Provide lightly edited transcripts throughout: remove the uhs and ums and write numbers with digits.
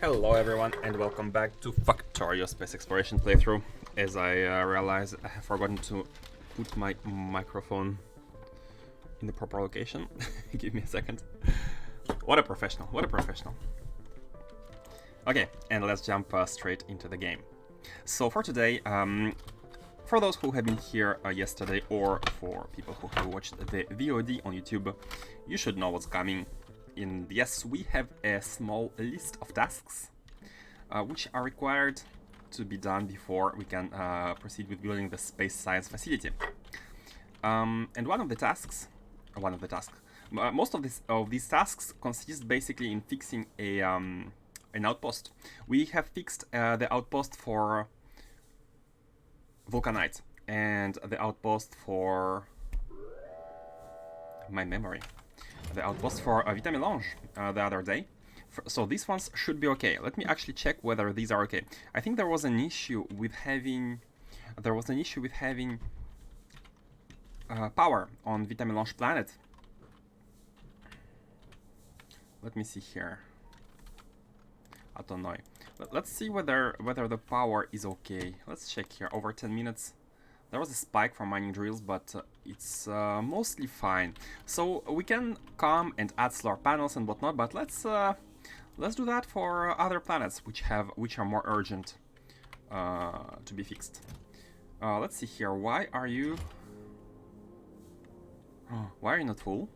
Hello everyone and welcome back to Factorio Space Exploration playthrough. As I realized I have forgotten to put my microphone in the proper location. Give me a second. What a professional, what a professional. Okay, and let's jump straight into the game. So for today, for those who have been here yesterday or for people who have watched the VOD on YouTube, you should know what's coming. Yes, we have a small list of tasks which are required to be done before we can proceed with building the space science facility. And most of these tasks consist basically in fixing an outpost. We have fixed the outpost for Vulcanite and the outpost for my memory. The outpost for Vita Melange the other day. So these ones should be okay. Let me actually check whether these are okay. I think there was an issue with having power on Vita Melange planet. Let me see here. I don't know. Let's see whether the power is okay. Let's check here. Over 10 minutes. There was a spike from mining drills, but it's mostly fine. So we can come and add solar panels and whatnot, but let's do that for other planets which are more urgent to be fixed. Let's see here. Why are you not full?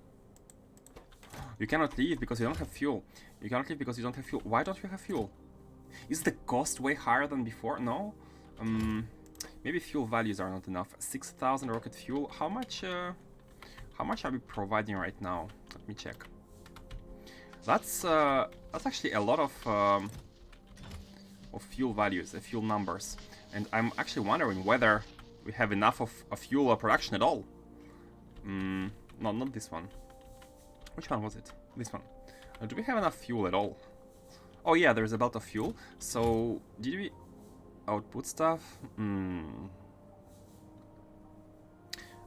You cannot leave because you don't have fuel. You cannot leave because you don't have fuel. Why don't you have fuel? Is the cost way higher than before? No. Maybe fuel values are not enough. 6,000 rocket fuel. How much are we providing right now? Let me check. That's actually a lot of fuel values, fuel numbers, and I'm actually wondering whether we have enough of fuel production at all. No, not this one. Which one was it? This one. Do we have enough fuel at all? Oh yeah, there's a belt of fuel. So did we output stuff? The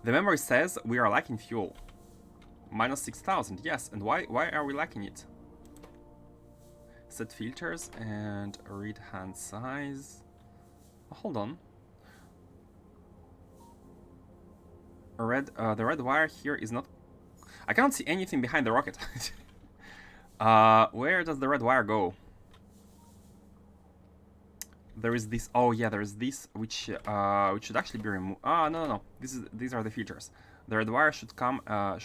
memory says we are lacking fuel. Minus 6,000, yes. And why are we lacking it? Set filters and read hand size. Hold on. The red wire here is not. I cannot see anything behind the rocket. Where does the red wire go? There is this. Oh yeah, there is this which should actually be removed. Ah, no. These are the features. The red wire should come at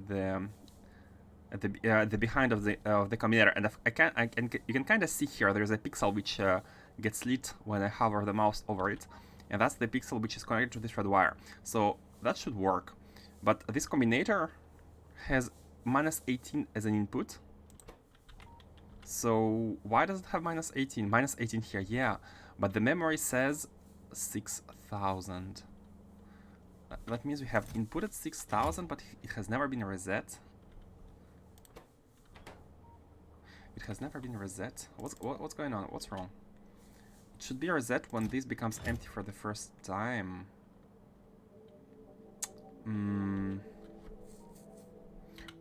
the behind of the combinator, and you can kind of see here. There's a pixel which gets lit when I hover the mouse over it, and that's the pixel which is connected to this red wire. So that should work. But this combinator has minus 18 as an input. So why does it have minus 18? Minus 18 here, yeah. But the memory says 6,000. That means we have inputted 6,000, but it has never been reset. It has never been reset. What's going on? What's wrong? It should be reset when this becomes empty for the first time.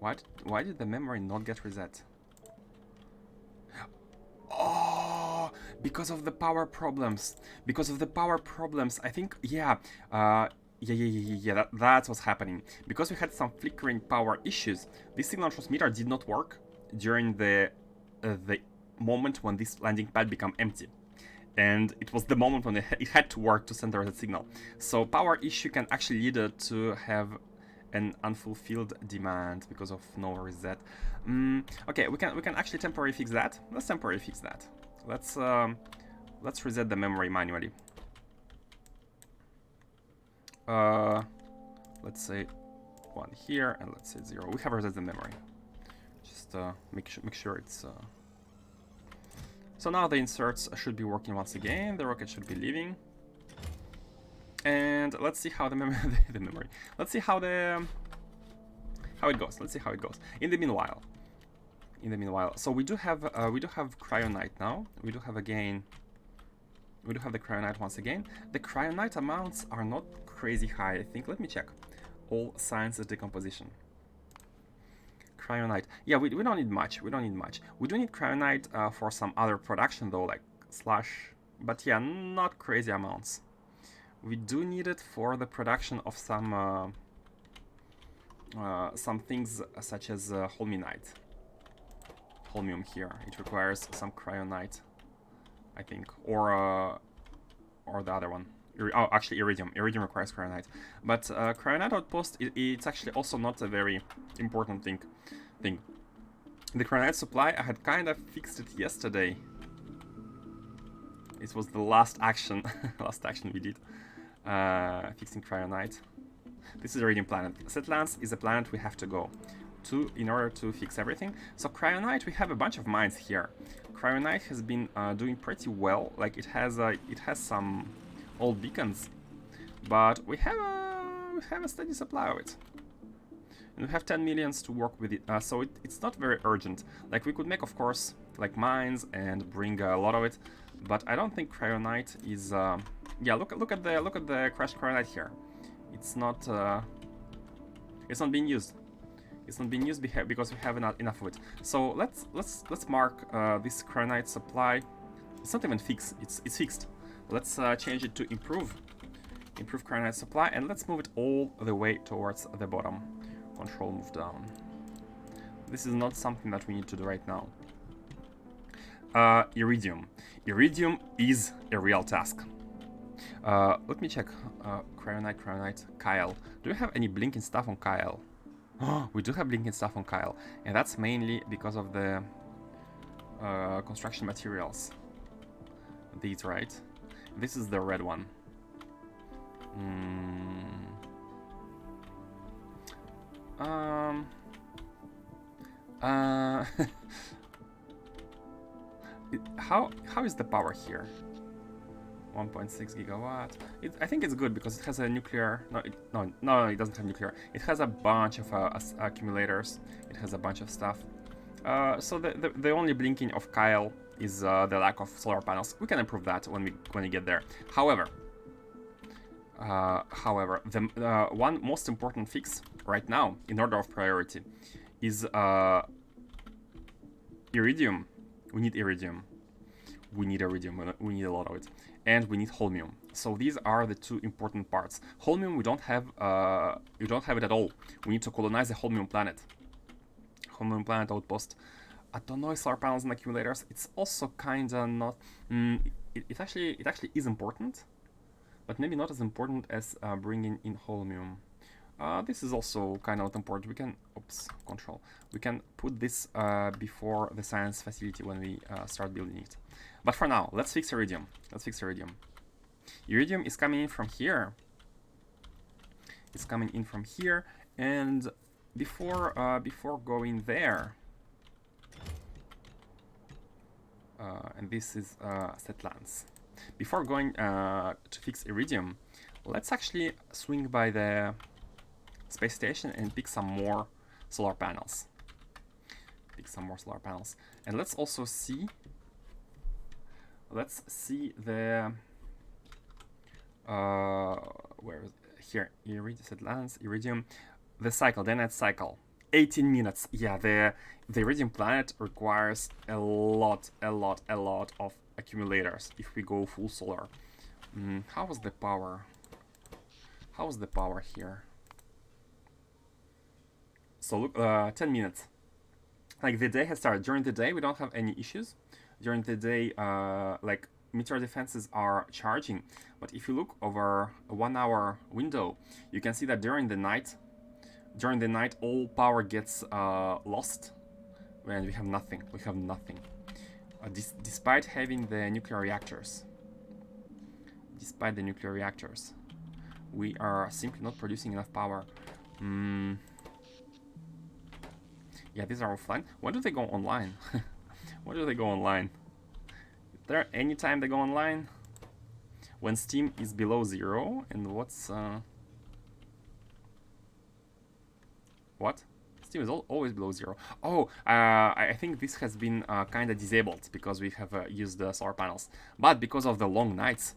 Why did the memory not get reset? Oh, because of the power problems. Because of the power problems. I think, yeah. That's what's happening. Because we had some flickering power issues, this signal transmitter did not work during the moment when this landing pad became empty. And it was the moment when it had to work to send the reset signal. So power issue can actually lead to have an unfulfilled demand because of no reset. Okay, we can actually temporarily fix that. Let's temporarily fix that. Let's reset the memory manually. Let's say 1 here, and let's say 0. We have reset the memory. Just make sure it's. So now the inserts should be working once again. The rocket should be leaving. And let's see how the memory. Let's see how it goes. Let's see how it goes. In the meanwhile, so we do have cryonite now. We do have the cryonite once again. The cryonite amounts are not crazy high, I think. Let me check. All sciences decomposition. cryonite. Yeah, we don't need much. We don't need much. We do need cryonite for some other production though, like slash. But yeah, not crazy amounts. We do need it for the production of some things such as holminite. Holmium here. It requires some cryonite, I think, or the other one. Oh, actually, iridium. Iridium requires cryonite, but cryonite outpost it's actually also not a very important thing. The cryonite supply, I had kind of fixed it yesterday. It was the last action, we did, fixing cryonite. This is Iridium planet. Sethlans is a planet we have to go to in order to fix everything. So cryonite, we have a bunch of mines here. Cryonite has been doing pretty well. Like it has some old beacons, but we have a steady supply of it. And we have 10 millions to work with it, so it's not very urgent. Like we could make, of course, like mines and bring a lot of it, but I don't think cryonite is. Yeah, look at the crashed cryonite here. It's not being used. It's not being used because we have not enough of it. So let's mark this cryonite supply. It's not even fixed. It's fixed. Let's change it to improve cryonite supply, and let's move it all the way towards the bottom. Control move down. This is not something that we need to do right now. Iridium. Iridium is a real task. Let me check. Cryonite. Kyle. Do we have any blinking stuff on Kyle? Oh, we do have blinking stuff on Kyle, and that's mainly because of the construction materials. These, right? This is the red one. How is the power here? 1.6 gigawatt. I think it's good because it has a nuclear. No, it doesn't have nuclear. It has a bunch of accumulators. It has a bunch of stuff. So the only blinking of Kyle is the lack of solar panels. We can improve that when we get there. However, the one most important fix right now, in order of priority, is iridium. We need iridium. We need iridium. We need a lot of it, and we need holmium. So these are the two important parts. Holmium, we don't have it at all. We need to colonize the holmium planet. Holmium planet outpost. I don't know if solar panels and accumulators. It's also kinda not. It actually is important, but maybe not as important as bringing in holmium. This is also kind of not important. We can, control. We can put this before the science facility when we start building it. But for now, let's fix iridium. Iridium is coming in from here. And before going there, and this is Sethlans. Before going to fix iridium, let's actually swing by the space station and pick some more solar panels. And let's also see. Let's see the where is it? Here? Sethlans, iridium, the cycle, the net cycle. 18 minutes. Yeah, the iridium planet requires a lot of accumulators if we go full solar. How was the power? Here? So look, 10 minutes. Like the day has started. During the day, we don't have any issues. During the day, like meteor defenses are charging. But if you look over a 1 hour window, you can see that during the night, all power gets lost, and we have nothing. Despite having the nuclear reactors. We are simply not producing enough power. Yeah, these are offline. When do they go online? Is there any time they go online? When Steam is below 0, and what's what? Steam is always below 0. Oh, I think this has been kind of disabled because we have used the solar panels. But because of the long nights,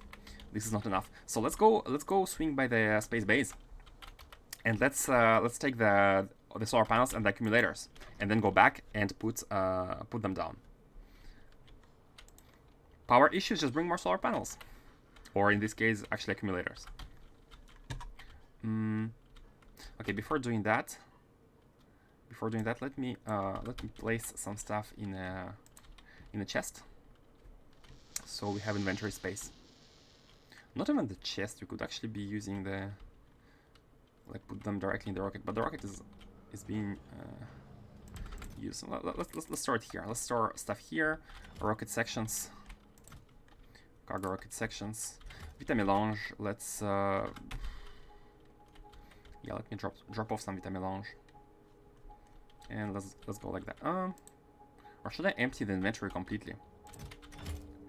this is not enough. So let's go swing by the space base, and let's take the the solar panels and the accumulators, and then go back and put them down. Power issues, just bring more solar panels, or in this case, actually accumulators. Okay, before doing that, let me place some stuff in a chest, so we have inventory space. Not even the chest. We could actually be using the, like, put them directly in the rocket, but the rocket is being used. Let's store it here. Let's store stuff here. Rocket sections, cargo rocket sections, Vitamelange. Let's yeah, let me drop off some Vitamelange, and let's go like that. Or should I empty the inventory completely?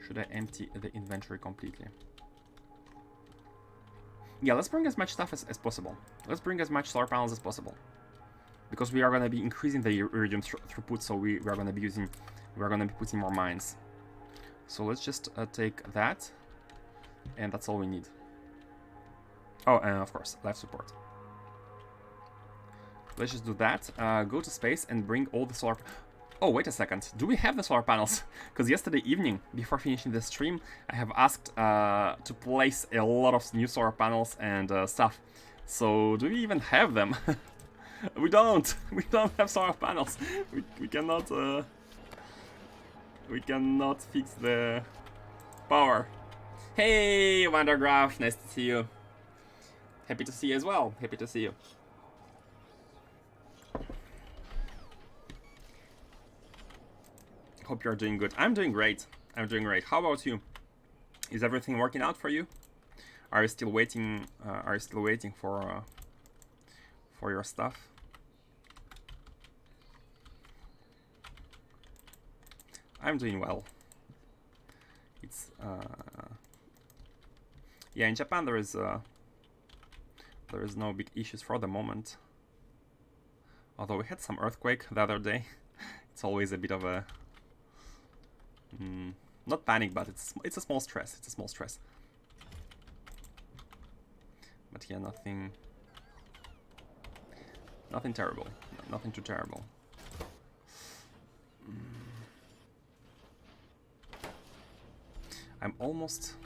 Should I empty the inventory completely? Yeah, let's bring as much stuff as possible. Let's bring as much solar panels as possible, because we are going to be increasing the iridium throughput, so we are going to be putting more mines. So let's just take that, and that's all we need. Oh, and of course, life support. Let's just do that. Go to space and bring all the solar. Oh, wait a second. Do we have the solar panels? Because yesterday evening, before finishing the stream, I have asked to place a lot of new solar panels and stuff. So, do we even have them? We don't. We don't have solar panels. We cannot. We cannot fix the power. Hey, Wandergraph. Nice to see you. Happy to see you as well. Happy to see you. Hope you're doing good. I'm doing great. I'm doing great. How about you? Is everything working out for you? Are you still waiting? Are you still waiting for your stuff? I'm doing well. It's yeah. In Japan, there is no big issues for the moment. Although we had some earthquake the other day. It's always a bit of a not panic, but it's a small stress. It's a small stress. But yeah, nothing terrible. Nothing too terrible. I'm almost.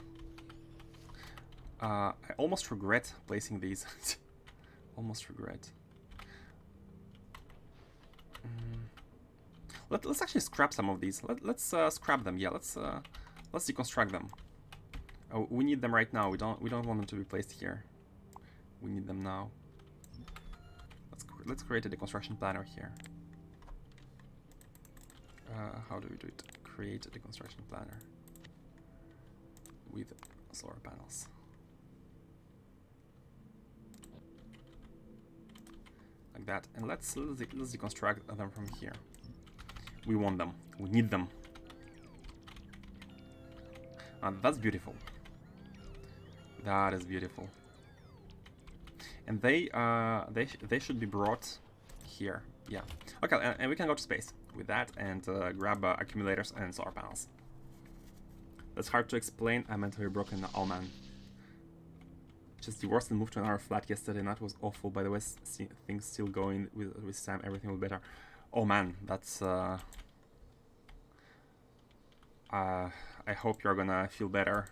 I almost regret placing these. Almost regret. Let's actually scrap some of these. Let's scrap them. Yeah, let's deconstruct them. Oh, we need them right now. We don't want them to be placed here. We need them now. Let's create a deconstruction planner here. How do we do it? Create a deconstruction planner with solar panels. Like that, and let's deconstruct them from here. We want them. We need them. That's beautiful. That is beautiful. And they should be brought here. Yeah. Okay, and we can go to space with that and grab accumulators and solar panels. That's hard to explain. I'm mentally broken. Oh man. Just divorced and moved to another flat yesterday, and that was awful. By the way, things still going with Sam. Everything will be better. Oh man, that's. I hope you're gonna feel better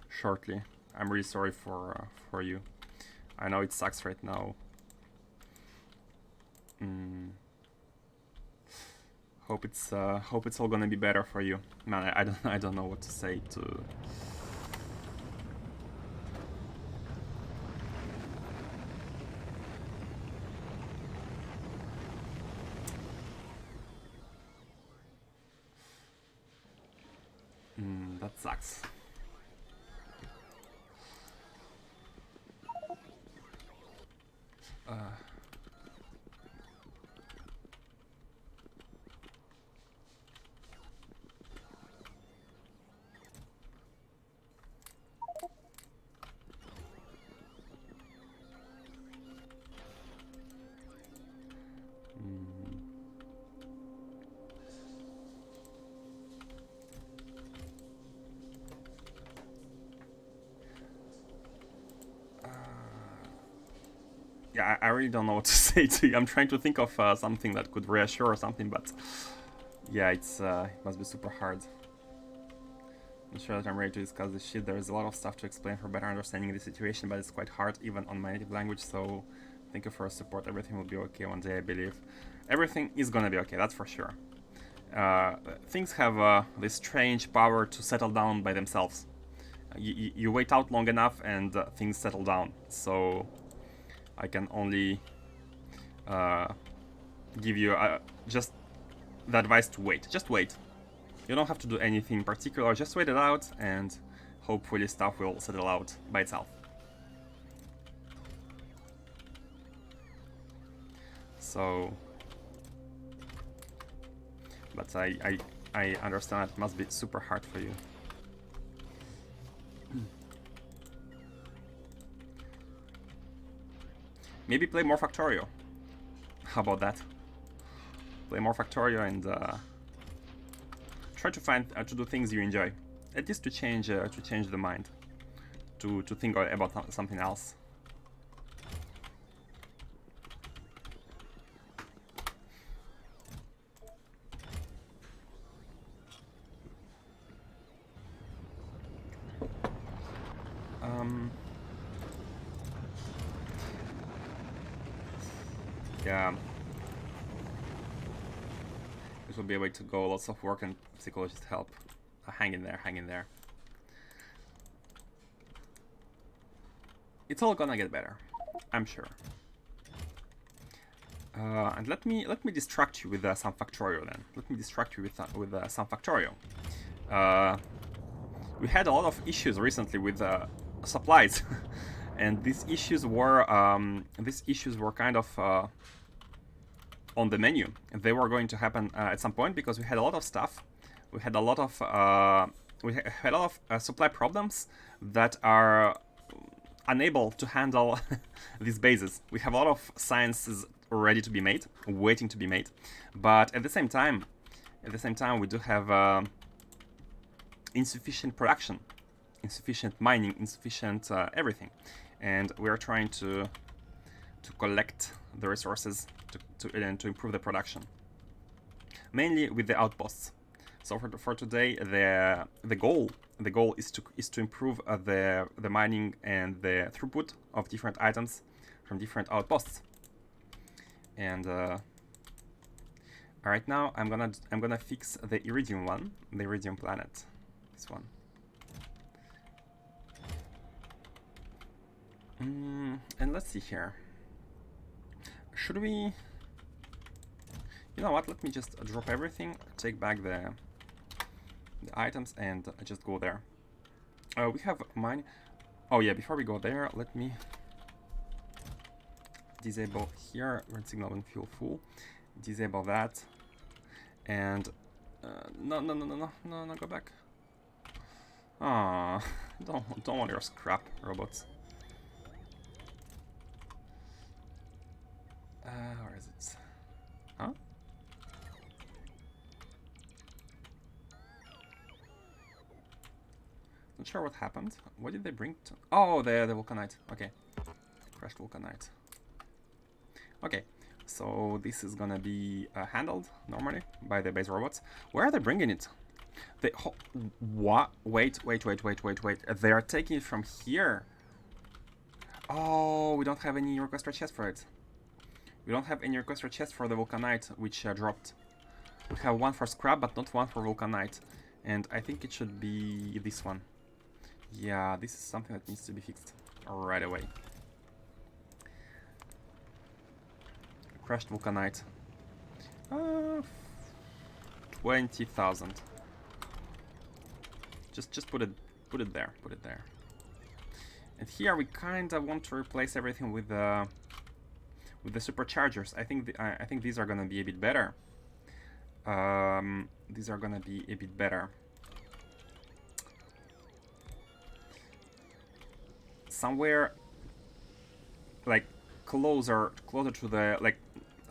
shortly. I'm really sorry for you. I know it sucks right now. Hope it's all gonna be better for you, man. I don't know what to say to. That sucks. yeah, I really don't know what to say to you. I'm trying to think of something that could reassure or something, but yeah, it must be super hard. I'm sure that I'm ready to discuss this shit. There is a lot of stuff to explain for better understanding the situation, but it's quite hard even on my native language, so thank you for your support. Everything will be okay one day, I believe. Everything is gonna be okay, that's for sure. Things have this strange power to settle down by themselves. You wait out long enough and things settle down, so I can only give you just the advice to wait. Just wait. You don't have to do anything particular, just wait it out and hopefully stuff will settle out by itself. So, but I understand it must be super hard for you. Maybe play more Factorio. How about that? Play more Factorio and try to find to do things you enjoy. At least to change the mind, to think about something else. Yeah. This will be a way to go. Lots of work and psychologist help. Hang in there, hang in there. It's all gonna get better, I'm sure. And let me distract you with some Factorio then. Let me distract you with some Factorio. We had a lot of issues recently with supplies, and these issues were kind of on the menu. They were going to happen at some point because we had a lot of stuff. We had a lot of supply problems that are unable to handle these bases. We have a lot of sciences ready to be made, waiting to be made, but at the same time, we do have insufficient production, insufficient mining, insufficient everything, and we are trying to collect the resources to improve the production, mainly with the outposts. So for today, the goal is to improve the mining and the throughput of different items from different outposts. And right now I'm gonna fix the Iridium one, the Iridium planet, this one. And let's see here. Should we? You know what? Let me just drop everything, take back the items, and just go there. We have mine. Oh yeah, before we go there, let me disable here red signal when fuel full. Disable that, and no, go back. Ah, don't want your scrap, robots. Where is it? Huh? Not sure what happened. What did they bring to? Oh, the vulcanite. Okay, crashed vulcanite. Okay, so this is gonna be handled normally by the base robots. Where are they bringing it? They what? Wait. They are taking it from here. Oh, we don't have any requester chest for it. We don't have any requester chest for the vulcanite, which dropped. We have one for scrap, but not one for vulcanite. And I think it should be this one. Yeah, this is something that needs to be fixed right away. Crushed vulcanite. 20,000. Just put it there. Put it there. And here we kind of want to replace everything with the superchargers. I think these are gonna be a bit better. These are gonna be a bit better. Somewhere like closer to the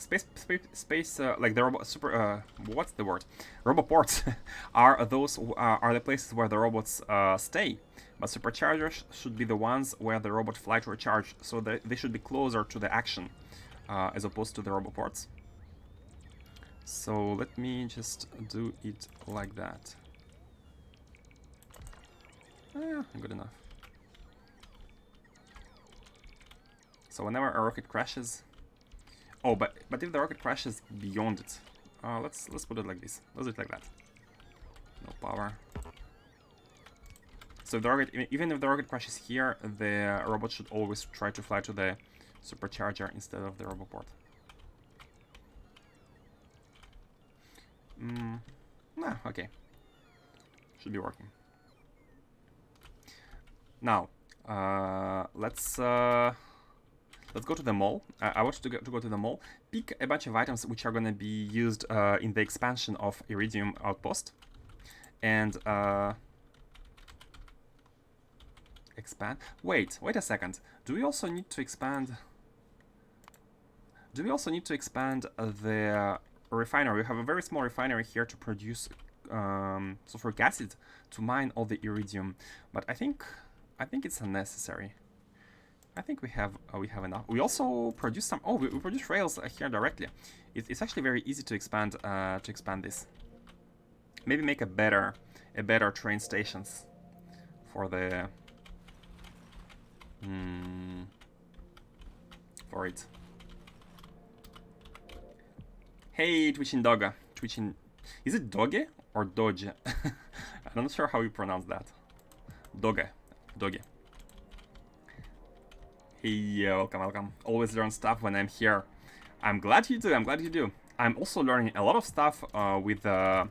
space like the robot super what's the word? Roboports are those are the places where the robots stay. But superchargers should be the ones where the robot fly to recharge, so they should be closer to the action as opposed to the roboports. So let me just do it like that. Good enough. So whenever a rocket crashes, oh, but if the rocket crashes beyond it, let's put it like this. Let's do it like that. No power. So if the rocket, even if the rocket crashes here, the robot should always try to fly to the supercharger instead of the roboport. Nah, okay. Should be working. Now, let's go to the mall. I want to go to the mall. Pick a bunch of items which are gonna be used in the expansion of Iridium Outpost, and expand. Wait a second. Do we also need to expand? Do we also need to expand the refinery? We have a very small refinery here to produce sulfuric acid to mine all the iridium, but I think it's unnecessary. I think we have enough. We also produce some. Oh, we produce rails here directly. It's actually very easy to expand this. Maybe make a better train stations for the for it. Hey, Twitching Dogga. Twitching. Is it Doge or Doge? I'm not sure how you pronounce that. Doge. Doge. Hey, welcome. Always learn stuff when I'm here. I'm glad you do. I'm also learning a lot of stuff with the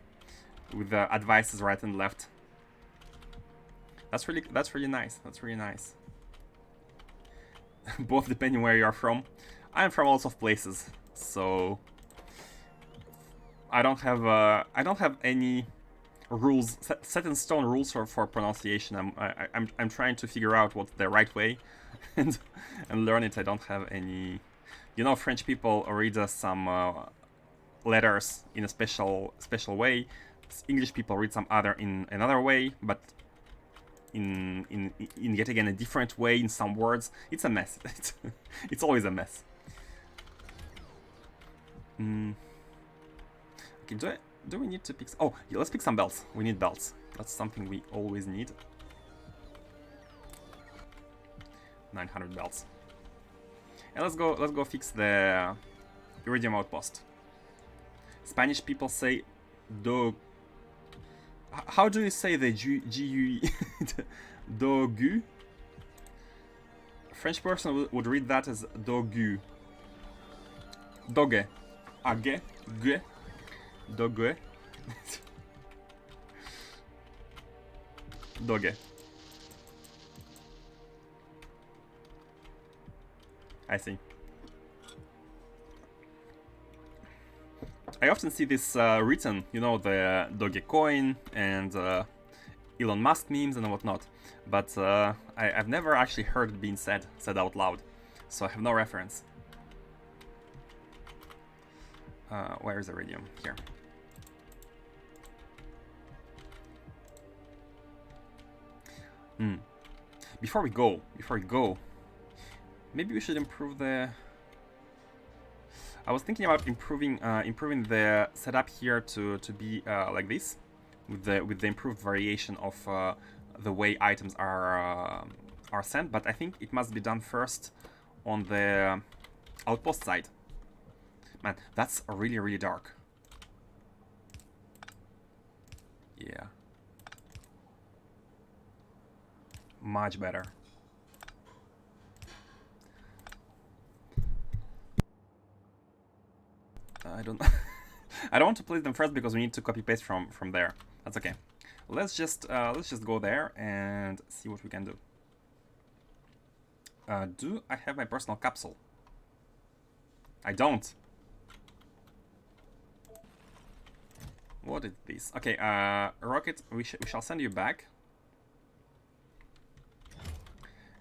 advices right and left. That's really nice. Both depending where you are from. I'm from lots of places, so I don't have any rules set in stone rules for pronunciation. I'm trying to figure out what's the right way and learn it. I don't have any. You know, French people read some letters in a special way. English people read some other in another way, but in yet again a different way in some words. It's a mess. It's always a mess. Okay, do we need to pick? Oh, yeah, let's pick some belts. We need belts. That's something we always need. 900 belts. And let's go fix the Iridium Outpost. Spanish people say do. How do you say the GUE? Dogu? French person would read that as dogu. Doge. Age. Gue. Dogue. Doge. I see. I often see this written, you know, the Dogecoin and Elon Musk memes and whatnot, but I've never actually heard it being said out loud, so I have no reference. Where is Iridium? Here. Before we go, maybe we should improve the. I was thinking about improving the setup here to be like this, with the improved variation of the way items are sent. But I think it must be done first on the outpost side. Man, that's really dark. Yeah. Much better. I don't I don't want to place them first because we need to copy paste from there. That's okay. Let's just go there and see what we can do. Do I have my personal capsule? I don't. What is this? Okay, Rocket, we shall send you back.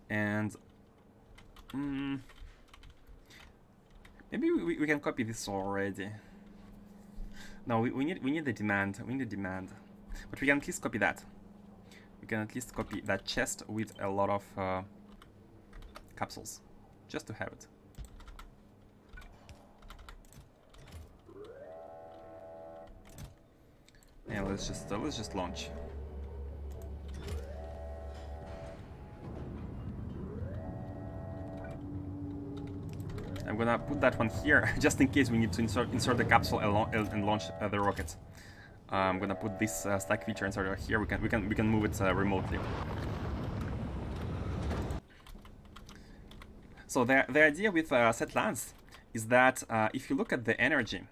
And Maybe we can copy this already. No, we need the demand. We need the demand, but we can at least copy that. We can at least copy that chest with a lot of capsules, just to have it. And let's just launch. I'm gonna put that one here just in case we need to insert the capsule and launch the rocket. I'm gonna put this stack feature inserter here. We can move it remotely. So the idea with Sethlans is that if you look at the energy,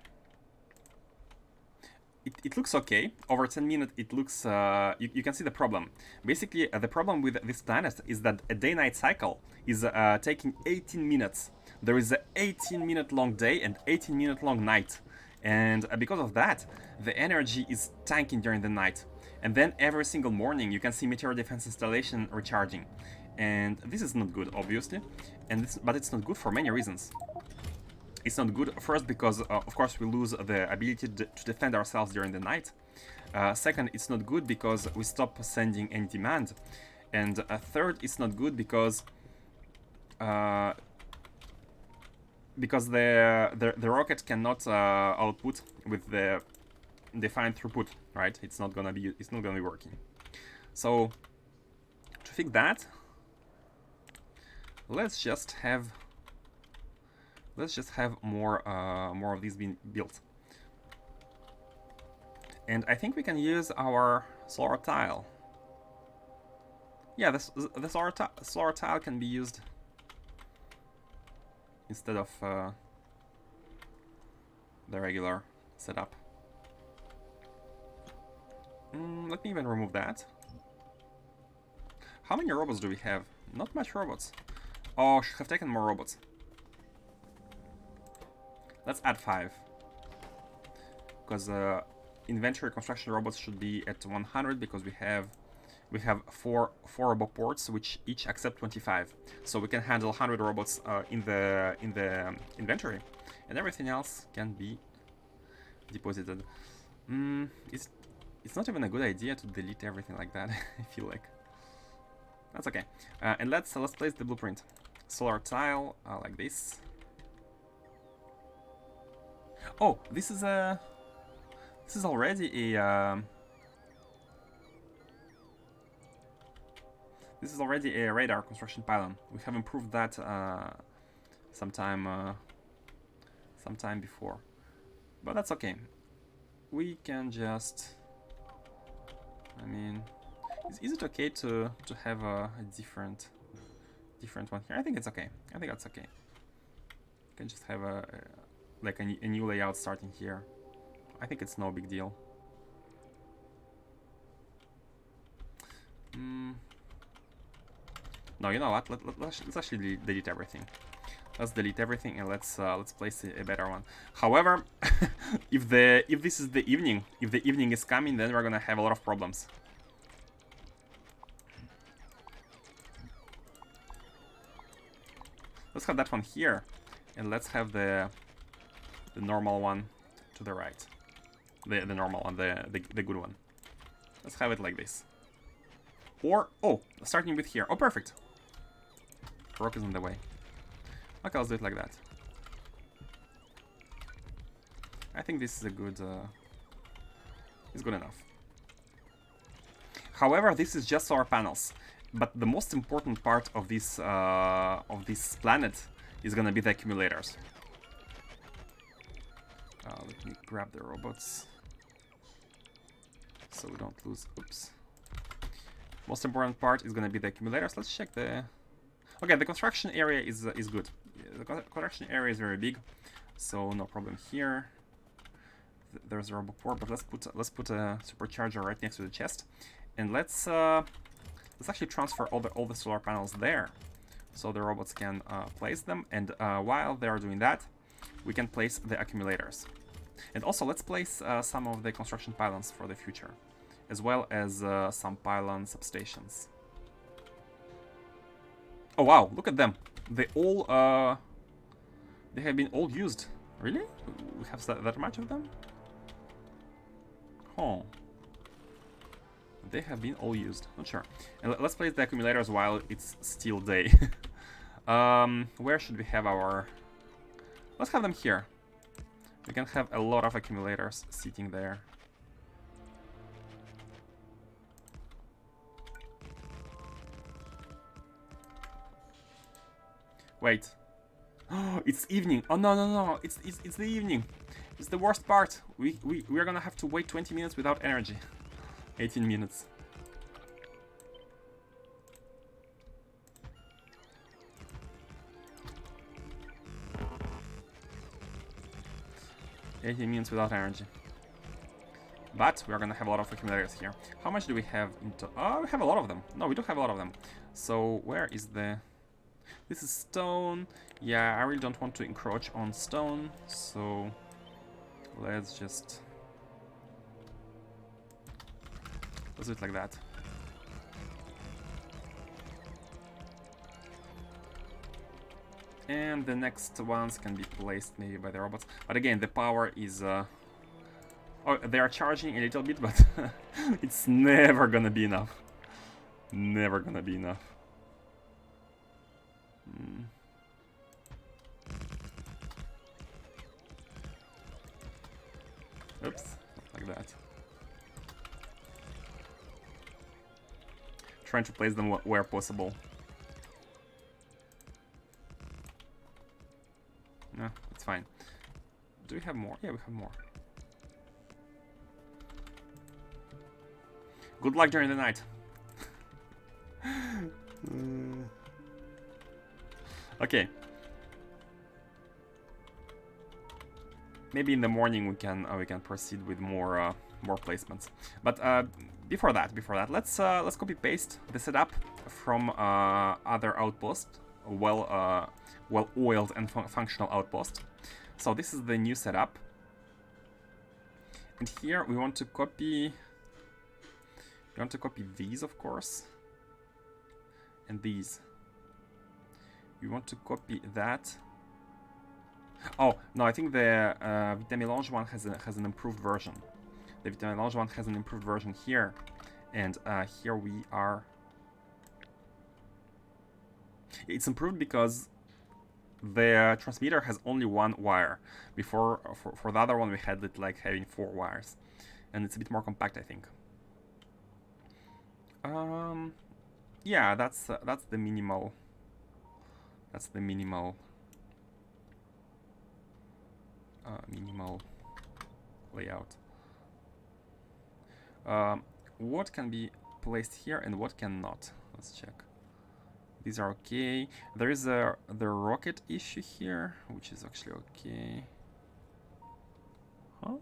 it looks okay. Over 10 minutes, it looks... you can see the problem. Basically, the problem with this planet is that a day-night cycle is taking 18 minutes. There is an 18-minute long day and 18-minute long night. And because of that, the energy is tanking during the night. And then every single morning, you can see meteor defense installation recharging. And this is not good, obviously. But it's not good for many reasons. It's not good, first, because, of course, we lose the ability to defend ourselves during the night. Second, it's not good because we stop sending any demand. And third, it's not good because the rocket cannot output with the defined throughput, right? It's not gonna be working. So to fix that, let's just have more of these being built. And I think we can use our solar tile. Yeah, the solar tile can be used instead of the regular setup. Let me even remove that. How many robots do we have? Not much robots. Oh, should have taken more robots. Let's add 5. Because inventory construction robots should be at 100 because we have 4 robot ports which each accept 25. So we can handle 100 robots in the inventory, and everything else can be deposited. It's not even a good idea to delete everything like that. I feel like that's okay. And let's place the blueprint. Solar tile like this. Oh, this is already a radar construction pylon. We have improved that sometime before, but that's okay. We can just, I mean, is it okay to have a different one here? I think it's okay. I think that's okay. You can just have like a new layout starting here. I think it's no big deal. No, you know what? Let's actually delete everything. Let's delete everything and let's place a better one. However, if this is the evening, if the evening is coming, then we're gonna have a lot of problems. Let's have that one here, and let's have the normal one to the right. The normal one, the good one. Let's have it like this. Or, oh, starting with here. Oh, perfect. Rock is in the way. Okay, let's do it like that. I think this is a good, it's good enough. However, this is just solar panels. But the most important part of this planet is gonna be the accumulators. Let me grab the robots so we don't lose. Oops. Most important part is gonna be the accumulators. Let's check the. Okay, the construction area is good. The construction area is very big, so no problem here. There's a robot port, but let's put a supercharger right next to the chest, and let's actually transfer all the solar panels there, so the robots can place them. And while they are doing that, we can place the accumulators. And also, let's place some of the construction pylons for the future, as well as some pylon substations. Oh wow, look at them. They all They have been all used. Really? We have that much of them? Huh. They have been all used. Not sure. And let's place the accumulators while it's still day. Where should we have our... Let's have them here. We can have a lot of accumulators sitting there. Wait. Oh, it's evening. Oh no no no! It's the evening. It's the worst part. We're gonna have to wait 20 minutes without energy. 18 minutes. Without energy. But we're gonna have a lot of accumulators here. How much do we have into... Oh, we have a lot of them. No, we don't have a lot of them. So where is the... This is stone. Yeah, I really don't want to encroach on stone. So let's just... Let's do it like that. And the next ones can be placed maybe by the robots. But again, the power is... Oh, they are charging a little bit, but it's never gonna be enough. Never gonna be enough. Oops, like that. Trying to place them where possible. No, it's fine. Do we have more? Yeah, we have more. Good luck during the night. Okay. Maybe in the morning we can proceed with more placements. But before that, let's copy paste the setup from other outposts, well-oiled and functional outpost. So this is the new setup, and here we want to copy. We want to copy these, of course, and these. We want to copy that. Oh no, I think the Vitamelange one has an improved version. The Vitamelange one has an improved version here, and here we are. It's improved because the transmitter has only one wire. Before, for the other one, we had it like having 4 wires, and it's a bit more compact, I think. Yeah, that's the minimal. That's the minimal. Minimal layout. What can be placed here and what cannot? Let's check. These are okay. There is the rocket issue here, which is actually okay. Huh?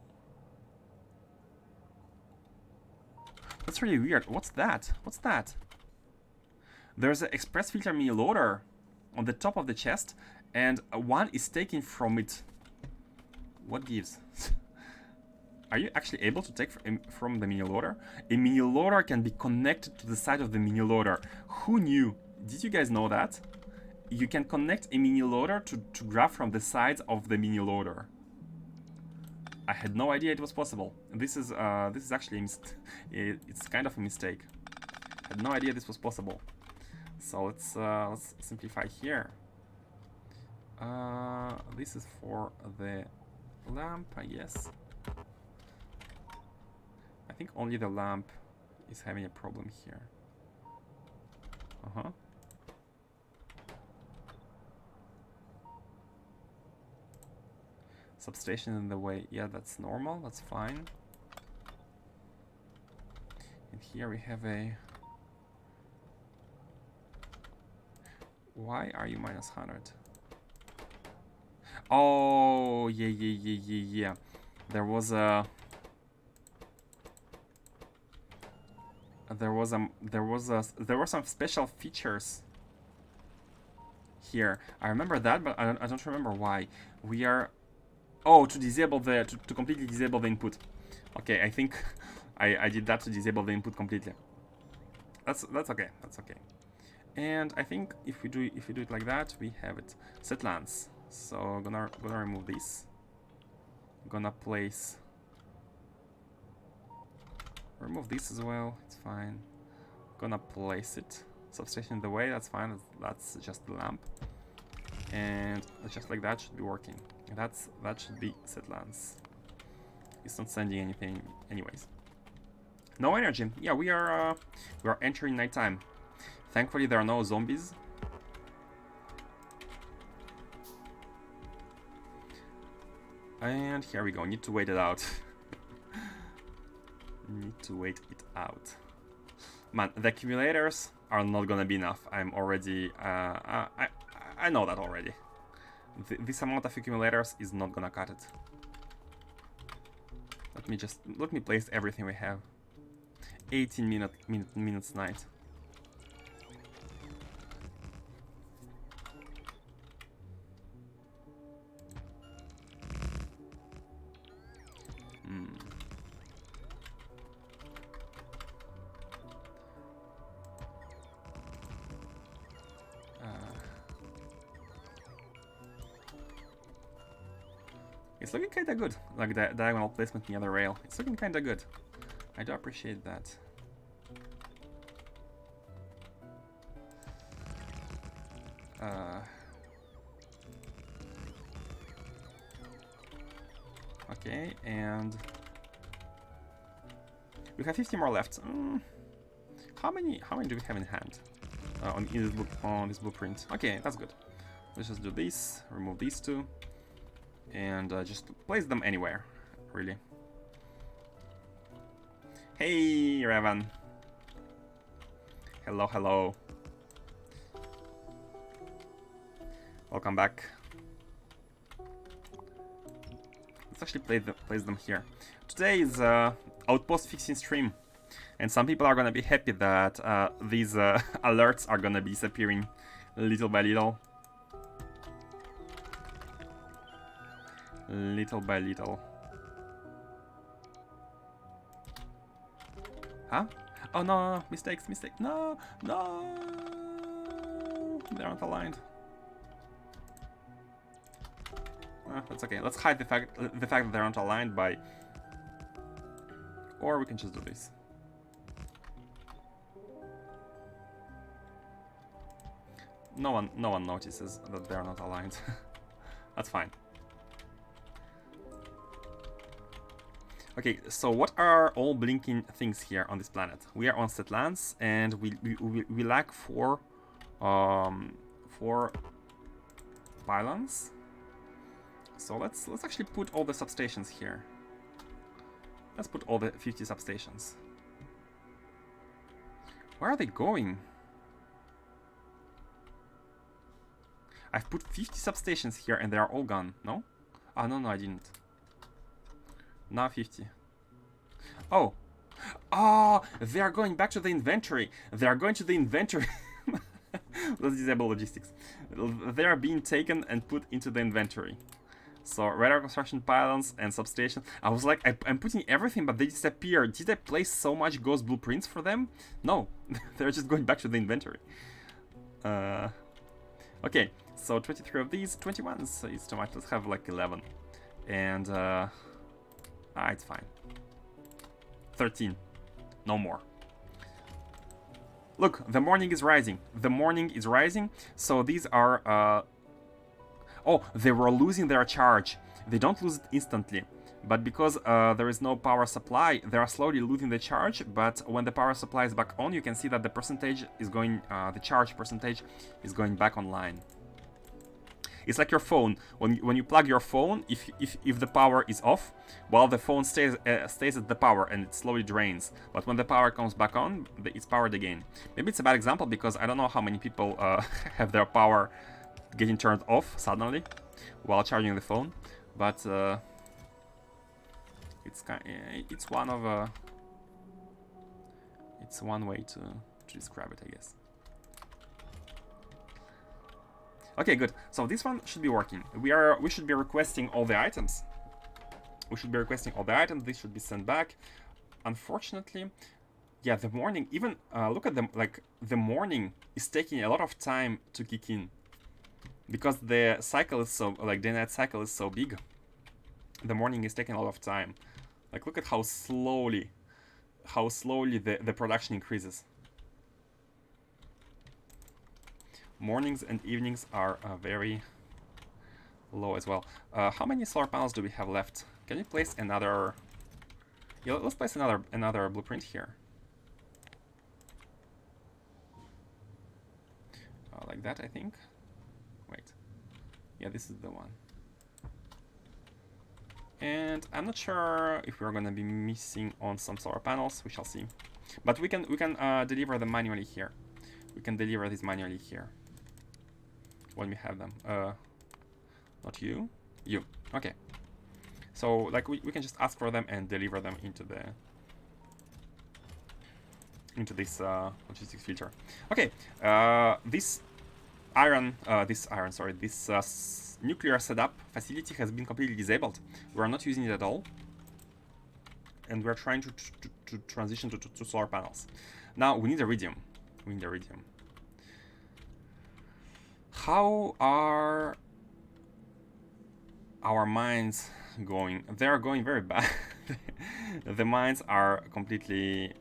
That's really weird. What's that? What's that? There's an express filter mini loader on the top of the chest, and one is taken from it. What gives? Are you actually able to take from the mini loader? A mini loader can be connected to the side of the mini loader. Who knew? Did you guys know that? You can connect a mini loader to grab from the sides of the mini loader. I had no idea it was possible. This is actually it's kind of a mistake. I had no idea this was possible. So let's simplify here. This is for the lamp, I guess. I think only the lamp is having a problem here. Substation in the way. Yeah, that's normal. That's fine. And here we have a... Why are you minus 100? Oh, yeah. There were some special features here. I remember that, but I don't remember why. We are... Oh, to disable the... To completely disable the input. Okay, I think I did that to disable the input completely. That's okay. That's okay. And I think if we do it like that, we have it. Sethlans. So gonna remove this. Gonna place. Remove this as well. It's fine. Gonna place it. Substation in the way. That's fine. That's just the lamp. And just like that should be working. That should be Sethlans. It's not sending anything, anyways. No energy. Yeah, we are entering nighttime. Thankfully, there are no zombies. And here we go. Need to wait it out. Need to wait it out. Man, the accumulators are not gonna be enough. I'm already. I know that already. This amount of accumulators is not gonna cut it. Let me place everything we have. 18 minutes night. It's looking kinda good, like the diagonal placement near the rail. It's looking kinda good. I do appreciate that. Okay, and we have 50 more left. How many do we have in hand on this blueprint? Okay, that's good. Let's just do this. Remove these two. And just place them anywhere, really. Hey, Revan. Hello, hello. Welcome back. Let's actually place them here. Today is outpost fixing stream, and some people are gonna be happy that these alerts are gonna be disappearing little by little. Little by little. Huh? Oh no, mistakes, no, they aren't aligned. That's okay. Let's hide the fact that they aren't aligned by, or we can just do this. No one notices that they're not aligned. That's fine. Okay, so what are all blinking things here on this planet? We are on Sethlans, and we lack four pylons. So let's actually put all the substations here. Let's put all the 50 substations. Where are they going? I've put 50 substations here, and they are all gone. No? Oh no, I didn't. Now 50. Oh. Oh, they are going back to the inventory. They are going to the inventory. Let's disable logistics. They are being taken and put into the inventory. So, radar construction pylons and substation. I was like, I'm putting everything, but they disappear. Did I place so much ghost blueprints for them? No. They're just going back to the inventory. Okay, so 23 of these. 21 is too much. Let's have like 11. And, it's fine. 13. No more. Look, the morning is rising. The morning is rising. So these are... Oh, they were losing their charge. They don't lose it instantly. But because there is no power supply, they are slowly losing the charge. But when the power supply is back on, you can see that the percentage is going... the charge percentage is going back online. It's like your phone. When you plug your phone, if the power is off, well, the phone stays at the power and it slowly drains. But when the power comes back on, it's powered again. Maybe it's a bad example because I don't know how many people have their power getting turned off suddenly while charging the phone. But it's one way to describe it, I guess. Okay, good. So this one should be working. We should be requesting all the items. This should be sent back. Unfortunately, yeah, the morning. Even look at them. Like the morning is taking a lot of time to kick in. because the cycle is so, like, the night cycle is so big, the morning is taking a lot of time. Like, look at how slowly the production increases. Mornings and evenings are very low as well. How many solar panels do we have left? Can you place another? Yeah, let's place another blueprint here. Like that, I think. Wait. Yeah, this is the one. And I'm not sure if we're gonna be missing on some solar panels. We shall see. But we can deliver them manually here. We can deliver these manually here when we have them. Not you. You. Okay. So like we can just ask for them and deliver them into this logistics filter. Okay. This nuclear setup facility has been completely disabled. We are not using it at all, and we are trying to transition to solar panels. Now we need iridium. We need iridium. How are our mines going? They are going very bad. The mines are completely...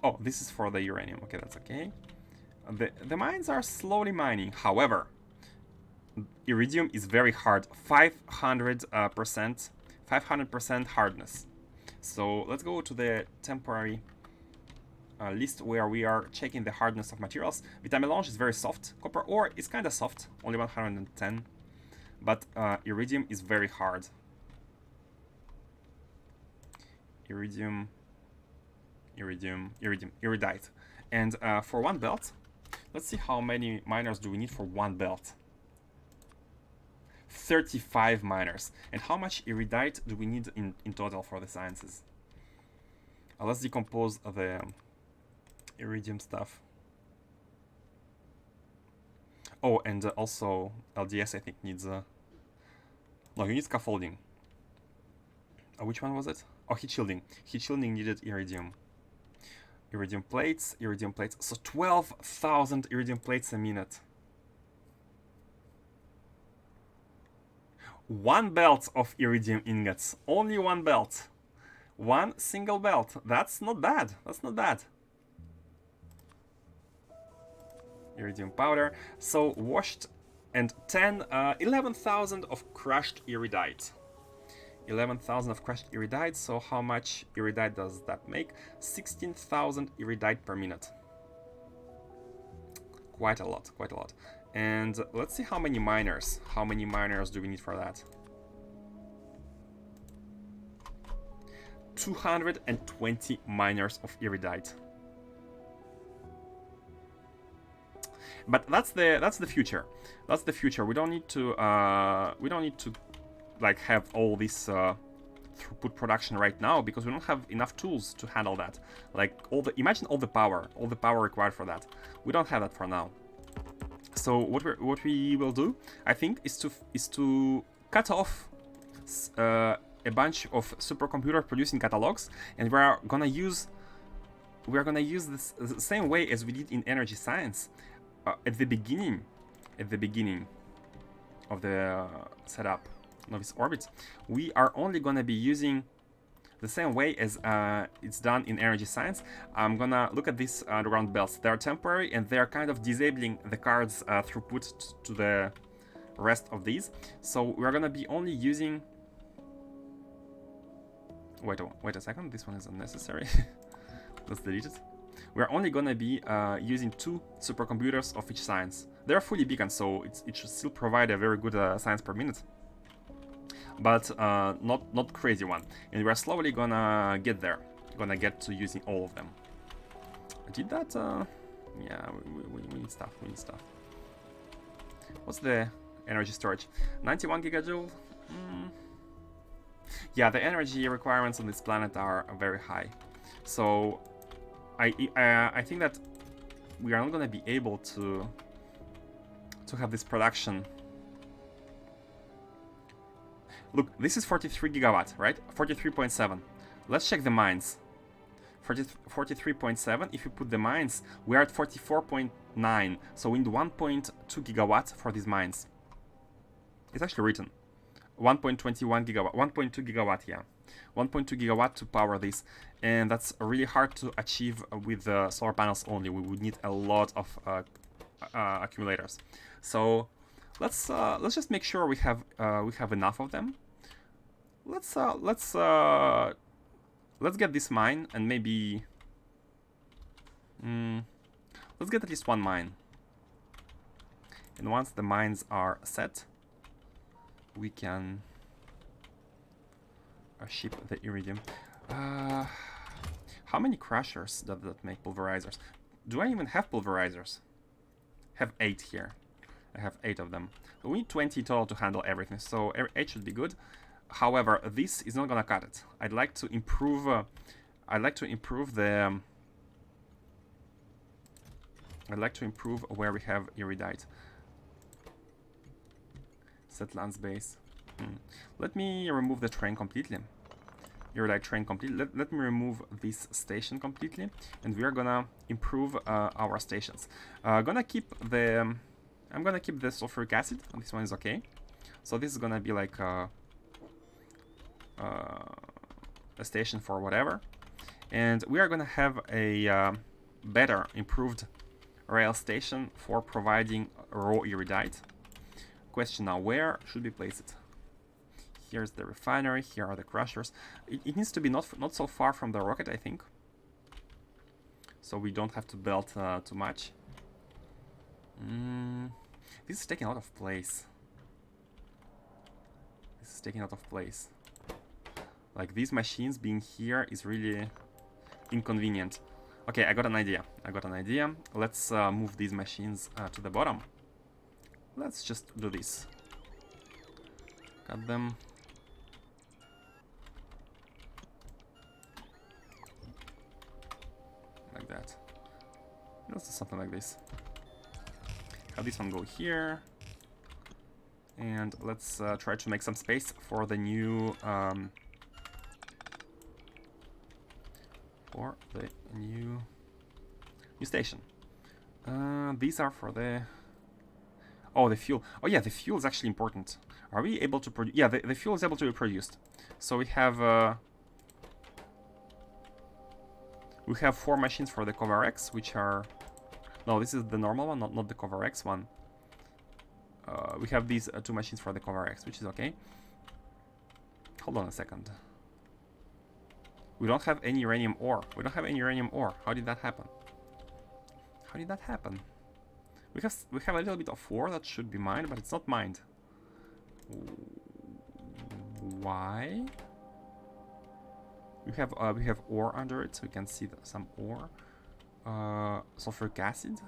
Oh, this is for the uranium. Okay, that's okay. The mines are slowly mining. However, iridium is very hard. 500% hardness. So let's go to the temporary list where we are checking the hardness of materials. Vitamelange is very soft. Copper ore is kind of soft, only 110. But iridium is very hard. Iridite. And for one belt, let's see how many miners do we need for one belt. 35 miners. And how much iridite do we need in total for the sciences? Let's decompose the iridium stuff. Oh, and also LDS I think needs no, you need scaffolding. Which one was it? Oh, heat shielding. Heat shielding needed iridium. Iridium plates. So 12,000 iridium plates a minute. One belt of iridium ingots. Only one belt. One single belt. That's not bad. That's not bad. Iridium powder. So washed and 11,000 of crushed iridite. 11,000 of crushed iridite. So how much iridite does that make? 16,000 iridite per minute. Quite a lot, quite a lot. And let's see how many miners. How many miners do we need for that? 220 miners of iridite. But that's the future. That's the future. We don't need to like have all this throughput production right now because we don't have enough tools to handle that. Like imagine all the power required for that. We don't have that for now. So what we will do, I think, is to cut off a bunch of supercomputer producing catalogs, and we are gonna use this the same way as we did in energy science. At the beginning of the setup of this orbit, we are only gonna be using the same way as it's done in energy science. I'm gonna look at these underground belts. They are temporary and they are kind of disabling the card's throughput to the rest of these. So we're gonna be only using... Wait a second, this one is unnecessary. Let's delete it. We're only gonna be using 2 supercomputers of each science. They're fully beacon, so it should still provide a very good science per minute. But not crazy one. And we're slowly gonna get there. Gonna get to using all of them. I did that? Yeah, we need stuff. We need stuff. What's the energy storage? 91 gigajoule? Yeah, the energy requirements on this planet are very high. So I think that we are not gonna be able to have this production. Look, this is 43 gigawatt, right? 43.7. Let's check the mines. 43.7. If you put the mines, we are at 44.9. So we need 1.2 gigawatts for these mines. It's actually written 1.21 gigawatt, 1.2 gigawatt, yeah, 1.2 gigawatt to power this, and that's really hard to achieve with the solar panels only. We would need a lot of accumulators. So let's just make sure we have enough of them. Let's get this mine, and maybe let's get at least one mine. And once the mines are set, we can ship the iridium. How many crushers does that make? Pulverizers? Do I even have pulverizers? Have 8 here. I have 8 of them. We need 20 total to handle everything, so 8 should be good. However, this is not gonna cut it. I'd like to improve. I'd like to improve where we have Iridite. Sethlans base. Let me remove the train completely. Iridite train completely. Let me remove this station completely, and we are gonna improve our stations. I'm gonna keep the sulfuric acid. This one is okay. So this is gonna be like a station for whatever, and we are gonna have a better improved rail station for providing raw Iridite. Question now, where should we place it? Here's the refinery, here are the crushers. It needs to be not so far from the rocket, I think, so we don't have to build too much. This is taking a lot of place. Like, these machines being here is really inconvenient. Okay, I got an idea. Let's move these machines to the bottom. Let's just do this. Cut them. Like that. Let's do something like this. Have this one go here. And let's try to make some space for the new station. These are for the the fuel. Oh yeah, the fuel is actually important. Are we able to produce? Yeah, the fuel is able to be produced. So we have 4 machines for the Cover X, which are... No, this is the normal one, not the Cover X one. We have these 2 machines for the Cover X, which is okay. Hold on a second. We don't have any uranium ore. How did that happen? We have a little bit of ore that should be mined, but it's not mined. Why? We have ore under it, so we can see some ore. Sulfuric acid.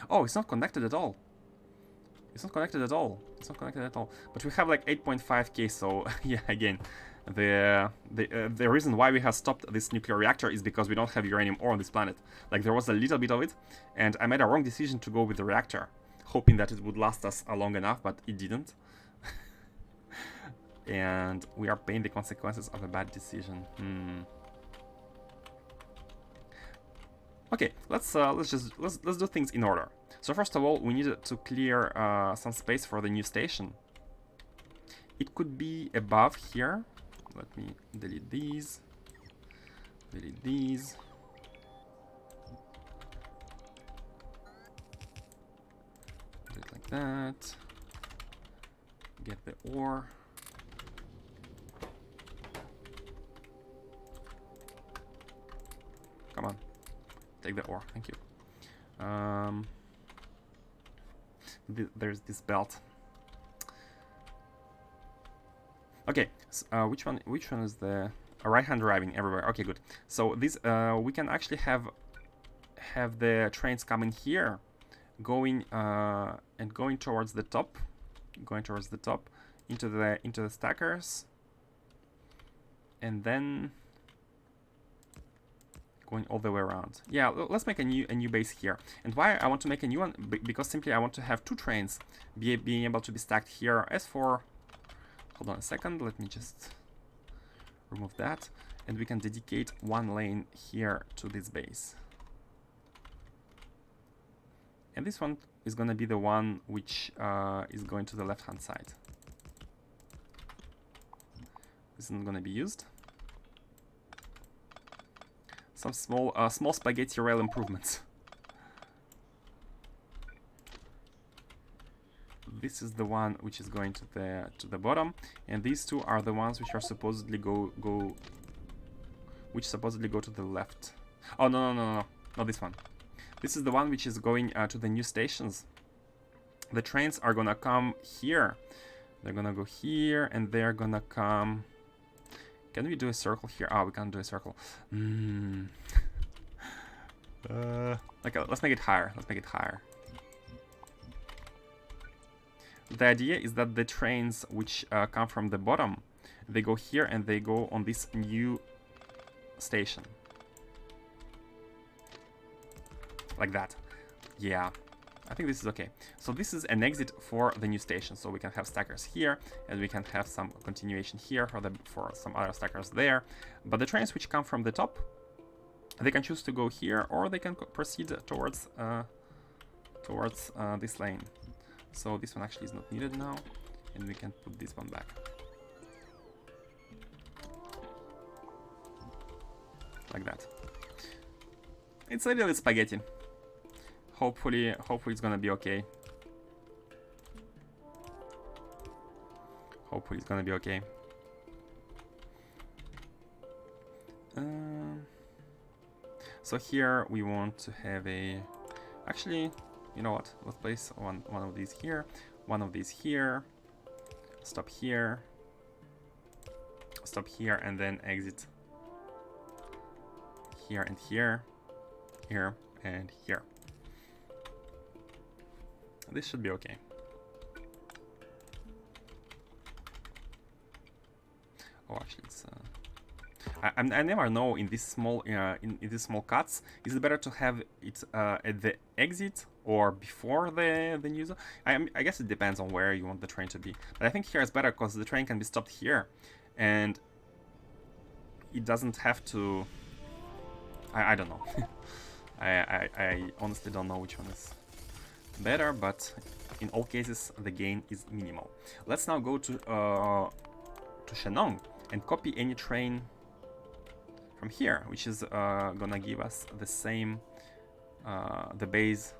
Oh, it's not connected at all. But we have like 8.5k, so yeah, again, the reason why we have stopped this nuclear reactor is because we don't have uranium ore on this planet. Like, there was a little bit of it, and I made a wrong decision to go with the reactor, hoping that it would last us long enough, but it didn't. And we are paying the consequences of a bad decision. Okay, let's do things in order. So first of all, we need to clear some space for the new station. It could be above here. Let me delete these. Do it like that. Get the ore. Come on. Take the ore, thank you. There's this belt. Okay, so, which one is the right-hand driving everywhere? Okay, good. So this we can actually have the trains coming here, going towards the top, into the stackers, and then going all the way around. Yeah, let's make a new base here. And why I want to make a new one? Because simply I want to have 2 trains being able to be stacked here. As for... Hold on a second, let me just remove that. and we can dedicate one lane here to this base. And this one is going to be the one which is going to the left-hand side. This isn't going to be used. Some small spaghetti rail improvements. This is the one which is going to the bottom, and these two are the ones which are supposedly go to the left. Oh no, not this one. This is the one which is going to the new stations. The trains are gonna come here. They're gonna go here, and they're gonna come. Can we do a circle here? Oh, we can't do a circle. Okay, let's make it higher. Let's make it higher. The idea is that the trains which come from the bottom, they go here and they go on this new station. Like that. Yeah, I think this is okay. So this is an exit for the new station. So we can have stackers here, and we can have some continuation here for some other stackers there. But the trains which come from the top, they can choose to go here, or they can proceed towards this lane. So this one actually is not needed now, and we can put this one back. Like that. It's a little spaghetti. Hopefully it's gonna be okay. Hopefully it's gonna be okay. So here we want to have a... Actually, you know what? Let's place one of these here, one of these here, stop here, and then exit here and here, here and here. This should be okay. Oh, actually, it's. I never know in these small in these small cuts. Is it better to have it at the exit or before the new zone? I guess it depends on where you want the train to be. But I think here is better because the train can be stopped here, and it doesn't have to. I don't know. I honestly don't know which one is better, but in all cases the gain is minimal. Let's now go to Shenong and copy any train from here, which is gonna give us the same the base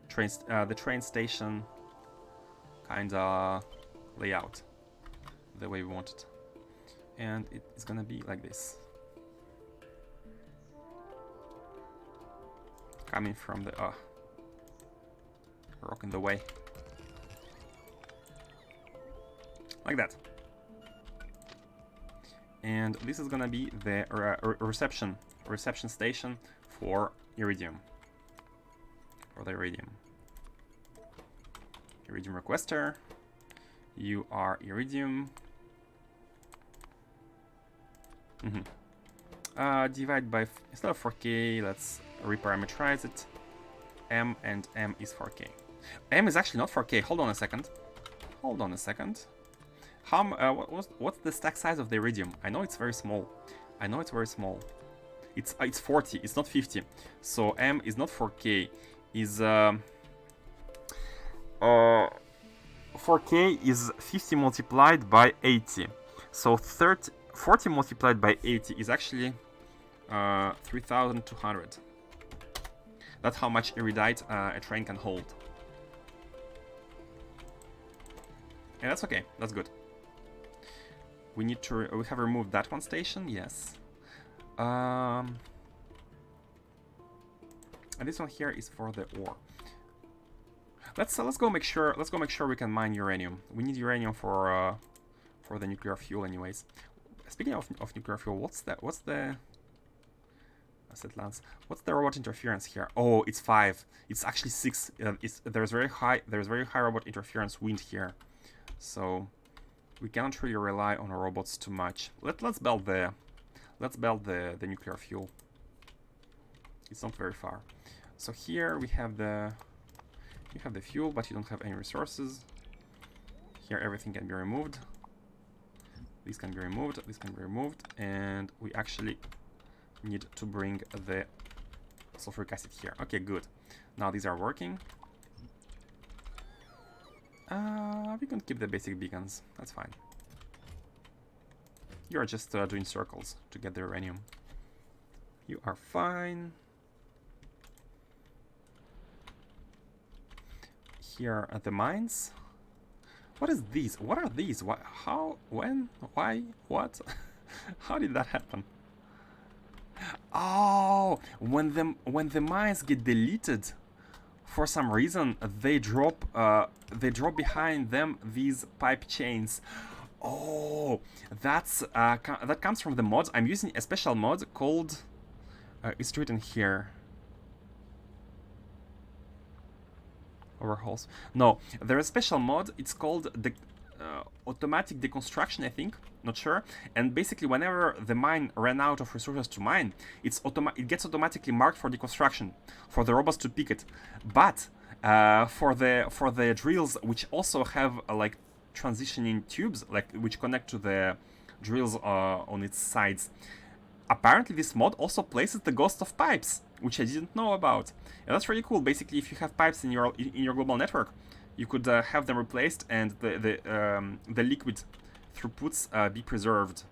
train the train station kinda layout, the way we want it, and it's gonna be like this, coming from the rock in the way, like that. And this is gonna be the reception station for Iridium. For the Iridium requester, you are Iridium. Divide by instead of 4K, let's reparameterize it. M and M is 4K. M is actually not 4K. Hold on a second. What's the stack size of the Iridium? I know it's very small. It's 40. It's not 50. So M is not 4K. Is 4K is 50 multiplied by 80. So 40 multiplied by 80 is actually 3,200. That's how much Iridite a train can hold. And that's okay. That's good. We need to. We have removed that one station. Yes. And this one here is for the ore. Let's go make sure. Let's go make sure we can mine uranium. We need uranium for the nuclear fuel, anyways. Speaking of nuclear fuel, what's the Sethlans? What's the robot interference here? Oh, it's 5. It's actually 6. There's very high robot interference wind here, so we cannot really rely on our robots too much. Let's build the nuclear fuel. It's not very far. So here we have the fuel, but you don't have any resources. Here everything can be removed. These can be removed, this can be removed, and we actually need to bring the sulfuric acid here. Okay, good. Now these are working. We can keep the basic beacons, that's fine. You are just doing circles to get the uranium. You are fine. Here at the mines. What is these? What are these? What? How? When? Why? What? How did that happen? Oh, when the mines get deleted, for some reason they drop behind them these pipe chains. Oh, that's that comes from the mods. I'm using a special mod called. It's written here. Overhauls. No, there's a special mod. It's called the automatic deconstruction, I think. Not sure. And basically, whenever the mine ran out of resources to mine, it gets automatically marked for deconstruction for the robots to pick it. But for the drills, which also have like transitioning tubes, like which connect to the drills on its sides. Apparently, this mod also places the ghost of pipes, which I didn't know about. And that's really cool. Basically, if you have pipes in your global network, you could have them replaced and the liquid throughputs be preserved.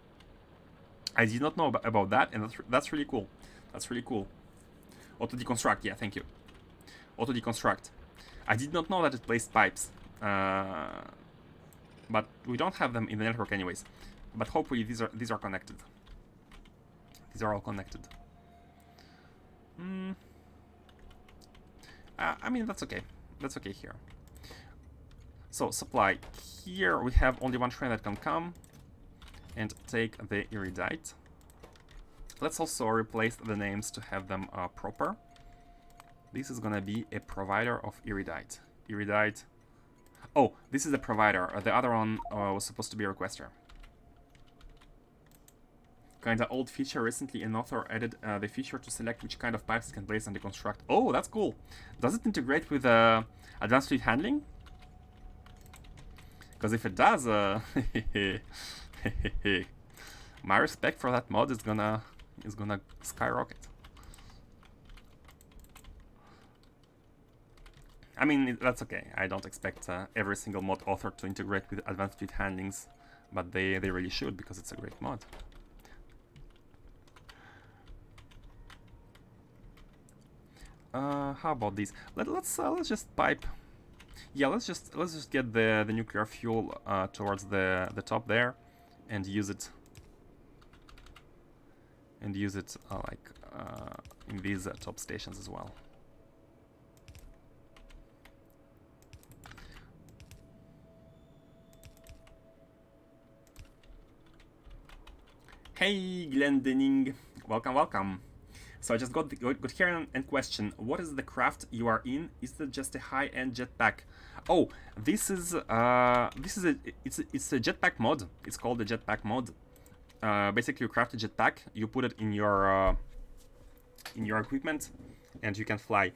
I did not know about that, and that's really cool. That's really cool. Auto deconstruct, yeah, thank you. Auto deconstruct. I did not know that it placed pipes, but we don't have them in the network anyways. But hopefully these are connected. These are all connected. I mean, that's okay. That's okay here. So, supply. Here we have only one train that can come and take the Iridite. Let's also replace the names to have them proper. This is gonna be a provider of Iridite. Iridite. Oh, this is the provider. The other one was supposed to be a requester. Kinda old feature. Recently an author added the feature to select which kind of pipes it can place and deconstruct. Oh, that's cool. Does it integrate with advanced fluid handling? Because if it does, my respect for that mod is gonna skyrocket. I mean, that's okay. I don't expect every single mod author to integrate with advanced fluid handlings, but they really should, because it's a great mod. How about these? Let's just pipe. Yeah, let's just get the nuclear fuel towards the top there, and use it. And use it like in these top stations as well. Hey, Glendening, welcome, welcome. So I just got here and question: what is the craft you are in? Is it just a high-end jetpack? Oh, it's a jetpack mod. It's called the jetpack mod. Basically, you craft a jetpack, you put it in your equipment, and you can fly.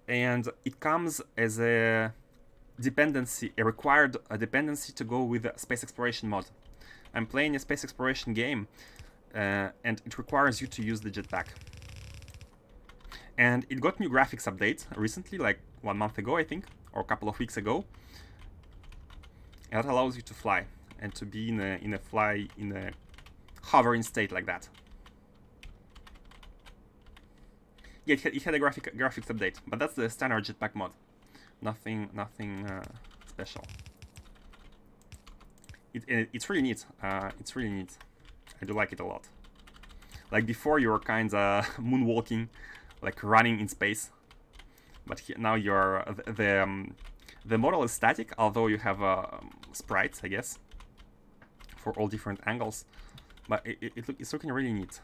And it comes as a dependency, a required dependency to go with the space exploration mod. I'm playing a space exploration game, and it requires you to use the jetpack. And it got new graphics update recently, like 1 month ago, I think, or a couple of weeks ago. And that allows you to fly and to be in a hovering state like that. Yeah, it had a graphics update, but that's the standard jetpack mod. Nothing special. It's really neat. It's really neat. I do like it a lot. Like before, you were kinda moonwalking, like running in space, but now you're the model is static, although you have sprites, I guess, for all different angles. But it's looking really neat.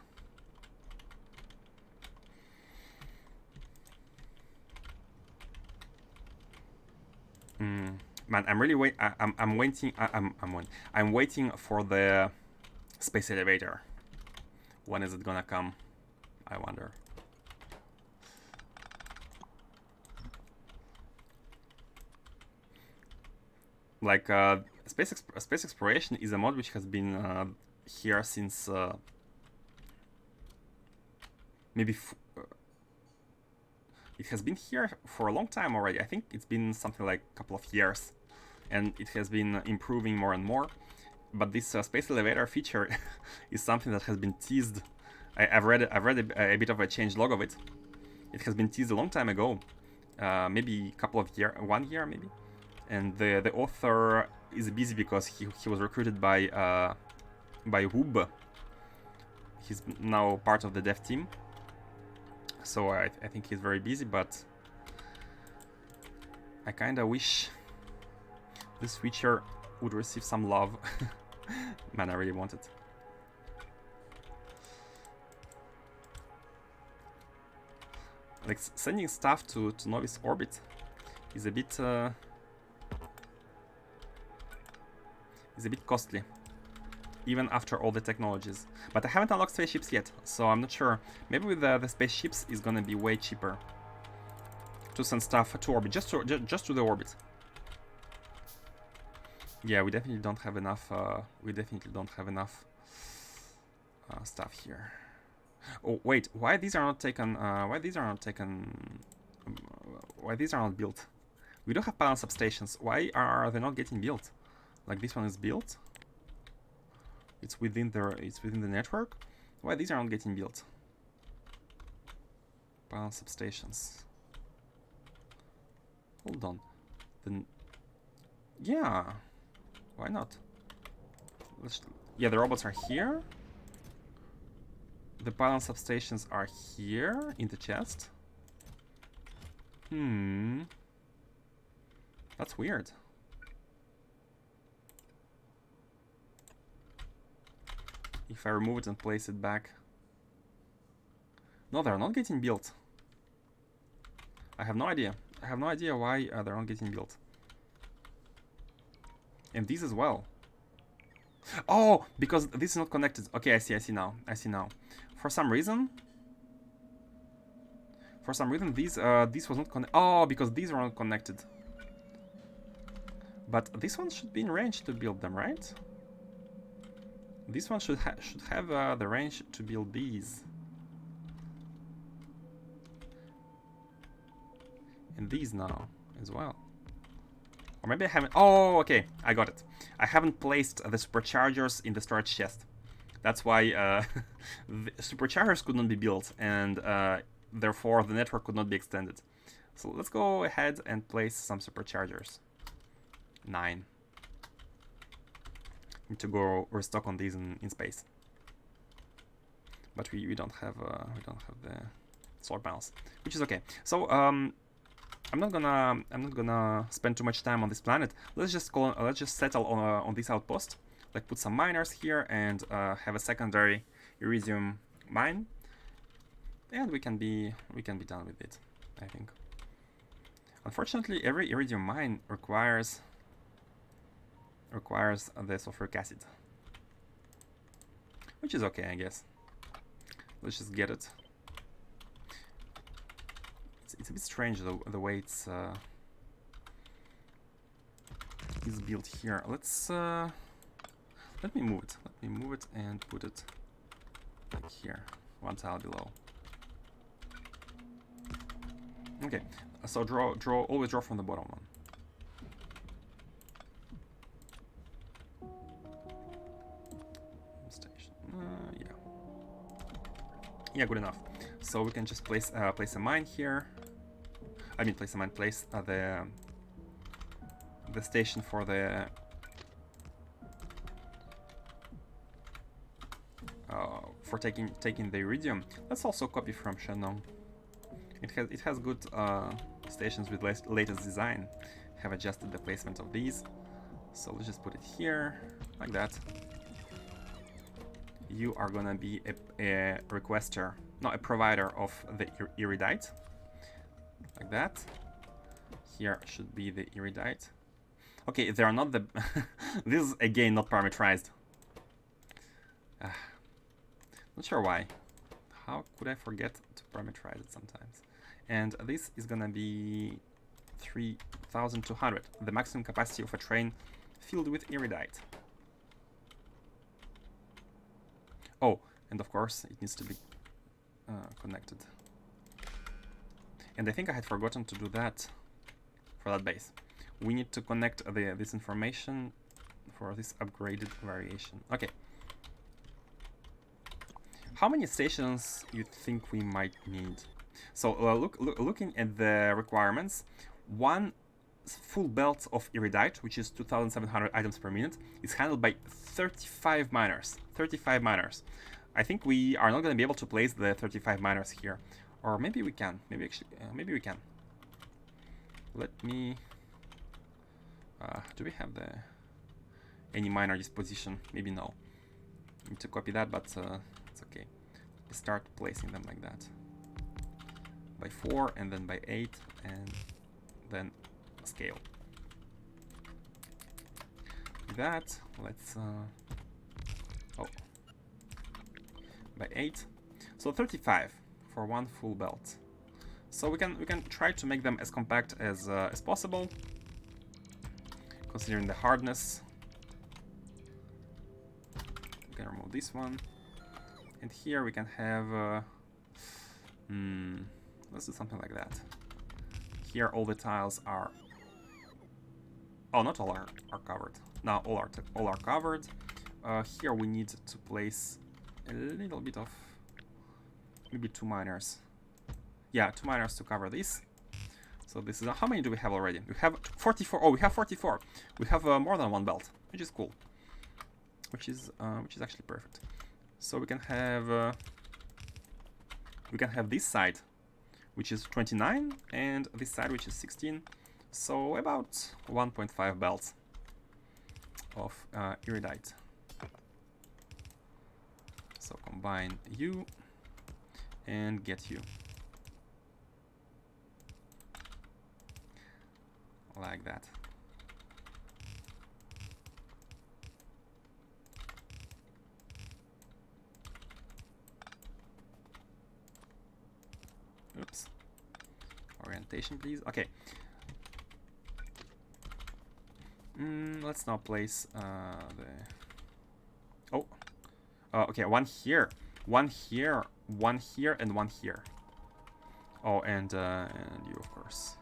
Man, I'm really I'm waiting for the space elevator. When is it gonna come? I wonder. Like space exploration is a mod which has been here since maybe it has been here for a long time already. I think it's been something like a couple of years, and it has been improving more and more. But this space elevator feature is something that has been teased. I've read a bit of a change log of it. It has been teased a long time ago, maybe a couple of years, 1 year maybe. And the author is busy because he was recruited by Woob. He's now part of the dev team. So I think he's very busy, but I kinda wish this feature would receive some love. Man, I really want it. Like, sending stuff to Novice orbit is a bit costly, even after all the technologies. But I haven't unlocked spaceships yet, so I'm not sure. Maybe with the spaceships is gonna be way cheaper to send stuff to orbit, just to the orbit. Yeah, we definitely don't have enough. Stuff here. Oh wait, why these are not taken? Why these are not taken? Why these are not built? We don't have balance substations. Why are they not getting built? Like, this one is built. It's within the network. Why these are not getting built? Balance substations. Hold on. Then, yeah. Why not? Yeah, the robots are here. The balance substations are here in the chest. That's weird. If I remove it and place it back. No, they're not getting built. I have no idea. I have no idea why they're not getting built. And these as well. Oh, because this is not connected. Okay, I see now. For some reason this was not connected. Oh, because these are not connected. But this one should be in range to build them, right? This one should have the range to build these. And these now as well. Or maybe I haven't. Oh, okay, I got it. I haven't placed the superchargers in the storage chest. That's why the superchargers could not be built, and therefore the network could not be extended. So let's go ahead and place some superchargers. 9. Need to go restock on these in space. But we don't have the solar panels, which is okay. So I'm not gonna spend too much time on this planet. Let's just settle on this outpost. Like, put some miners here and have a secondary iridium mine, and we can be done with it, I think. Unfortunately, every iridium mine requires the sulfuric acid, which is okay, I guess. Let's just get it. It's a bit strange the way it's built here. Let's let me move it and put it like here, 1 tile below. Okay, so always draw from the bottom one. Station, yeah, good enough. So we can just place a mine here. I mean, place the station for the for taking the iridium. Let's also copy from Shannon. It has good stations with latest design. Have adjusted the placement of these, so let's just put it here like that. You are gonna be a requester, no, a provider of the Iridite, like that. Here should be the Iridite. Okay, they are not the. This is again not parameterized. Not sure why. How could I forget to parameterize it sometimes? And this is gonna be 3,200, the maximum capacity of a train filled with Iridite. Oh, and of course it needs to be connected. And I think I had forgotten to do that for that base. We need to connect this information for this upgraded variation. Okay. How many stations you think we might need? So looking at the requirements, one full belt of Iridite, which is 2,700 items per minute, is handled by 35 miners. 35 miners. I think we are not going to be able to place the 35 miners here. Or maybe we can. Maybe we can. Let me... do we have any miner disposition? Maybe no. Need to copy that, but it's okay. We start placing them like that. By 4, and then by 8, and then scale. That, let's... oh. By 8. So 35 for one full belt. So we can try to make them as compact as possible, considering the hardness. We can remove this one, and here we can have let's do something like that. Here all the tiles are... oh, not all are covered. Now all are covered. Here we need to place a little bit of... maybe 2 miners. Yeah, 2 miners to cover this. So this is... how many do we have already? We have 44. Oh, we have 44. We have more than one belt, which is cool. Which is actually perfect. So we can have this side, which is 29, and this side, which is 16. So about 1.5 belts of Iridite. So combine you and get you. Like that. Oops. Orientation, please. Okay. Let's now place the... oh. Okay, one here, and one here. Oh, and you, of course.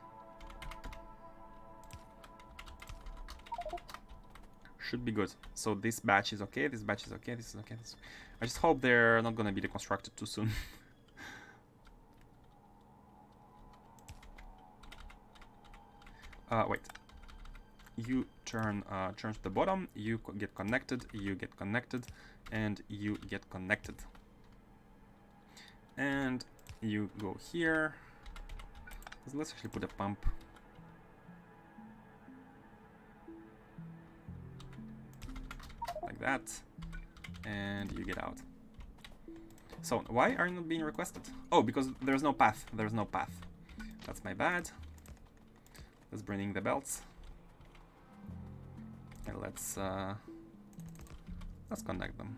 Should be good. So this batch is okay, this batch is okay, this is okay. I just hope they're not gonna be deconstructed too soon. Wait. You turn to the bottom, you get connected, and you get connected. And you go here. Let's actually put a pump. Like that. And you get out. So, why are you not being requested? Oh, because there's no path. There's no path. That's my bad. Let's bring in the belts. And let's connect them.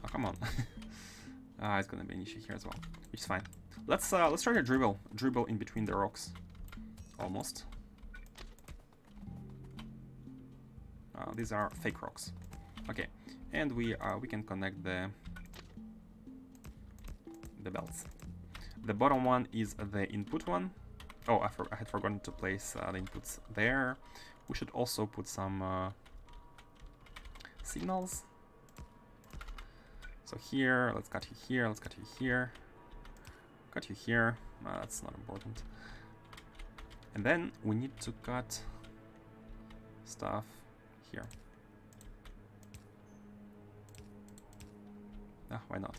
Oh, come on. It's gonna be an issue here as well, which is fine. Let's try to dribble in between the rocks. Almost. These are fake rocks. Okay, and we can connect the belts. The bottom one is the input one. Oh, I had forgotten to place the inputs there. We should also put some signals. So here, let's cut you here, let's cut you here. Cut you here. That's not important. And then we need to cut stuff here. Why not?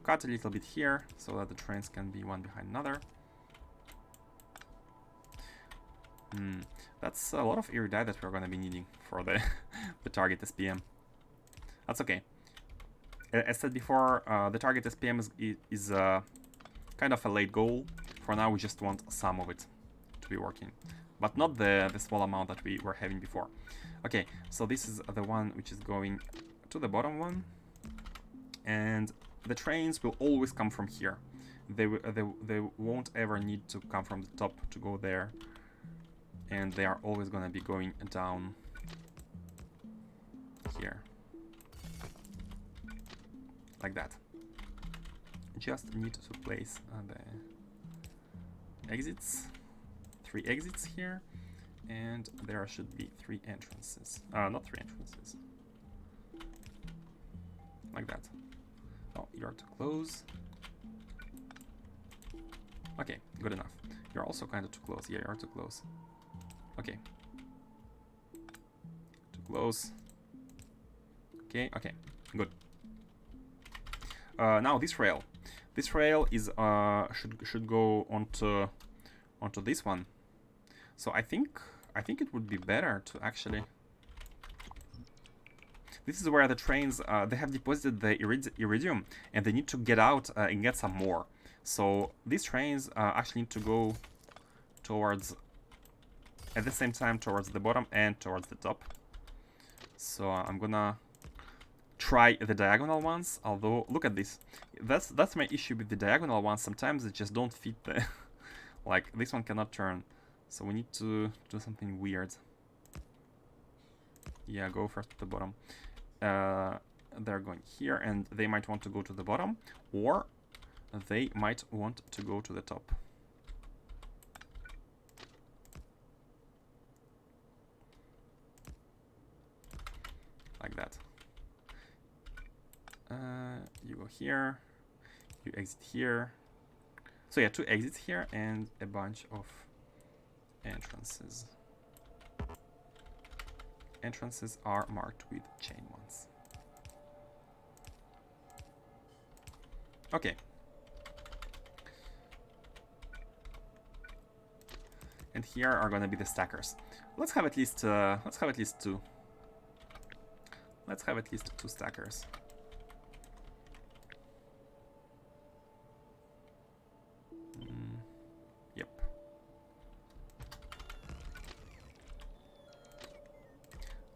Cut a little bit here so that the trains can be one behind another. That's a lot of Iridite that we're going to be needing for the, the target SPM. That's okay. As said before, the target SPM is kind of a late goal. For now, we just want some of it to be working, but not the small amount that we were having before. Okay, so this is the one which is going to the bottom one, and the trains will always come from here. They won't ever need to come from the top to go there, and they are always gonna be going down here, like that. Just need to place the exits, 3 exits here, and there should be 3 entrances. Not 3 entrances. Like that. Oh, you're too close. Okay, good enough. You're also kind of too close. Yeah, you're too close. Okay. Too close. Okay, okay, good. Now this rail. This rail is should go onto this one. So I think it would be better to actually. This is where the trains they have deposited the iridium, and they need to get out and get some more. So these trains actually need to go towards, at the same time, towards the bottom and towards the top. So I'm gonna try the diagonal ones, although look at this. That's my issue with the diagonal ones. Sometimes they just don't fit the like this one cannot turn. So we need to do something weird. Yeah, go first to the bottom. They're going here, and they might want to go to the bottom, or they might want to go to the top. Like that. You go here, you exit here. So yeah, 2 exits here and a bunch of entrances. Entrances are marked with chain ones. Okay. And here are gonna be the stackers. Let's have at least 2. Let's have at least 2 stackers. Yep.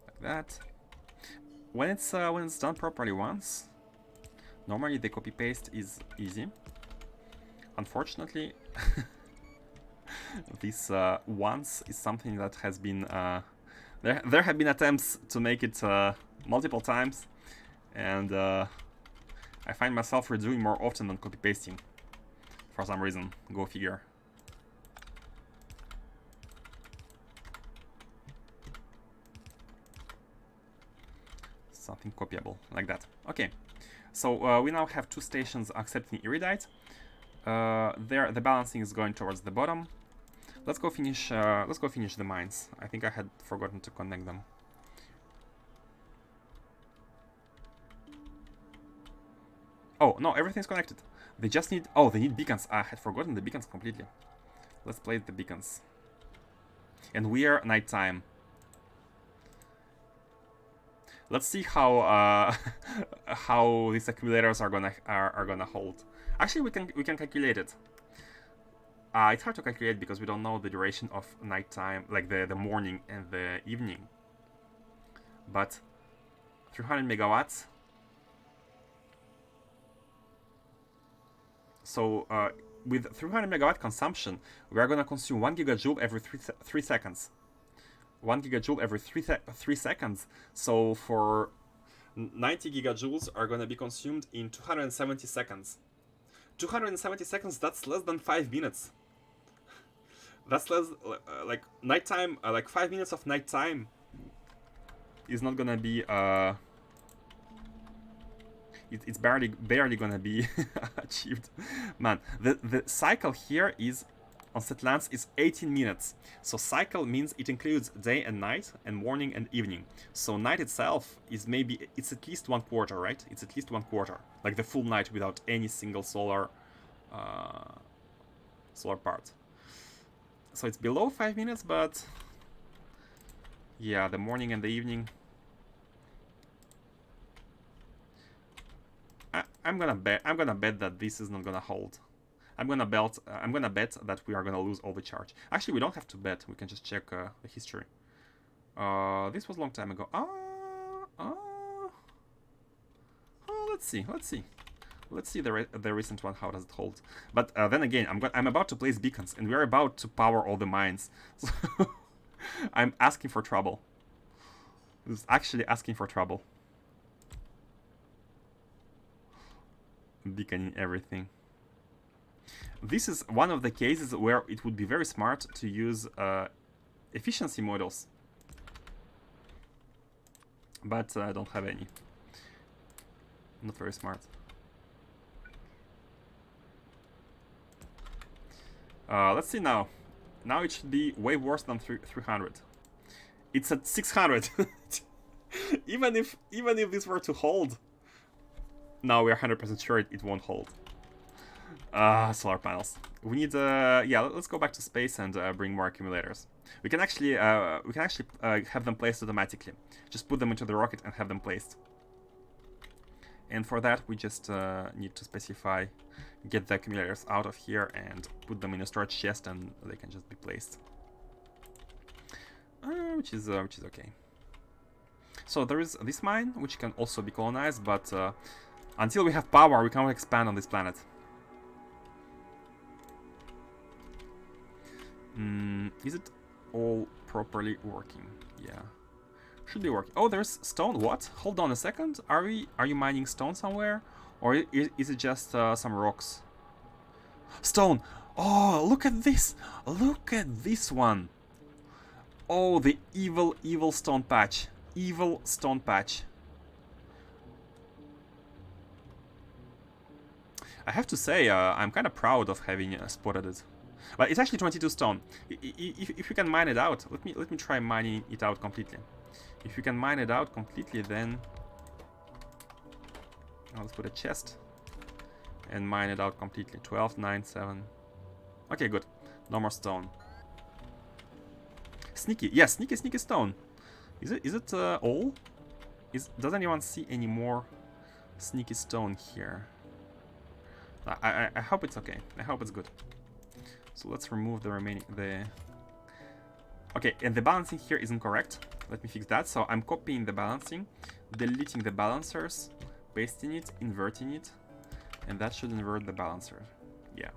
Like that. When it's done properly once, normally the copy paste is easy. Unfortunately, this once is something that has been there have been attempts to make it multiple times, and I find myself redoing more often than copy pasting for some reason. Go figure. Something copyable like that. Okay, so we now have 2 stations accepting Iridite. There, the balancing is going towards the bottom. Let's go finish. Let's go finish the mines. I think I had forgotten to connect them. Oh no, everything's connected. They just need. Oh, they need beacons. I had forgotten the beacons completely. Let's place the beacons. And we are nighttime. Let's see how how these accumulators are gonna hold. Actually, we can calculate it. It's hard to calculate because we don't know the duration of nighttime, like the morning and the evening. But 300 megawatts. So with 300 megawatt consumption, we are gonna consume 1 gigajoule every 3 seconds. 1 gigajoule every 3 seconds. So for 90 gigajoules are gonna be consumed in 270 seconds. 270 seconds, that's less than 5 minutes. That's less, like, nighttime, like 5 minutes of nighttime is not gonna be, it's barely gonna be achieved. Man, the cycle here is, on Sethlans, is 18 minutes. So cycle means it includes day and night, and morning and evening. So night itself is maybe, it's at least 1/4, right? It's at least 1/4. Like the full night without any single solar part. So it's below 5 minutes, but yeah, the morning and the evening. I'm gonna bet that this is not gonna hold. I'm gonna bet that we are gonna lose all the charge. Actually, we don't have to bet. We can just check the history. This was a long time ago. Let's see. Let's see the recent one. How does it hold? But then again, I'm about to place beacons, and we're about to power all the mines. So I'm asking for trouble. This is actually asking for trouble. Beaconing everything. This is one of the cases where it would be very smart to use efficiency models. But I don't have any. Not very smart. Let's see now. Now it should be way worse than 300. It's at 600. even if this were to hold, now we are 100% sure it won't hold. Solar panels. We need yeah. Let's go back to space and bring more accumulators. We can actually have them placed automatically. Just put them into the rocket and have them placed. And for that, we just need to specify, get the accumulators out of here and put them in a storage chest, and they can just be placed. Which is okay. So there is this mine, which can also be colonized, but until we have power, we cannot expand on this planet. Is it all properly working? Yeah. Should be working. Oh, there's stone. What? Hold on a second. Are you mining stone somewhere, or is it just some rocks? Stone. Oh, look at this. Look at this one. Oh, the evil stone patch. Evil stone patch. I have to say, I'm kind of proud of having spotted it. But it's actually 22 stone. If you can mine it out, let me try mining it out completely. If you can mine it out completely, then let's put a chest and mine it out completely. 12, 9, 7. Okay, good. No more stone. Sneaky. Yeah, sneaky stone. Is it all? Does anyone see any more sneaky stone here? I hope it's okay. I hope it's good. So let's remove the remaining Okay, and the balancing here isn't correct. Let me fix that. So I'm copying the balancing, deleting the balancers, pasting it, inverting it, and that should invert the balancer. Yeah.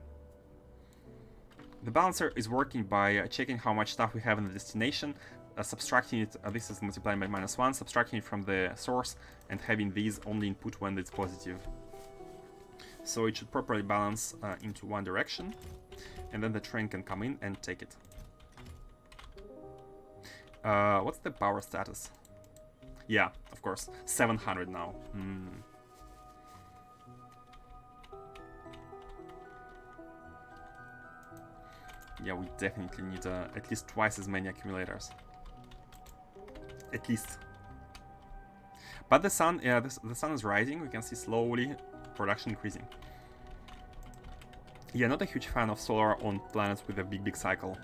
The balancer is working by checking how much stuff we have in the destination, subtracting it, this is multiplying by -1, subtracting it from the source, and having these only input when it's positive. So it should properly balance into one direction, and then the train can come in and take it. What's the power status? Yeah, of course, 700 now. Yeah, we definitely need at least twice as many accumulators. At least. But the sun, yeah, the sun is rising. We can see slowly production increasing. Yeah, not a huge fan of solar on planets with a big cycle.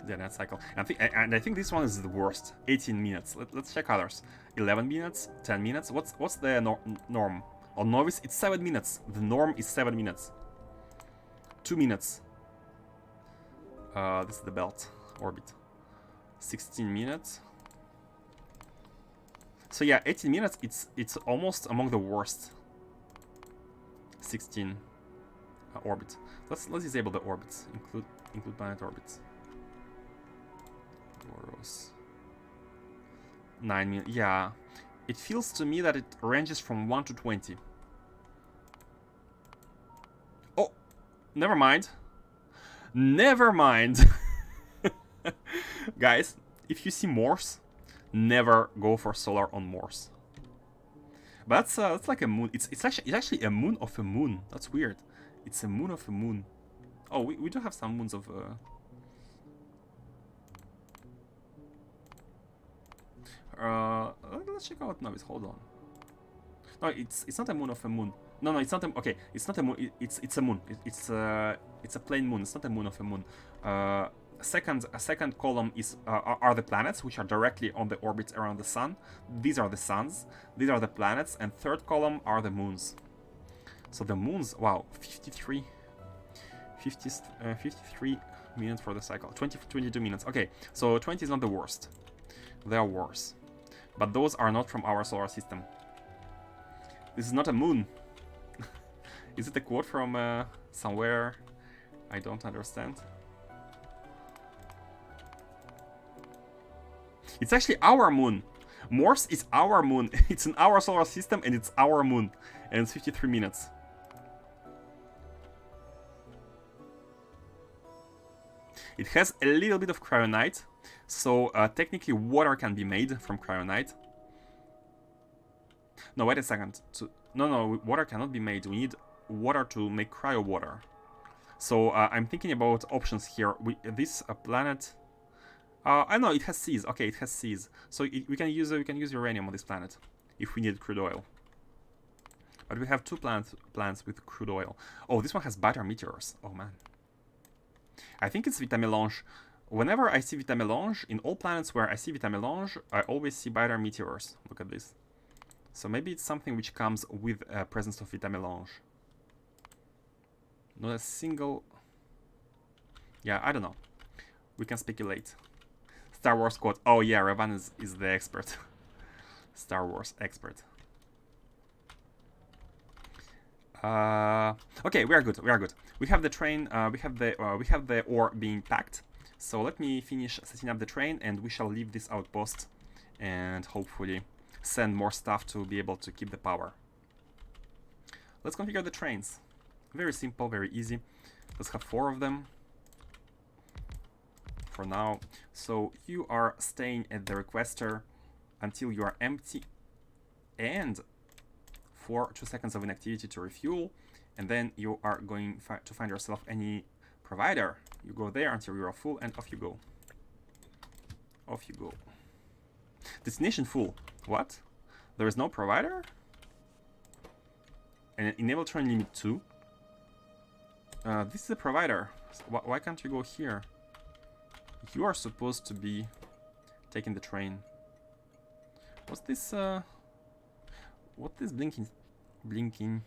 Yeah, that cycle. And I think this one is the worst. 18 minutes. Let's check others. 11 minutes, 10 minutes. What's the norm? On Novice, it's 7 minutes. The norm is 7 minutes. 2 minutes. This is the belt orbit. 16 minutes. So yeah, 18 minutes. It's almost among the worst. 16 orbit. Let's disable the orbits. Include planet orbits. 9 minutes. Yeah, it feels to me that it ranges from 1 to 20. Oh, never mind. Never mind. Guys, if you see Morse, never go for solar on Morse. But that's like a moon. It's actually a moon of a moon. That's weird. It's a moon of a moon. Oh, we do have some moons of. Let's check out Novice. Hold on. No, it's not a moon of a moon. No, it's not a. Okay, it's not a moon. It's a moon. It's a plain moon. It's not a moon of a moon. A second column is are the planets, which are directly on the orbits around the sun. These are the suns. These are the planets, and third column are the moons. So the moons. Wow, 53 53 minutes for the cycle. 22 minutes. Okay, so 20 is not the worst. There are worse. But those are not from our solar system. This is not a moon. Is it a quote from somewhere I don't understand? It's actually our moon. Morse is our moon. It's in our solar system and it's our moon. And it's 53 minutes. It has a little bit of cryonite. So technically water can be made from cryonite. No, wait a second. No, water cannot be made. We need water to make cryo water. So I'm thinking about options here. This planet... I know it has seas. Okay, it has seas. So we can use uranium on this planet if we need crude oil. But we have two plants with crude oil. Oh, this one has bitter meteors. Oh man. I think it's Vitamelange. Whenever I see Vitamelange, in all planets where I see Vitamelange, I always see bitter meteors. Look at this. So maybe it's something which comes with a presence of Vitamelange. Not a single... Yeah, I don't know. We can speculate. Star Wars quote. Oh yeah, Revan is the expert. Star Wars expert. Okay, we are good. We are good. We have the train. We have the ore being packed. So let me finish setting up the train, and we shall leave this outpost, and hopefully send more stuff to be able to keep the power. Let's configure the trains. Very simple, very easy. Let's have 4 of them for now. So you are staying at the requester until you are empty, and for 2 seconds of inactivity to refuel, and then you are going to find yourself any provider. You go there until you are full, and off you go. Off you go. Destination full. What? There is no provider? And enable train limit 2. This is a provider. So why can't you go here? You are supposed to be taking the train. What's this? What is blinking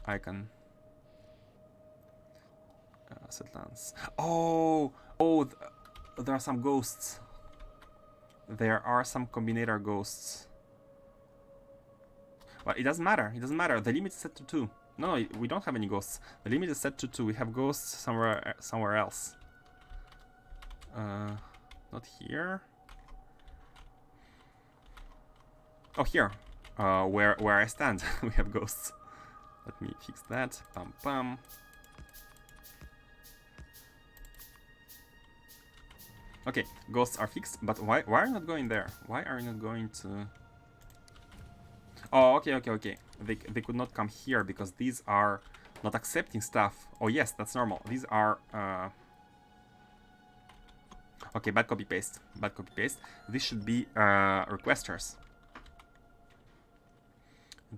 icon? Settlans. Oh, there are some ghosts. There are some combinator ghosts. Well, it doesn't matter. It doesn't matter. The limit is set to 2. No, we don't have any ghosts. The limit is set to 2. We have ghosts somewhere else. Not here. Oh, here. Where I stand, we have ghosts. Let me fix that. Pam pam. Okay, ghosts are fixed, but why are you not going there? Why are you not going to... Oh, okay. They could not come here because these are not accepting stuff. Oh yes, that's normal. These are... Okay, bad copy paste. Bad copy paste. This should be requesters.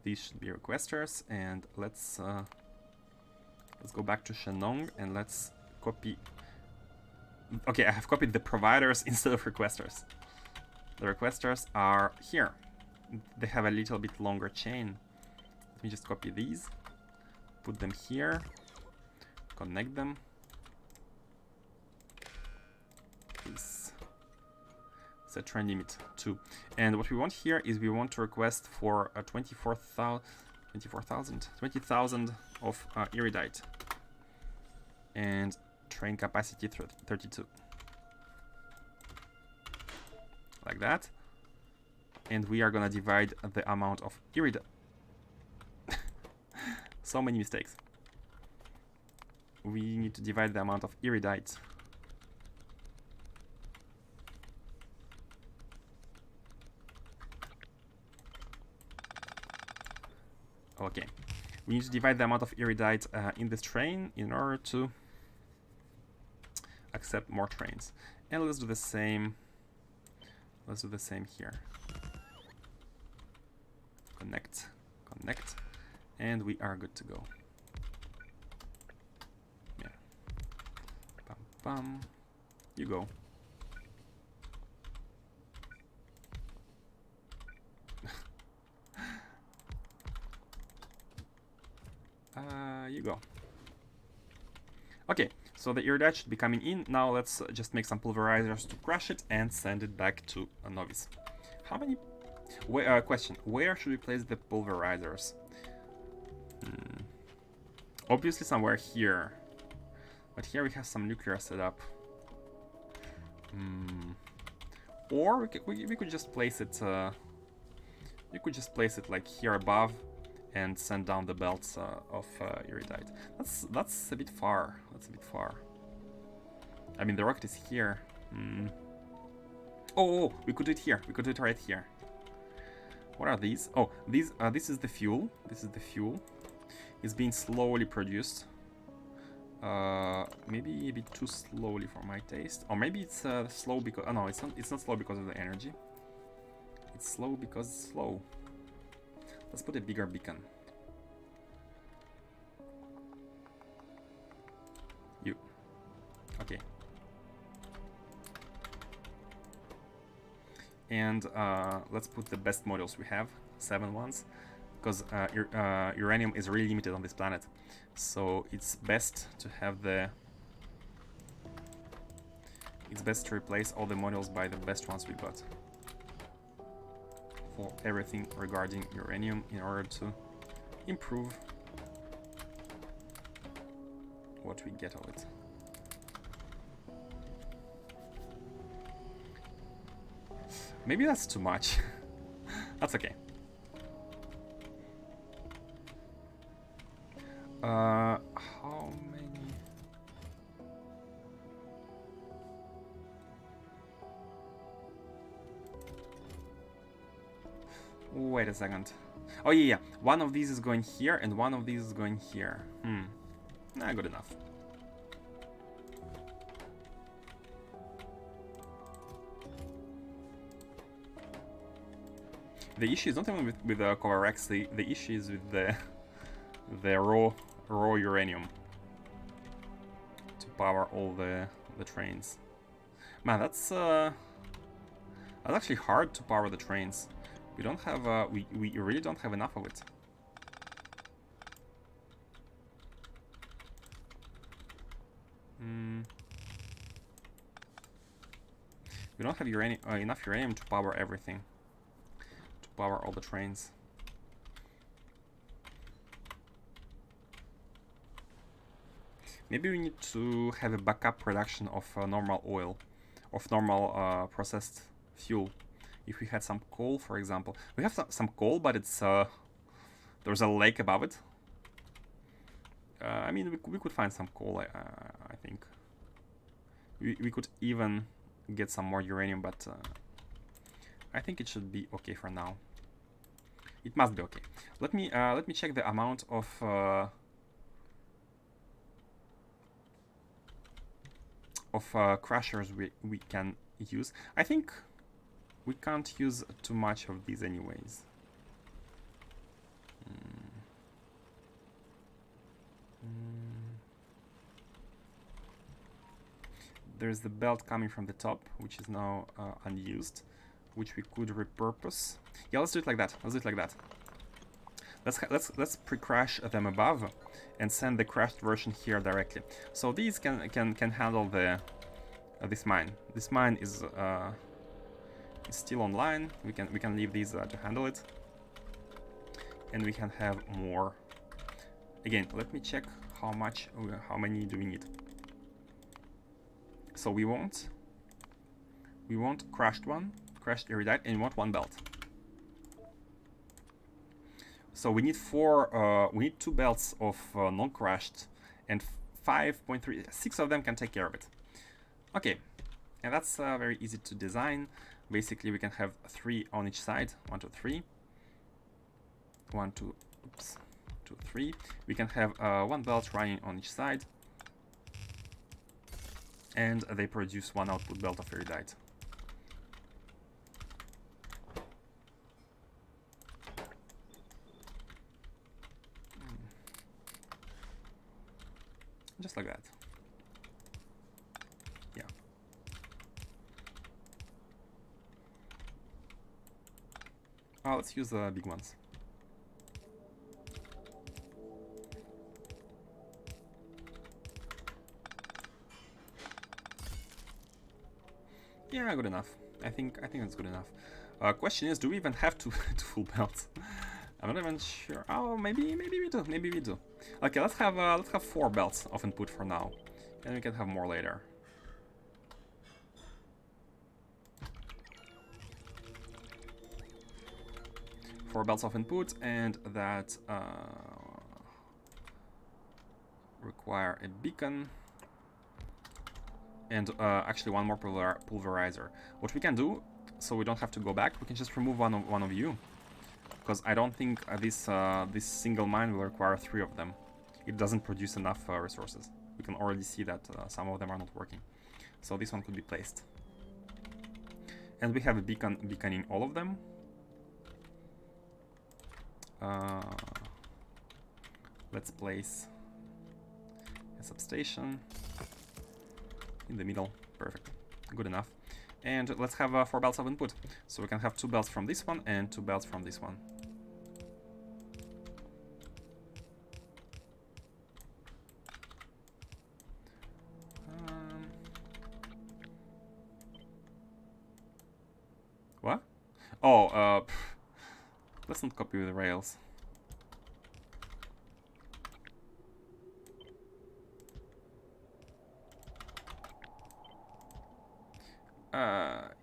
These should be requesters, and let's go back to Shenong and let's copy. Okay, I have copied the providers instead of requesters. The requesters are here. They have a little bit longer chain. Let me just copy these, put them here, connect them. Please. Set train limit 2. And what we want here is we want to request for 20,000 of Iridite. And train capacity 32. Like that. And we are gonna divide the amount of Iridite. So many mistakes. We need to divide the amount of Iridite. Okay, we need to divide the amount of Iridite in this train in order to accept more trains. And let's do the same. Let's do the same here. Connect, and we are good to go. Yeah. Bum bum. You go. You go. Okay, so the iridite should be coming in. Now let's just make some pulverizers to crush it and send it back to a novice. How many... question, where should we place the pulverizers? Obviously somewhere here. But here we have some nuclear set up. Or we could just place it... you could just place it like here above and send down the belts of Iridite. That's a bit far. That's a bit far. I mean, the rocket is here. Oh, we could do it here. We could do it right here. What are these? Oh, these. This is the fuel. This is the fuel. It's being slowly produced. Maybe a bit too slowly for my taste. Or maybe it's slow because... Oh no, it's not. It's not slow because of the energy. It's slow because it's slow. Let's put a bigger beacon. You. Okay. And let's put the best models we have, 7 ones, because uranium is really limited on this planet. So it's best to have the... It's best to replace all the models by the best ones we got. For everything regarding uranium in order to improve what we get of it. Maybe that's too much. That's okay. How many? Wait a second. Oh yeah, one of these is going here and one of these is going here. Nah, good enough. The issue is not even with the Covarex, the issue is with the raw uranium to power all the trains. Man, that's actually hard to power the trains. We don't have we really don't have enough of it. We don't have enough uranium to power everything. To power all the trains. Maybe we need to have a backup production of normal oil, of normal processed fuel. If we had some coal, for example. We have some coal, but it's there's a lake above it. I mean, we could find some coal, I think. We could even get some more uranium, but I think it should be okay for now. It must be okay. Let me check the amount of crushers we can use. I think we can't use too much of these anyways. There's the belt coming from the top, which is now unused, which we could repurpose. Yeah, let's do it like that. Let's do it like that. Let's pre-crash them above and send the crashed version here directly. So these can handle the this mine. This mine is still online. We can leave these to handle it, and we can have more. Again, let me check how many do we need. So we want crashed iridite, and we want 1 belt. So we need 2 belts of non-crashed, and 5.3, 6 of them can take care of it. Okay, and that's very easy to design. Basically, we can have 3 on each side. 1, 2, 3. 1, 2, oops, 2, 3. We can have 1 belt running on each side, and they produce 1 output belt of iridite. Just like that. Yeah. Let's use the big ones. Yeah, good enough. I think that's good enough. Question is, do we even have two two full belts? I'm not even sure. Oh, maybe we do. Maybe we do. Okay, let's have 4 belts of input for now, and we can have more later. Four belts of input, and that require a beacon. And actually one more pulverizer. What we can do, so we don't have to go back, we can just remove one of you, because I don't think this single mine will require 3 of them. It doesn't produce enough resources. We can already see that some of them are not working. So this one could be placed. And we have a beacon beaconing all of them. Let's place a substation in the middle. Perfect. Good enough. And let's have 4 belts of input. So we can have 2 belts from this one and 2 belts from this one. What? Oh, let's not copy the rails.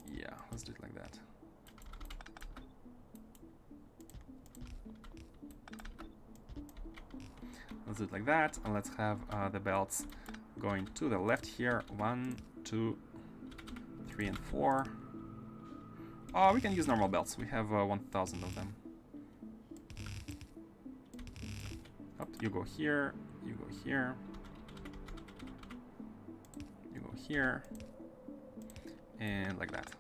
Yeah, let's do it like that. Let's do it like that, and let's have the belts going to the left here. 1, 2, 3, and 4. Oh, we can use normal belts. We have 1,000 of them. Up, you go here, you go here, you go here, and like that.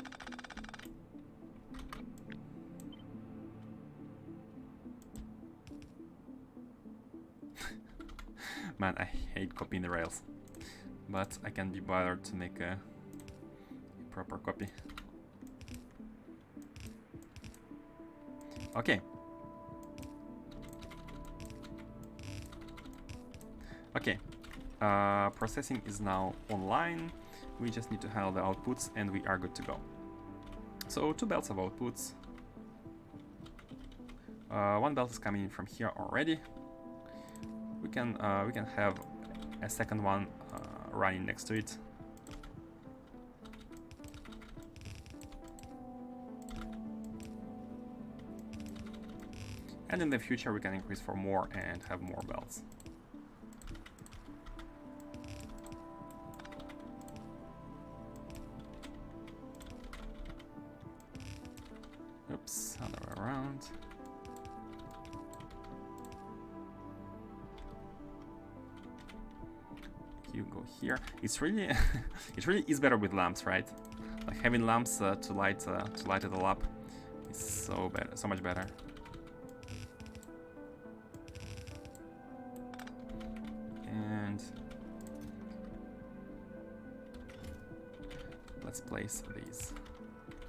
Man, I hate copying the rails, but I can be bothered to make a proper copy. Okay. Okay. Processing is now online. We just need to handle the outputs, and we are good to go. So 2 belts of outputs. 1 belt is coming in from here already. We can have a second one running next to it. And in the future we can increase for more and have more belts. Oops, other way around. You go here. It's really it really is better with lamps, right? Like having lamps to light it all up is so much better. And let's place these.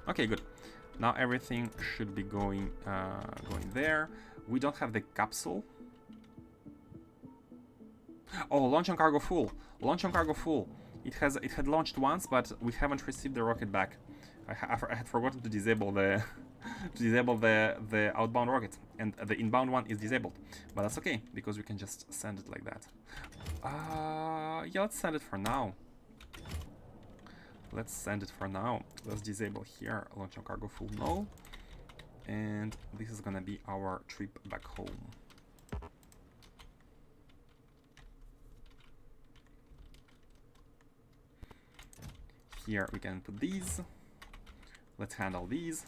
Okay, good. Now everything should be going there. We don't have the capsule. Oh, launch on cargo full. Launch on cargo full. It had launched once, but we haven't received the rocket back. I had forgotten to disable the the outbound rocket, and the inbound one is disabled. But that's okay because we can just send it like that. Yeah, let's send it for now. Let's send it for now. Let's disable here. Launch on cargo full, no. And this is gonna be our trip back home. Here we can put these. Let's handle these.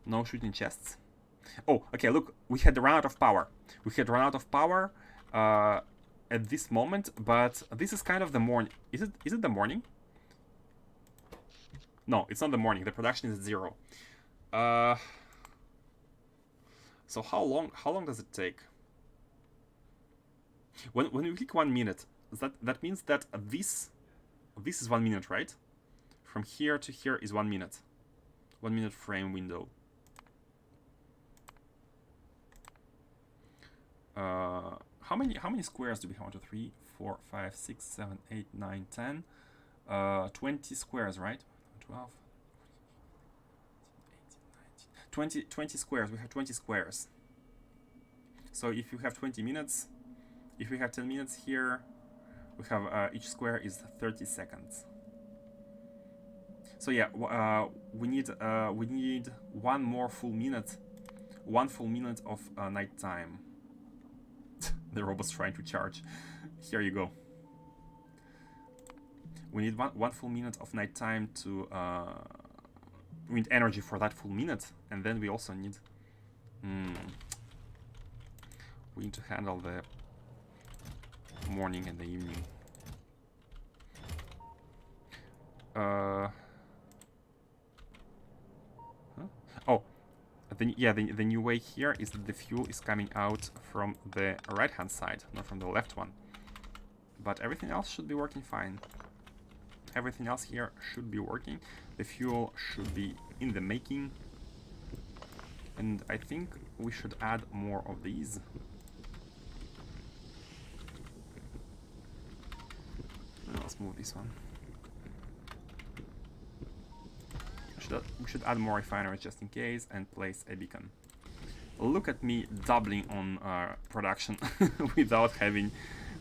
No shooting chests. Oh, okay, look, we had run out of power. We had run out of power at this moment, but this is kind of the morning. Is it the morning? No, it's not the morning. The production is 0. So how long does it take? When we click 1 minute, that means that this is 1 minute, right? From here to here is 1 minute. 1 minute frame window. How many squares do we have? 1, 2, 3, 4, 5, 6, 7, 8, 9, 10. 20 squares, right? 12, 20 squares. We have 20 squares. So if you have 20 minutes, if we have 10 minutes here, we have each square is 30 seconds. So yeah, we need one more full minute, one full minute of night time. The robot's trying to charge. Here you go. We need one full minute of night time to. We need energy for that full minute, and then we also need. We need to handle the morning and the evening. Oh, the new way here is that the fuel is coming out from the right-hand side, not from the left one. But everything else should be working fine. Everything else here should be working. The fuel should be in the making. And I think we should add more of these. Let's move this one. We should add more refineries just in case and place a beacon. Look at me doubling on production without having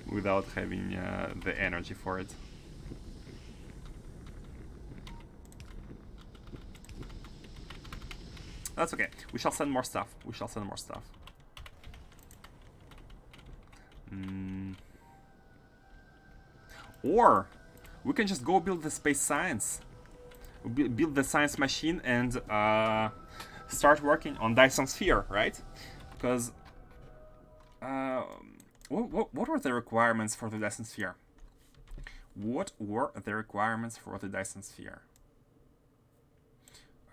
the energy for it. That's okay. We shall send more stuff. We shall send more stuff. Or we can just go build the space science. Build the science machine and start working on Dyson Sphere, right? Because what were the requirements for the Dyson Sphere? What were the requirements for the Dyson Sphere?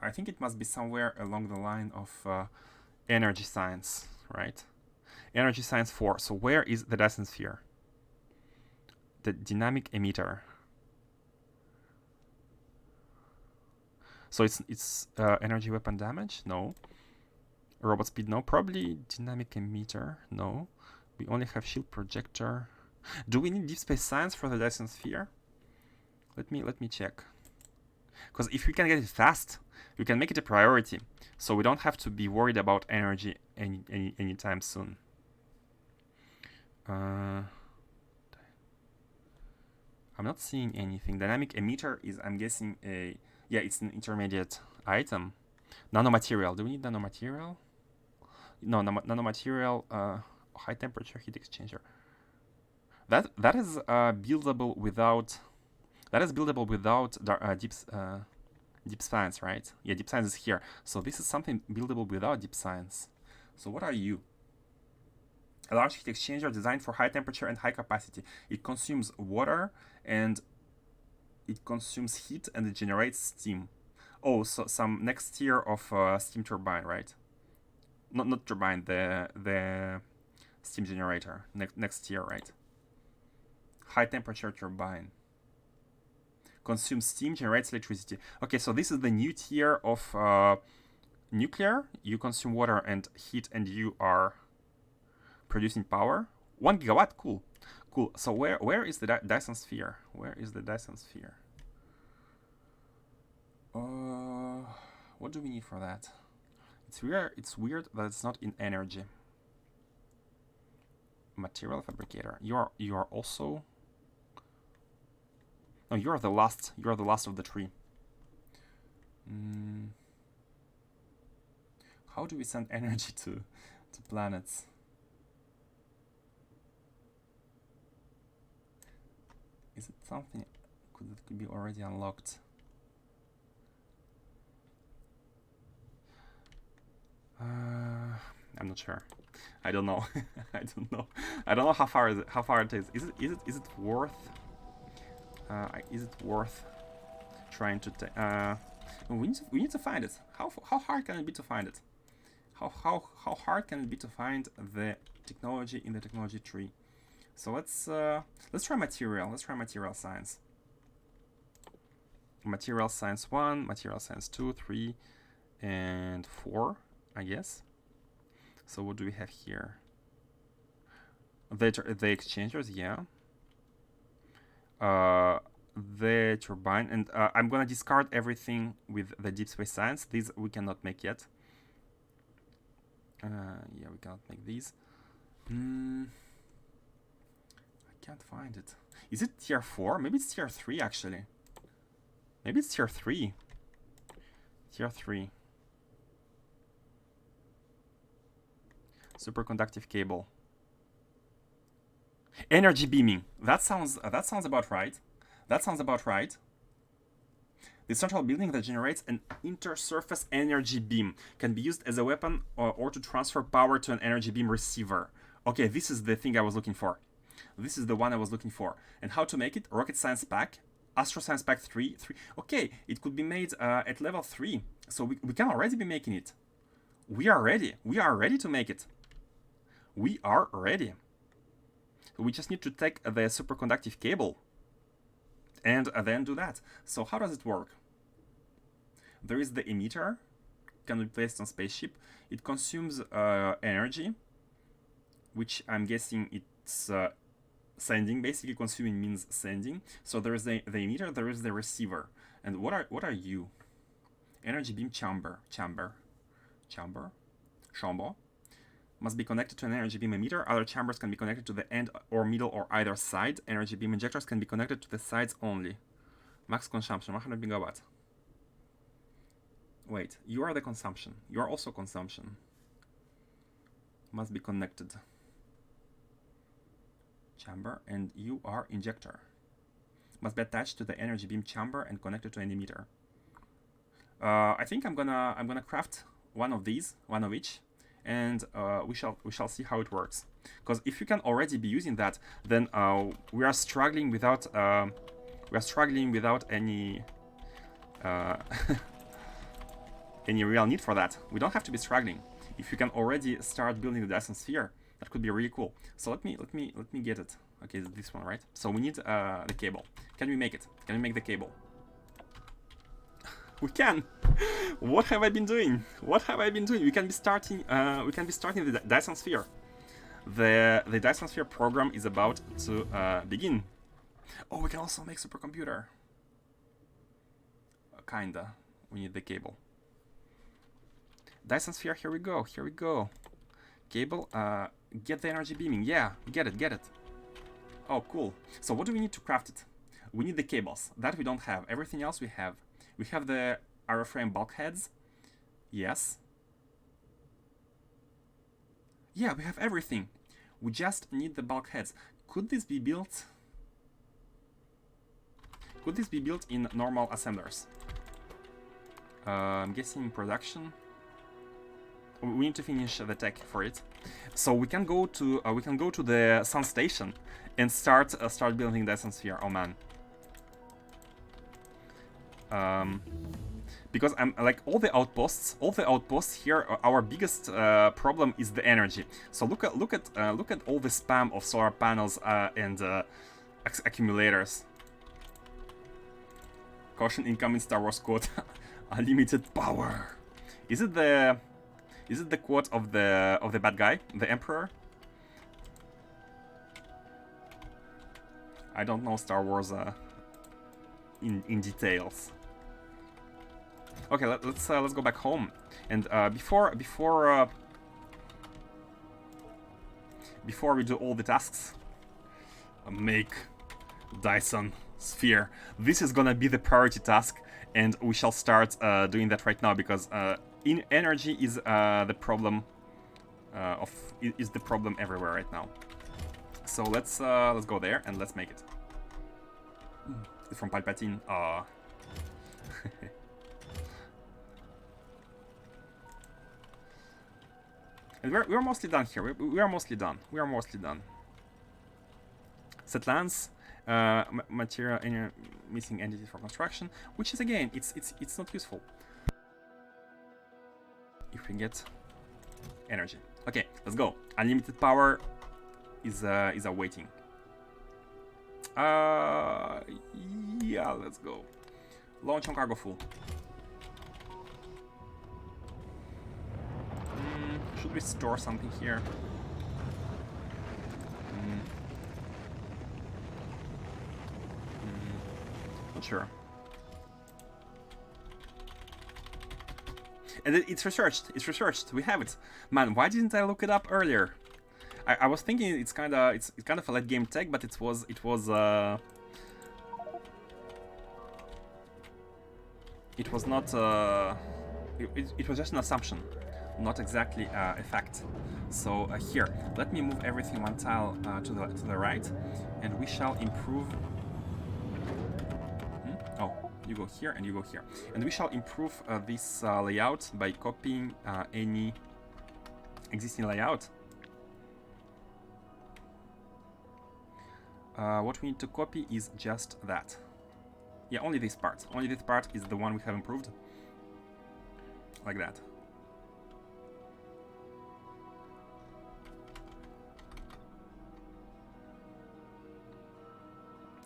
I think it must be somewhere along the line of energy science, right? Energy science 4. So where is the Dyson Sphere? The dynamic emitter. So it's energy weapon damage? No. Robot speed? No. Probably dynamic emitter? No. We only have shield projector. Do we need deep space science for the Dyson Sphere? Let me check. Because if we can get it fast, we can make it a priority. So we don't have to be worried about energy anytime soon. I'm not seeing anything. Dynamic emitter is, I'm guessing, a... Yeah, it's an intermediate item. Nanomaterial. Do we need nanomaterial? No, nanomaterial. High temperature heat exchanger. That is buildable without. That is buildable without deep science, right? Yeah, deep science is here. So this is something buildable without deep science. So what are you? A large heat exchanger designed for high temperature and high capacity. It consumes water and it consumes heat and it generates steam. Oh, so some next tier of steam turbine, right? Not turbine, the steam generator. Next tier, right? High temperature turbine. Consumes steam, generates electricity. Okay, so this is the new tier of nuclear. You consume water and heat and you are producing power. 1 gigawatt, cool. Cool. So where is the Dyson Sphere? Where is the Dyson Sphere? What do we need for that? It's weird that it's not in energy. Material fabricator. You are also. No, you are the last. You are the last of the tree. How do we send energy to planets? Is it something that could be already unlocked? I'm not sure. I don't know. I don't know. I don't know how far it is. Is it worth? Is it worth trying to? We need to find it. How hard can it be to find it? How hard can it be to find the technology in the technology tree? So let's try material. Let's try material science. Material science 1, material science 2, 3, and 4, I guess. So what do we have here? The exchangers, yeah. The relay turbine, and I'm gonna discard everything with the deep space science. These we cannot make yet. Yeah, we cannot make these. I can't find it. Is it tier 4? Maybe it's tier 3 actually. Maybe it's tier 3. Tier 3. Superconductive cable. Energy beaming. That sounds about right. That sounds about right. The central building that generates an intersurface energy beam can be used as a weapon or to transfer power to an energy beam receiver. Okay, this is the thing I was looking for. This is the one I was looking for. And how to make it? Rocket Science Pack, Astro Science Pack 3. Okay, it could be made at level 3. So we can already be making it. We are ready. We are ready to make it. We are ready. We just need to take the superconductive cable and then do that. So how does it work? There is the emitter, can be placed on spaceship. It consumes energy, which I'm guessing it's sending. Basically, consuming means sending. So there is the emitter, there is the receiver. And what are you? Energy beam chamber. Must be connected to an energy beam emitter. Other chambers can be connected to the end or middle or either side. Energy beam injectors can be connected to the sides only. Max consumption, 100 megawatt. Wait, you are the consumption. You are also consumption. Must be connected. Chamber, and you are injector. Must be attached to the energy beam chamber and connected to an emitter. I think I'm gonna craft one of these, one of each. And we shall see how it works. Because if you can already be using that, then we are struggling without any any real need for that. We don't have to be struggling. If you can already start building the Dyson sphere, that could be really cool. So let me get it. Okay, this one, right? So we need the cable. Can we make it? Can we make the cable? We can. What have I been doing? What have I been doing? We can be starting. The Dyson sphere. The Dyson sphere program is about to begin. Oh, we can also make supercomputer. Kinda. We need the cable. Dyson sphere. Here we go. Here we go. Cable. Get the energy beaming. Yeah, get it. Oh, cool. So what do we need to craft it? We need the cables. That we don't have. Everything else we have. We have the aeroframe bulkheads. Yes. Yeah, we have everything. We just need the bulkheads. Could this be built? Could this be built in normal assemblers? I'm guessing production. We need to finish the tech for it. So we can go to the sun station and start building the Dyson sphere. Oh man. Because I'm like all the outposts here. Our biggest problem is the energy. So look at all the spam of solar panels and accumulators. Caution, incoming Star Wars quote: "Unlimited power." Is it the quote of the bad guy, the Emperor? I don't know Star Wars in details. Okay, let's go back home, and before we do all the tasks, make Dyson sphere. This is gonna be the priority task, and we shall start doing that right now because in energy is the problem is the problem everywhere right now. So let's go there and let's make it. It's from Palpatine. And we're mostly done here. We are mostly done. Sethlans, material in missing entity for construction, which is again, it's not useful. If we get energy. Okay, let's go. Unlimited power is awaiting. Yeah, let's go. Launch on cargo full. Should we store something here? Not sure. And it's researched. It's researched. We have it. Man, why didn't I look it up earlier? I was thinking it's kind of a late game tech, but it was not it was just an assumption, not exactly a fact. So here, let me move everything one tile to the right, and we shall improve. Oh, you go here and you go here, and we shall improve this layout by copying any existing layout. What we need to copy is just that. Yeah, only this part. Only this part is the one we have improved. Like that.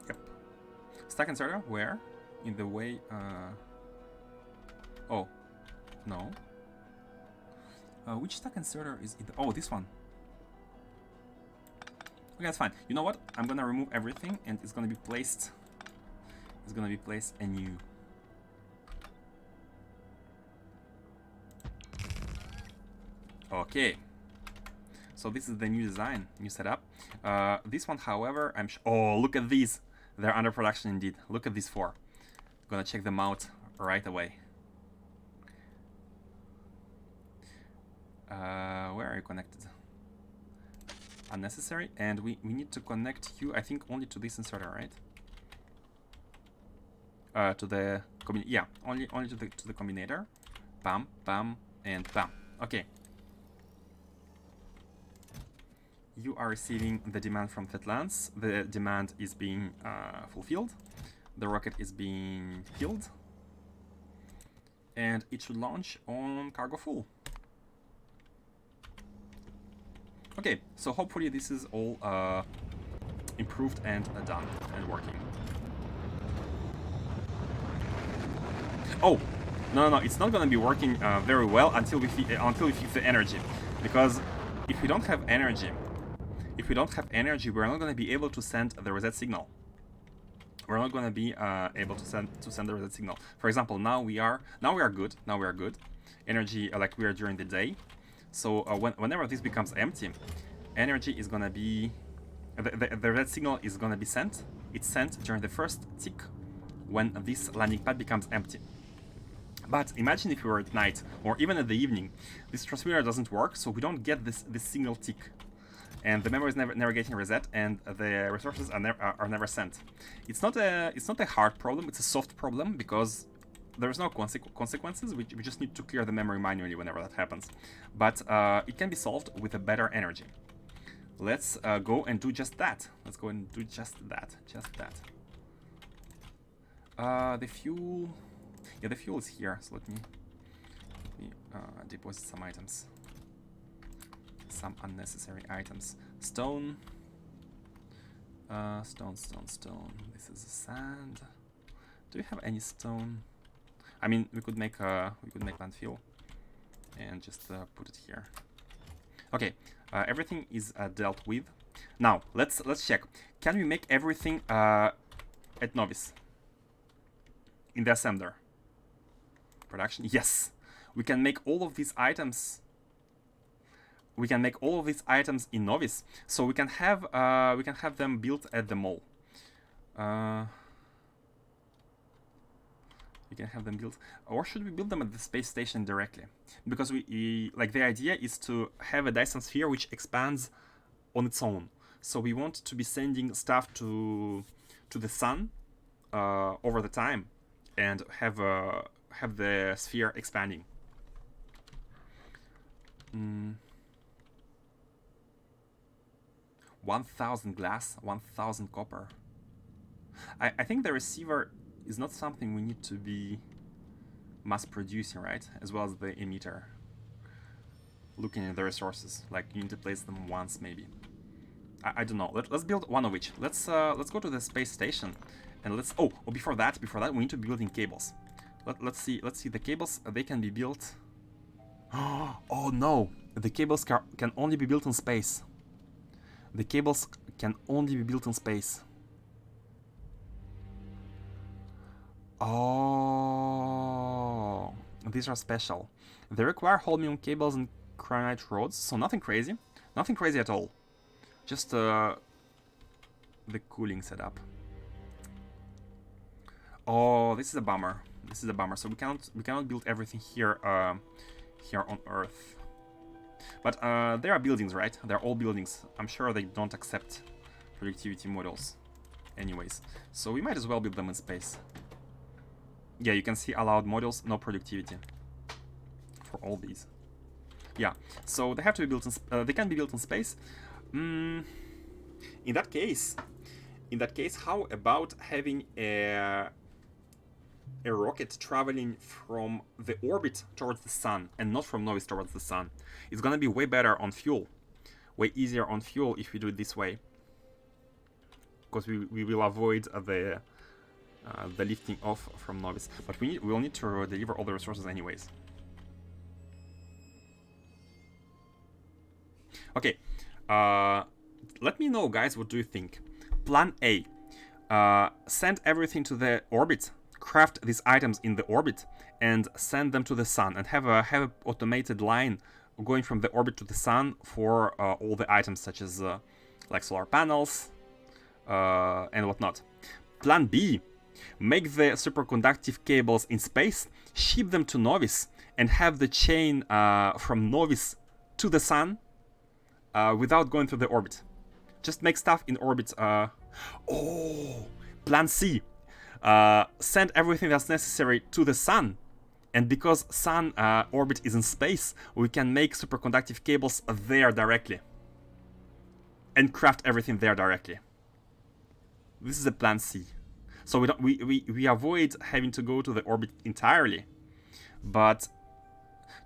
Yep. Stack inserter, where? In the way, oh, no. Which stack inserter is it? Oh, this one. Okay, that's fine. You know what? I'm gonna remove everything and it's gonna be placed. It's gonna be placed anew. Okay. So this is the new design, new setup. This one, however, oh, look at these. They're under production indeed. Look at these four. Gonna check them out right away. Where are you connected? Unnecessary, and we need to connect you, I think, only to this inserter, right? To the yeah, only to the combinator. Bam, bam, and bam. Okay. You are receiving the demand from Sethlans. The demand is being fulfilled. The rocket is being filled, and it should launch on cargo full. Okay, so hopefully this is all improved and done and working. Oh, no, it's not gonna be working very well until we fix the energy, because if we don't have energy, we're not gonna be able to send the reset signal. We're not gonna be able to send the reset signal. For example, now we are good. Energy like we are during the day. So whenever this becomes empty, energy is gonna be the red signal is gonna be sent. It's sent during the first tick when this landing pad becomes empty. But imagine if we were at night or even at the evening, this transmitter doesn't work, so we don't get this single tick, and the memory is never getting reset, and the resources are never sent. It's not a hard problem. It's a soft problem because there's no consequences. We just need to clear the memory manually whenever that happens. But it can be solved with a better energy. Let's go and do just that. Let's go and do just that. The fuel... Yeah, the fuel is here, so let me deposit some items. Some unnecessary items. Stone. Stone. This is sand. Do you have any stone? I mean, we could make landfill and just put it here. Okay, everything is dealt with. Now let's check. Can we make everything at novice in the assembler? Production. Yes, we can make all of these items. We can make all of these items in novice, so we can have them built at the mall. We can have them built, or should we build them at the space station directly? Because we like, the idea is to have a Dyson sphere which expands on its own. So we want to be sending stuff to the sun over the time, and have the sphere expanding. 1,000 glass, 1,000 copper. I think the receiver is not something we need to be mass producing, right? As well as the emitter. Looking at the resources, like you need to place them once, maybe. I don't know. Let's build one of each. Let's go to the space station, and let's. Oh, before that, we need to build in cables. Let's see the cables. They can be built. Oh no! The cables can only be built in space. The cables can only be built in space. Oh, these are special. They require holmium cables and granite rods, so nothing crazy. Nothing crazy at all. Just the cooling setup. Oh, this is a bummer. This is a bummer. So we cannot build everything here here on Earth. But there are buildings, right? They're all buildings. I'm sure they don't accept productivity models anyways. So we might as well build them in space. Yeah, you can see allowed models, no productivity for all these. Yeah, so they have to be built in they can be built in space. In that case, how about having a rocket traveling from the orbit towards the sun and not from Novice towards the sun? It's gonna be way better on fuel, way easier on fuel if we do it this way, because we will avoid the lifting off from Novice. But we will need to deliver all the resources anyways. Okay, let me know, guys, what do you think? Plan A, send everything to the orbit, craft these items in the orbit, and send them to the sun, and have a automated line going from the orbit to the sun for all the items, such as like solar panels and whatnot. Plan B, make the superconductive cables in space, ship them to Novice, and have the chain from Novice to the sun without going through the orbit. Just make stuff in orbit. Oh, Plan C, send everything that's necessary to the sun, and because sun orbit is in space, we can make superconductive cables there directly and craft everything there directly. This is a Plan C. So we avoid having to go to the orbit entirely, but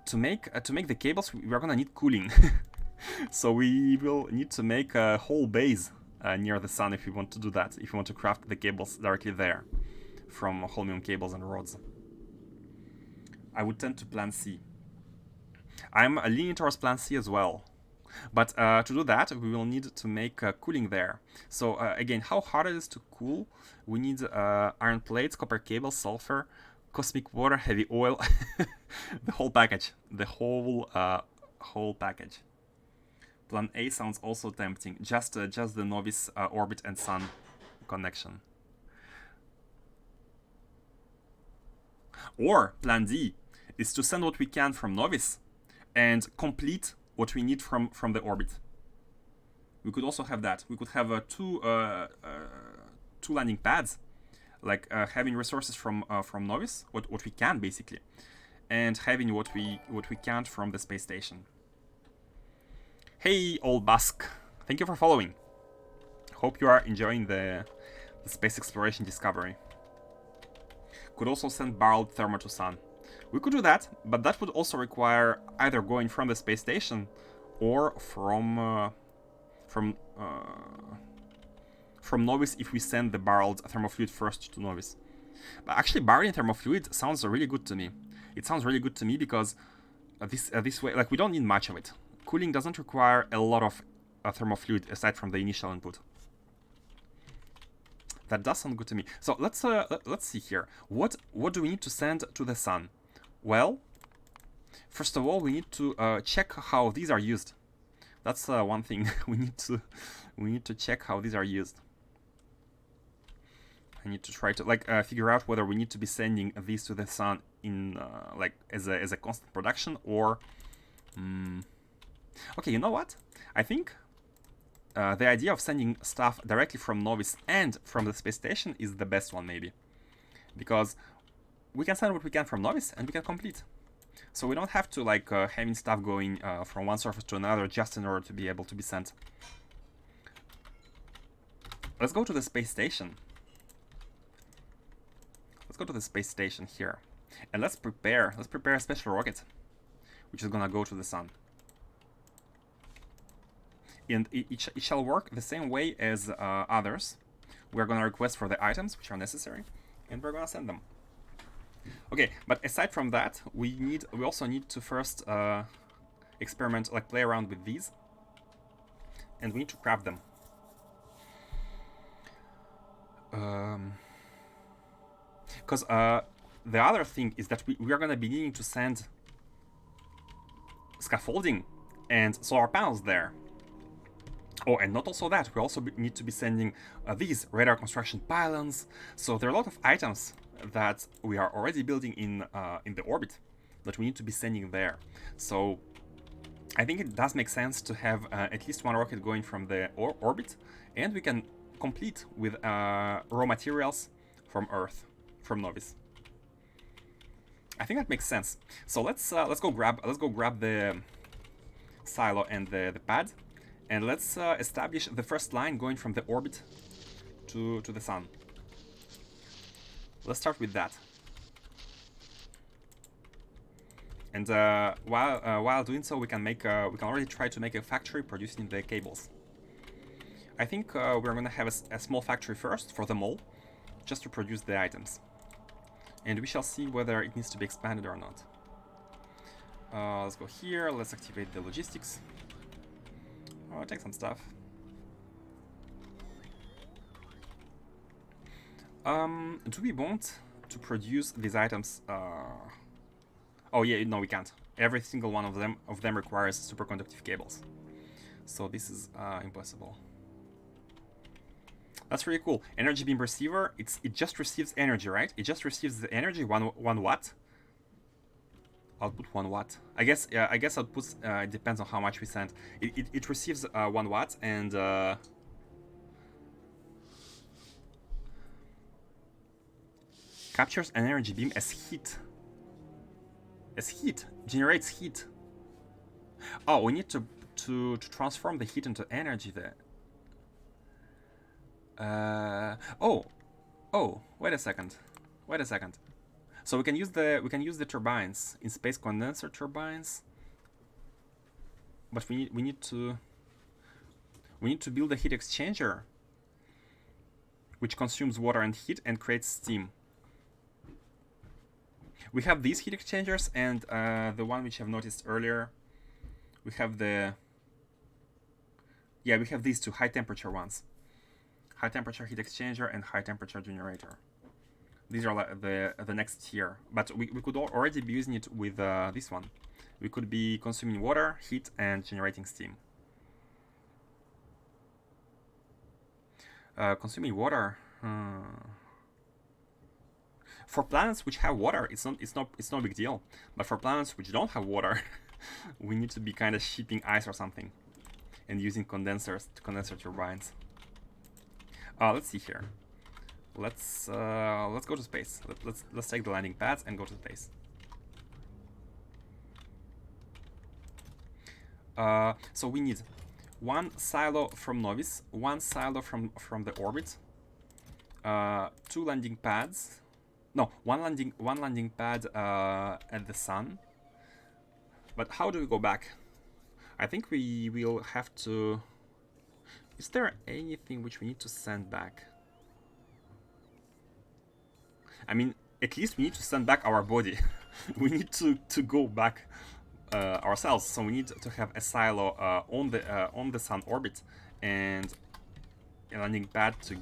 to make the cables, we are gonna need cooling. So we will need to make a whole base near the sun if we want to do that. If we want to craft the cables directly there from holmium cables and rods, I would tend to Plan C. I'm leaning towards Plan C as well. But to do that, we will need to make cooling there. So again, how hard it is to cool? We need iron plates, copper cables, sulfur, cosmic water, heavy oil, the whole package. The whole package. Plan A sounds also tempting. Just the Novice orbit and sun connection. Or Plan D is to send what we can from Novice and complete what we need from the orbit. We could also have that. We could have two landing pads, like having resources from Novice, what we can basically, and having what we can't from the space station. Hey, old Busk, thank you for following. Hope you are enjoying the space exploration discovery. Could also send barreled thermo to sun. We could do that, but that would also require either going from the space station or from Novice if we send the barreled thermofluid first to Novice. But actually, barreling thermofluid sounds really good to me. It sounds really good to me because this way, like, we don't need much of it. Cooling doesn't require a lot of thermofluid aside from the initial input. That does sound good to me. So let's see here. What do we need to send to the sun? Well, first of all, we need to check how these are used. That's one thing we need to check how these are used. I need to try to figure out whether we need to be sending these to the sun in as a constant production or. Okay, you know what? I think the idea of sending stuff directly from Novice and from the space station is the best one, maybe, because we can send what we can from Novice and we can complete. So we don't have to having stuff going from one surface to another just in order to be able to be sent. Let's go to the space station. Let's go to the space station here, and let's prepare a special rocket, which is gonna go to the sun. And it shall work the same way as others. We're gonna request for the items which are necessary, and we're gonna send them. Okay, but aside from that, we also need to first experiment, play around with these, and we need to craft them. Because the other thing is that we are gonna be needing to send scaffolding and solar panels there. Oh, and not also that, we also need to be sending these radar construction pylons. So there are a lot of items that we are already building in the orbit that we need to be sending there. So I think it does make sense to have at least one rocket going from the orbit, and we can complete with raw materials from Earth, from Novis. I think that makes sense. So let's go grab the silo and the pad, and let's establish the first line going from the orbit to the sun. Let's start with that. And while doing so, we can already try to make a factory producing the cables. I think we're gonna have a small factory first for them all, just to produce the items. And we shall see whether it needs to be expanded or not. Let's go here, let's activate the logistics. Oh, take some stuff. Do we want to produce these items? Oh yeah, no, we can't. Every single one of them requires superconductive cables. So this is impossible. That's really cool. Energy beam receiver, it just receives energy, right? It just receives the energy, 1 watt. Output 1 watt. I guess outputs it depends on how much we send. It receives 1 watt and captures an energy beam as heat. As heat, generates heat. Oh, we need to transform the heat into energy there. Oh, wait a second. So we can use the turbines in space condenser turbines, but we need to build a heat exchanger which consumes water and heat and creates steam. We have these heat exchangers and the one which I've noticed earlier. We have we have these two high temperature ones. High temperature heat exchanger and high temperature generator. These are the next tier, but we could already be using it with this one. We could be consuming water, heat, and generating steam. Consuming water. For planets which have water, it's no big deal. But for planets which don't have water, we need to be kind of shipping ice or something, and using condenser turbines. Let's see here. Let's go to space. Let's take the landing pads and go to space. So we need 1 silo from Novis, 1 silo from the orbit, 2 landing pads. No, one landing pad at the sun. But how do we go back? I think we will have to. Is there anything which we need to send back? I mean, at least we need to send back our body. We need to go back ourselves. So we need to have a silo on the sun orbit and a landing pad to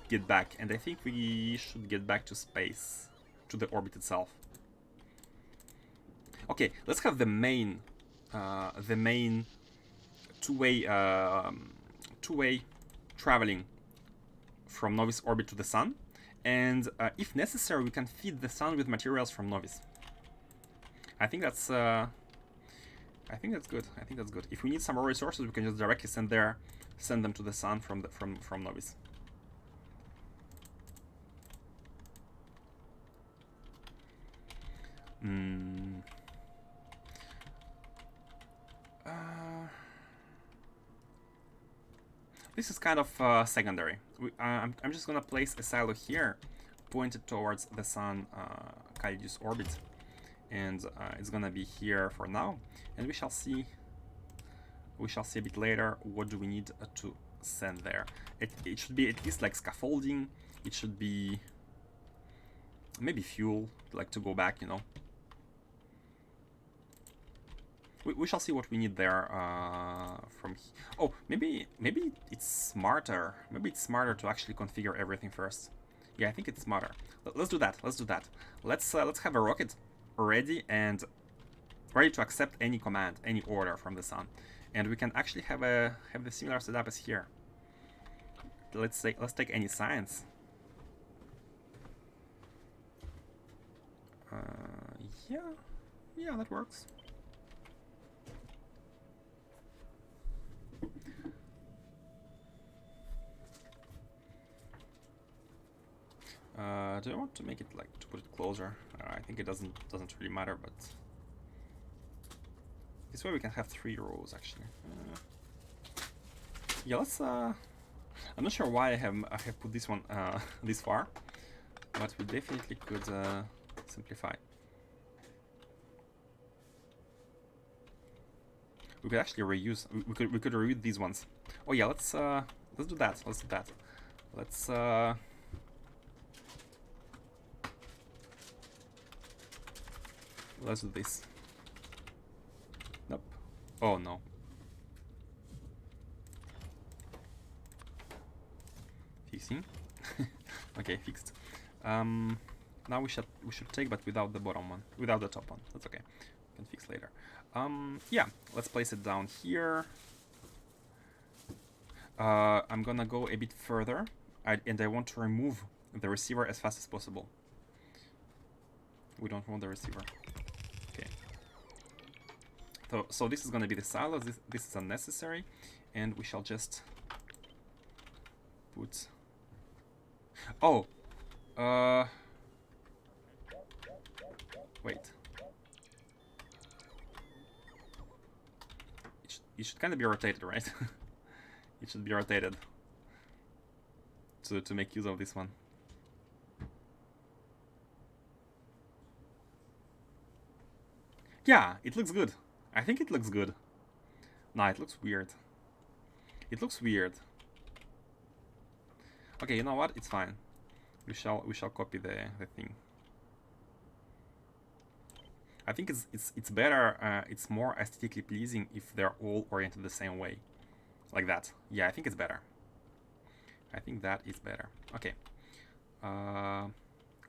get back. And I think we should get back to space, to the orbit itself. Okay, let's have the main two-way traveling from Novis orbit to the sun, and if necessary, we can feed the sun with materials from Novis. I think that's good. I think that's good. If we need some more resources, we can just directly send them to the sun from Novis. This is kind of secondary. I'm just gonna place a silo here, pointed towards the sun Calidus orbit, and it's gonna be here for now. And we shall see a bit later what do we need to send there. It should be at least like scaffolding. It should be maybe fuel, like to go back, you know. We shall see what we need there from. Oh, maybe it's smarter. Maybe it's smarter to actually configure everything first, Yeah, I think it's smarter. Let's do that. Let's do that. Let's have a rocket ready and ready to accept any command, any order from the sun, and we can actually have the similar setup as here. Let's take any science. Yeah, that works. Do I want to make it like to put it closer? I think it doesn't really matter, but this way we can have 3 rows actually. Yeah, let's. I'm not sure why I have put this one this far, but we definitely could simplify. We could actually reuse. We could reuse these ones. Oh yeah, let's do that. Let's do that. Let's do this. Nope. Oh no. Fixing. Okay, fixed. Now we should take, but without the bottom one, without the top one. That's okay. We can fix later. Yeah, let's place it down here. I'm gonna go a bit further, and I want to remove the receiver as fast as possible. We don't want the receiver. Okay. So this is gonna be the silos. This is unnecessary, and we shall just put. Oh. Wait. It should kind of be rotated, right? It should be rotated to make use of this one. Yeah, it looks good. I think it looks good. Nah, it looks weird. It looks weird. Okay, you know what? It's fine. We shall copy the thing. I think it's better. It's more aesthetically pleasing if they're all oriented the same way, like that. Yeah, I think it's better. I think that is better. Okay.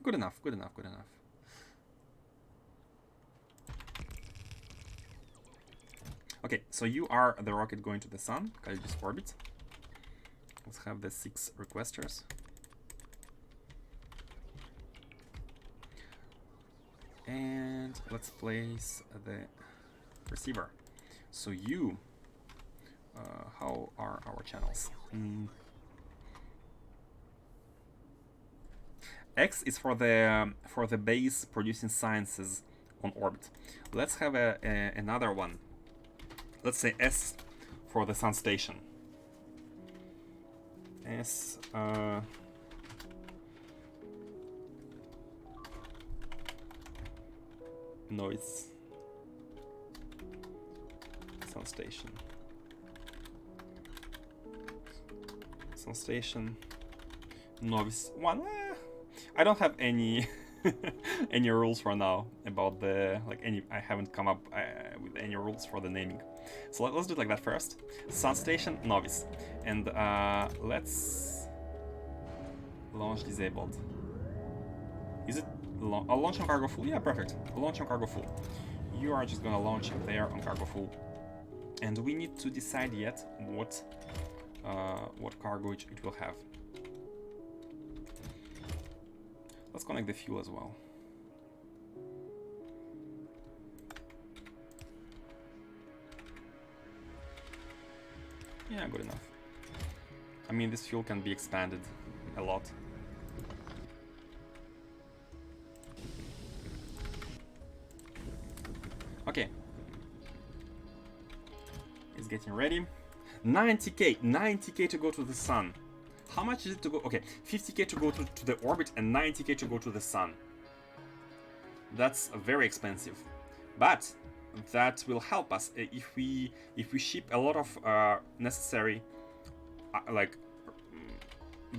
Good enough. Good enough. Good enough. Okay, so you are the rocket going to the sun. Calibus orbit. Let's have the 6 requesters. And let's place the receiver. So you, how are our channels? X is for the base producing sciences on orbit. Let's have another one. Let's say S for the sun station. S. Noise. Sun station. Sun station. Novice one. I don't have any any rules for now about the I haven't come up with any rules for the naming. So let's do it like that first. Sun station novice, and let's launch disabled. Is it launch on cargo full? Yeah, perfect. Launch on cargo full. You are just gonna launch there on cargo full, and we need to decide yet what cargo it will have. Let's connect the fuel as well. Yeah, good enough. I mean, this fuel can be expanded a lot. Okay. It's getting ready. 90k to go to the sun. How much is it to go? Okay, 50k to go to the orbit and 90k to go to the sun. That's very expensive, but that will help us if we ship a lot of necessary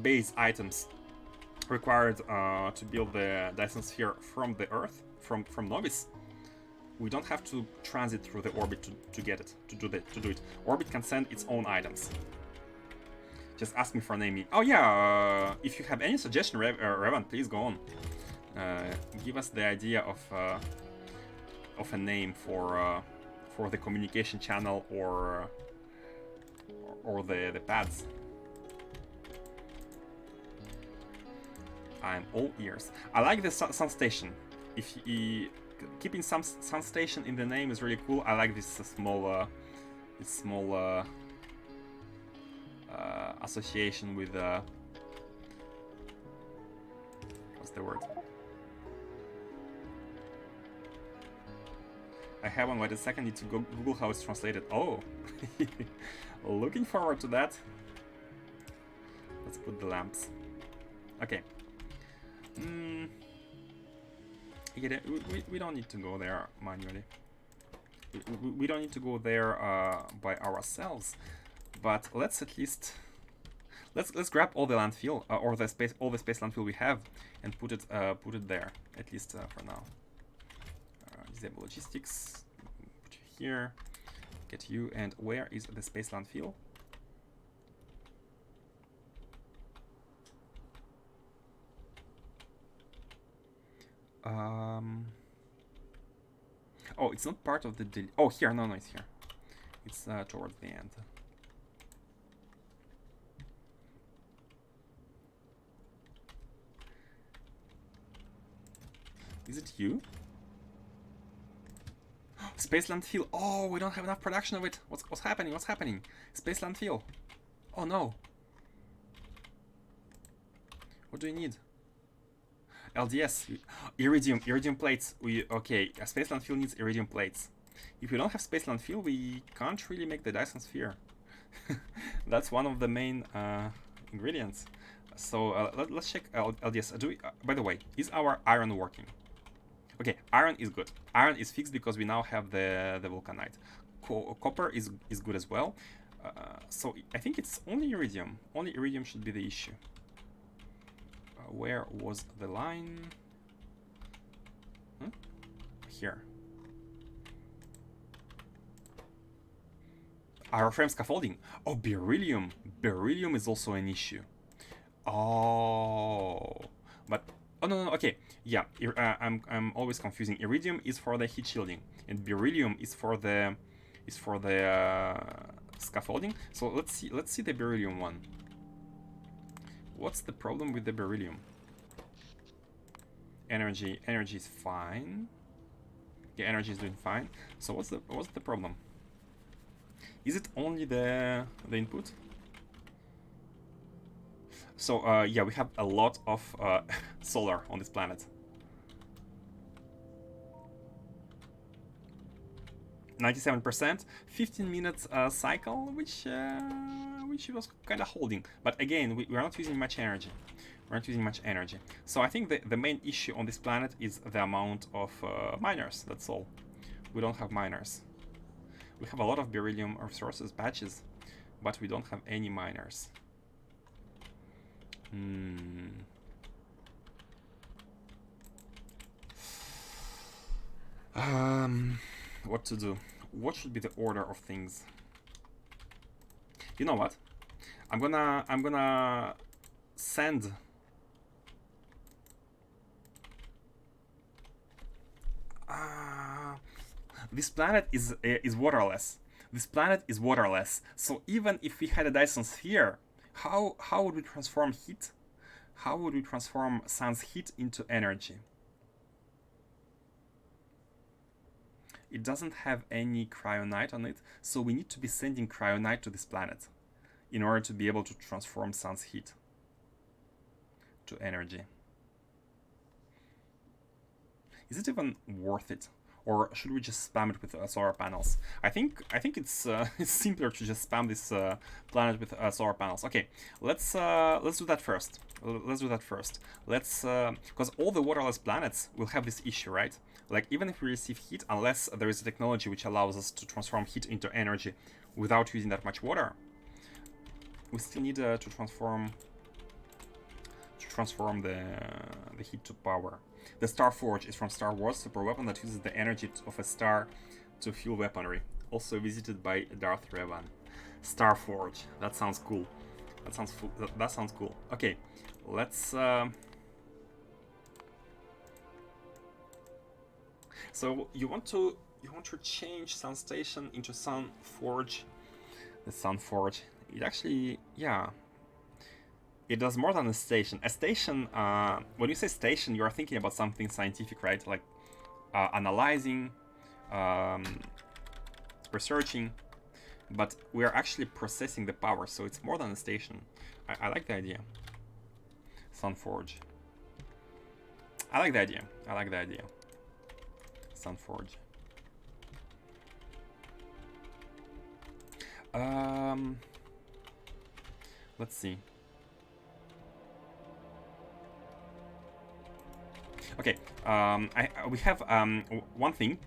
base items required to build the Dyson sphere from the Earth, from Novice. We don't have to transit through the orbit to get it, to do it. Orbit can send its own items. Just ask me for a name. Oh yeah, if you have any suggestion, Revan, please go on. Give us the idea of a name for the communication channel or the pads. I'm all ears. I like the sun station. If keeping some sun station in the name is really cool. I like this small association with what's the word? I haven't. Wait a second. Need to go Google how it's translated. Oh, looking forward to that. Let's put the lamps. Okay. Yeah, we don't need to go there manually. We don't need to go there by ourselves. But let's at least let's grab all the landfill or all the space landfill we have and put it there at least for now. Disable logistics. Put you here. Get you. And where is the space landfill? Oh, it's not part of the. Oh, here. No, it's here. It's towards the end. Is it you? Space landfill. Oh, we don't have enough production of it. What's happening? What's happening? Space landfill. Oh no. What do you need? LDS. Iridium plates. Okay. A space landfill needs iridium plates. If we don't have space landfill, we can't really make the Dyson sphere. That's one of the main ingredients. So let's check LDS. By the way, is our iron working? Okay, iron is good. Iron is fixed because we now have the vulcanite. Copper is good as well. So I think it's only iridium. Only iridium should be the issue. Where was the line? Huh? Here. Our frame scaffolding. Oh, beryllium. Beryllium is also an issue. Oh, but oh no, okay, yeah. I'm always confusing. Iridium is for the heat shielding, and beryllium is for the scaffolding. So let's see the beryllium one. What's the problem with the beryllium? Energy is fine. Yeah, energy is doing fine. So what's the problem? Is it only the input? So yeah, we have a lot of solar on this planet. 97%, 15 minutes cycle, which was kind of holding. But again, we're not using much energy. We're not using much energy. So I think the main issue on this planet is the amount of miners. That's all. We don't have miners. We have a lot of beryllium resources patches, but we don't have any miners. What to do? What should be the order of things? You know what? I'm gonna send. This planet is waterless. This planet is waterless. So even if we had a Dyson sphere, how would we transform heat? How would we transform sun's heat into energy? It doesn't have any cryonite on it, so we need to be sending cryonite to this planet in order to be able to transform sun's heat to energy. Is it even worth it? Or should we just spam it with solar panels? I think it's it's simpler to just spam this planet with solar panels. Okay, let's do that first. Because all the waterless planets will have this issue, right? Like even if we receive heat, unless there is a technology which allows us to transform heat into energy without using that much water, we still need to transform the heat to power. The Star Forge is from Star Wars, super weapon that uses the energy of a star to fuel weaponry. Also visited by Darth Revan. Star Forge, that sounds cool. That sounds cool. Okay, let's. So you want to change Sun Station into Sun Forge. The Sun Forge. It actually, yeah. It does more than a station. A station. When you say station, you are thinking about something scientific, right? Like analyzing, researching. But we are actually processing the power, so it's more than a station. I like the idea. Sun Forge. I like the idea. I like the idea. Sun Forge. Let's see. Okay. We have one thing.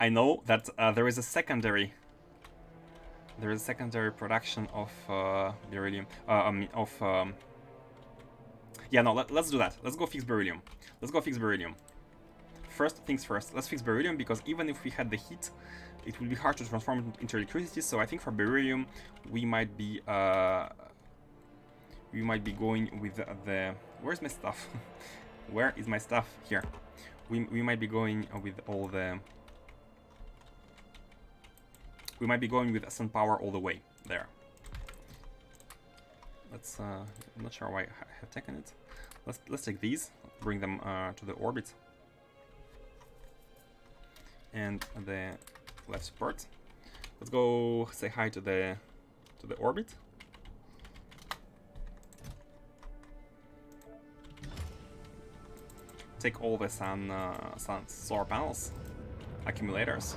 I know that there is a secondary. There is a secondary production of beryllium. Yeah, no. Let's do that. Let's go fix beryllium. Let's go fix beryllium. First things first. Let's fix beryllium, because even if we had the heat, it will be hard to transform it into electricity. So I think for beryllium, we might be going with the. Where's my stuff? Where is my stuff? Here. We might be going with all the. We might be going with sun power all the way there. Let's. I'm not sure why I have taken it. Let's take these. Bring them to the orbit. And the left support. Let's go say hi to the orbit. Take all the solar panels, accumulators,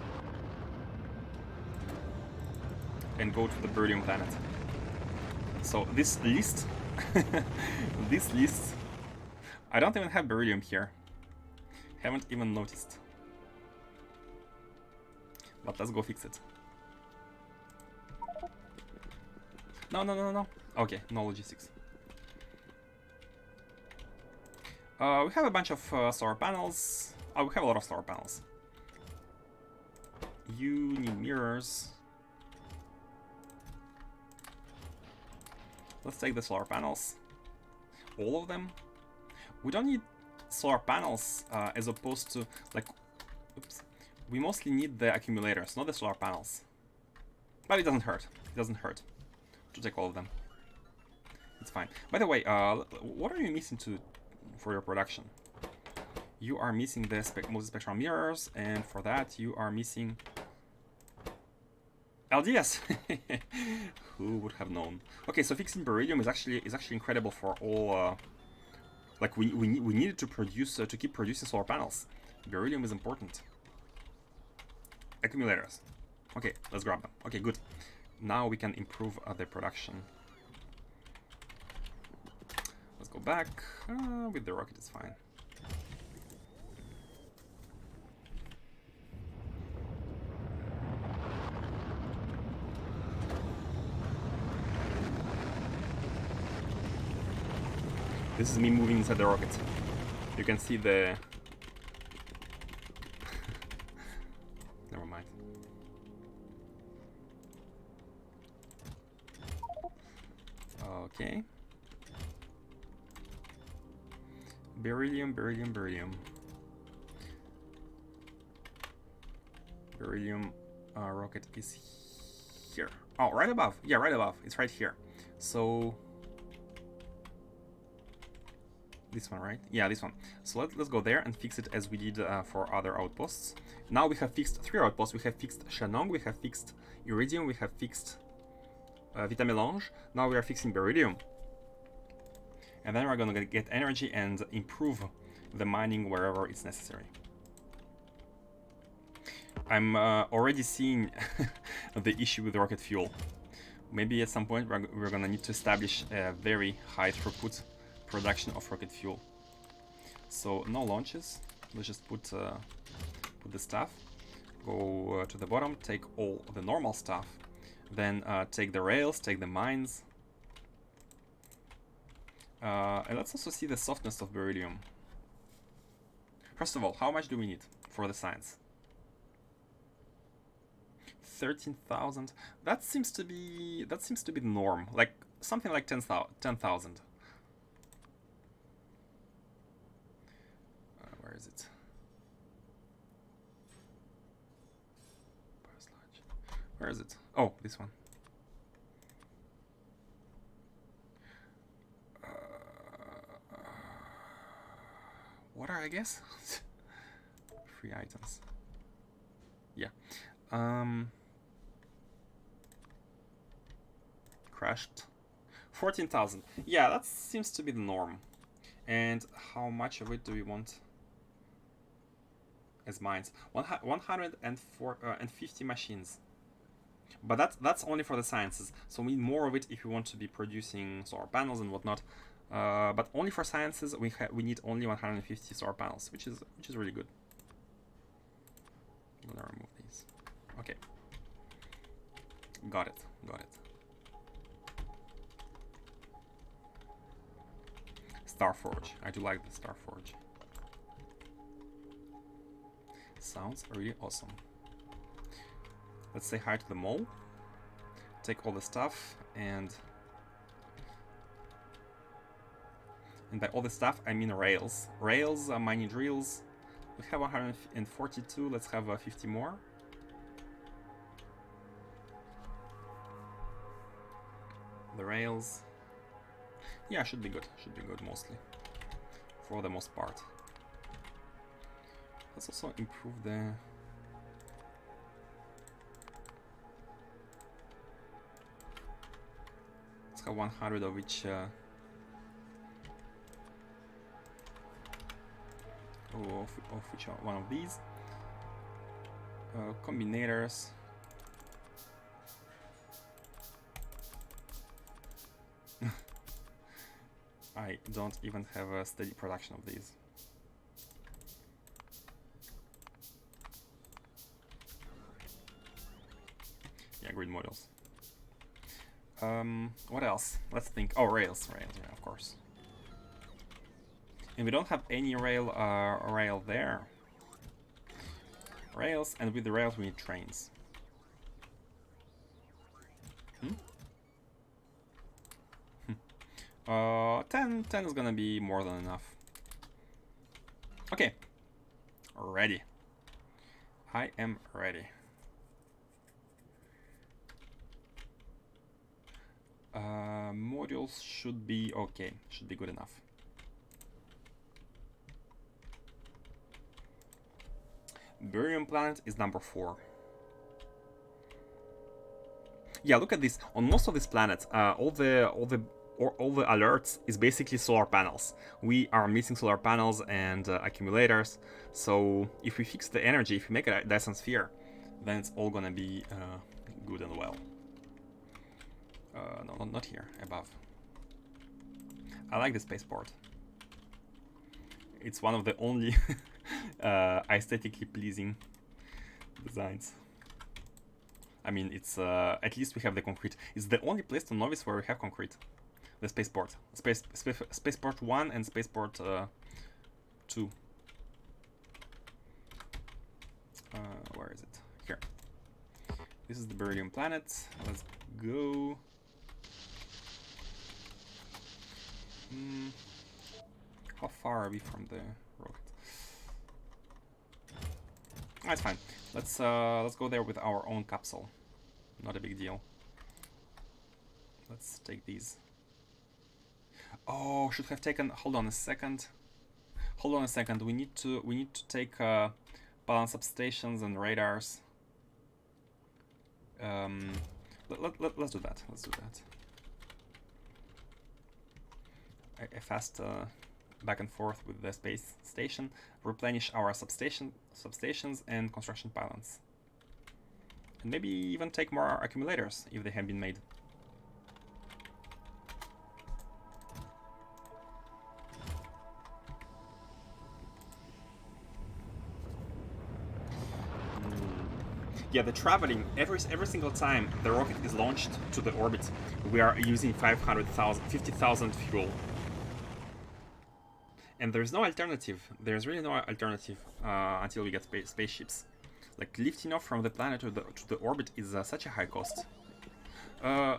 and go to the beryllium planet. So this list, this list, I don't even have beryllium here. Haven't even noticed. But let's go fix it. No. Okay, no logistics. We have a bunch of solar panels. Oh, we have a lot of solar panels. You need mirrors. Let's take the solar panels. All of them. We don't need solar panels as opposed to, like, oops. We mostly need the accumulators, not the solar panels. But it doesn't hurt. It doesn't hurt to take all of them. It's fine. By the way, what are you missing for your production? You are missing the multispectral mirrors, and for that you are missing LDS. Who would have known? Okay, so fixing beryllium is actually incredible for all. Like we needed to produce to keep producing solar panels. Beryllium is important. Accumulators. Okay, let's grab them. Okay, good. Now we can improve the production. Let's go back. With the rocket, it's fine. This is me moving inside the rocket. You can see the... Never mind. Okay. Beryllium. Beryllium rocket is here. Oh, right above. Yeah, right above. It's right here. So... This one, right? Yeah, this one. So let's go there and fix it as we did for other outposts. Now we have fixed 3 outposts. We have fixed Shanong, we have fixed Iridium, we have fixed Vitamelange. Now we are fixing Beryllium. And then we're gonna get energy and improve the mining wherever it's necessary. I'm already seeing the issue with rocket fuel. Maybe at some point we're gonna need to establish a very high throughput production of rocket fuel. So no launches. Let's just put the stuff. Go to the bottom, take all the normal stuff, then take the rails, take the mines. And let's also see the softness of beryllium. First of all, how much do we need for the science? 13,000. That seems to be the norm. Like something like 10,000. Where is it? Where is it? Oh, this one. Water, I guess. Free items. Yeah. Crashed. 14,000. Yeah, that seems to be the norm. And how much of it do we want as mines? 150 machines. But that's only for the sciences. So we need more of it if we want to be producing solar panels and whatnot. But only for sciences we need only 150 solar panels, which is really good. I'm gonna remove these. Okay. Got it. Starforge. I do like the Starforge. Sounds really awesome. Let's say hi to the mole. Take all the stuff and by all the stuff I mean rails. Rails, mining drills. We have 142. Let's have 50 more. The rails. Yeah, should be good. Should be good mostly. For the most part. Let's also improve the... Let's have 100 of each... of which one of these. Combinators. I don't even have a steady production of these. Yeah, grid modules. What else? Let's think. Oh, rails, yeah, of course. And we don't have any rail there. Rails, and with the rails we need trains. 10 is gonna be more than enough. Okay. Ready. I am ready. Modules should be okay. Should be good enough. Beryllium planet is number 4. Yeah, look at this. On most of these planets, all the alerts is basically solar panels. We are missing solar panels and accumulators. So if we fix the energy, if we make a Dyson sphere, then it's all gonna be good and well. No, not here, above. I like the spaceport. It's one of the only aesthetically pleasing designs. I mean, it's at least we have the concrete. It's the only place to Novice where we have concrete. The spaceport, spaceport 1 and spaceport 2. Where is it? Here. This is the Beryllium planet. Let's go. How far are we from the rocket? That's fine. Let's go there with our own capsule. Not a big deal. Let's take these. Oh, should have taken. Hold on a second. Hold on a second. We need to take balance substations and radars. Let's do that. Let's do that. A fast back and forth with the space station. Replenish our substations and construction pylons. And maybe even take more accumulators if they have been made. Yeah, the traveling, every single time the rocket is launched to the orbit, we are using 50,000 fuel. And there's no alternative. There's really no alternative until we get spaceships. Like, lifting off from the planet to the orbit is such a high cost. No.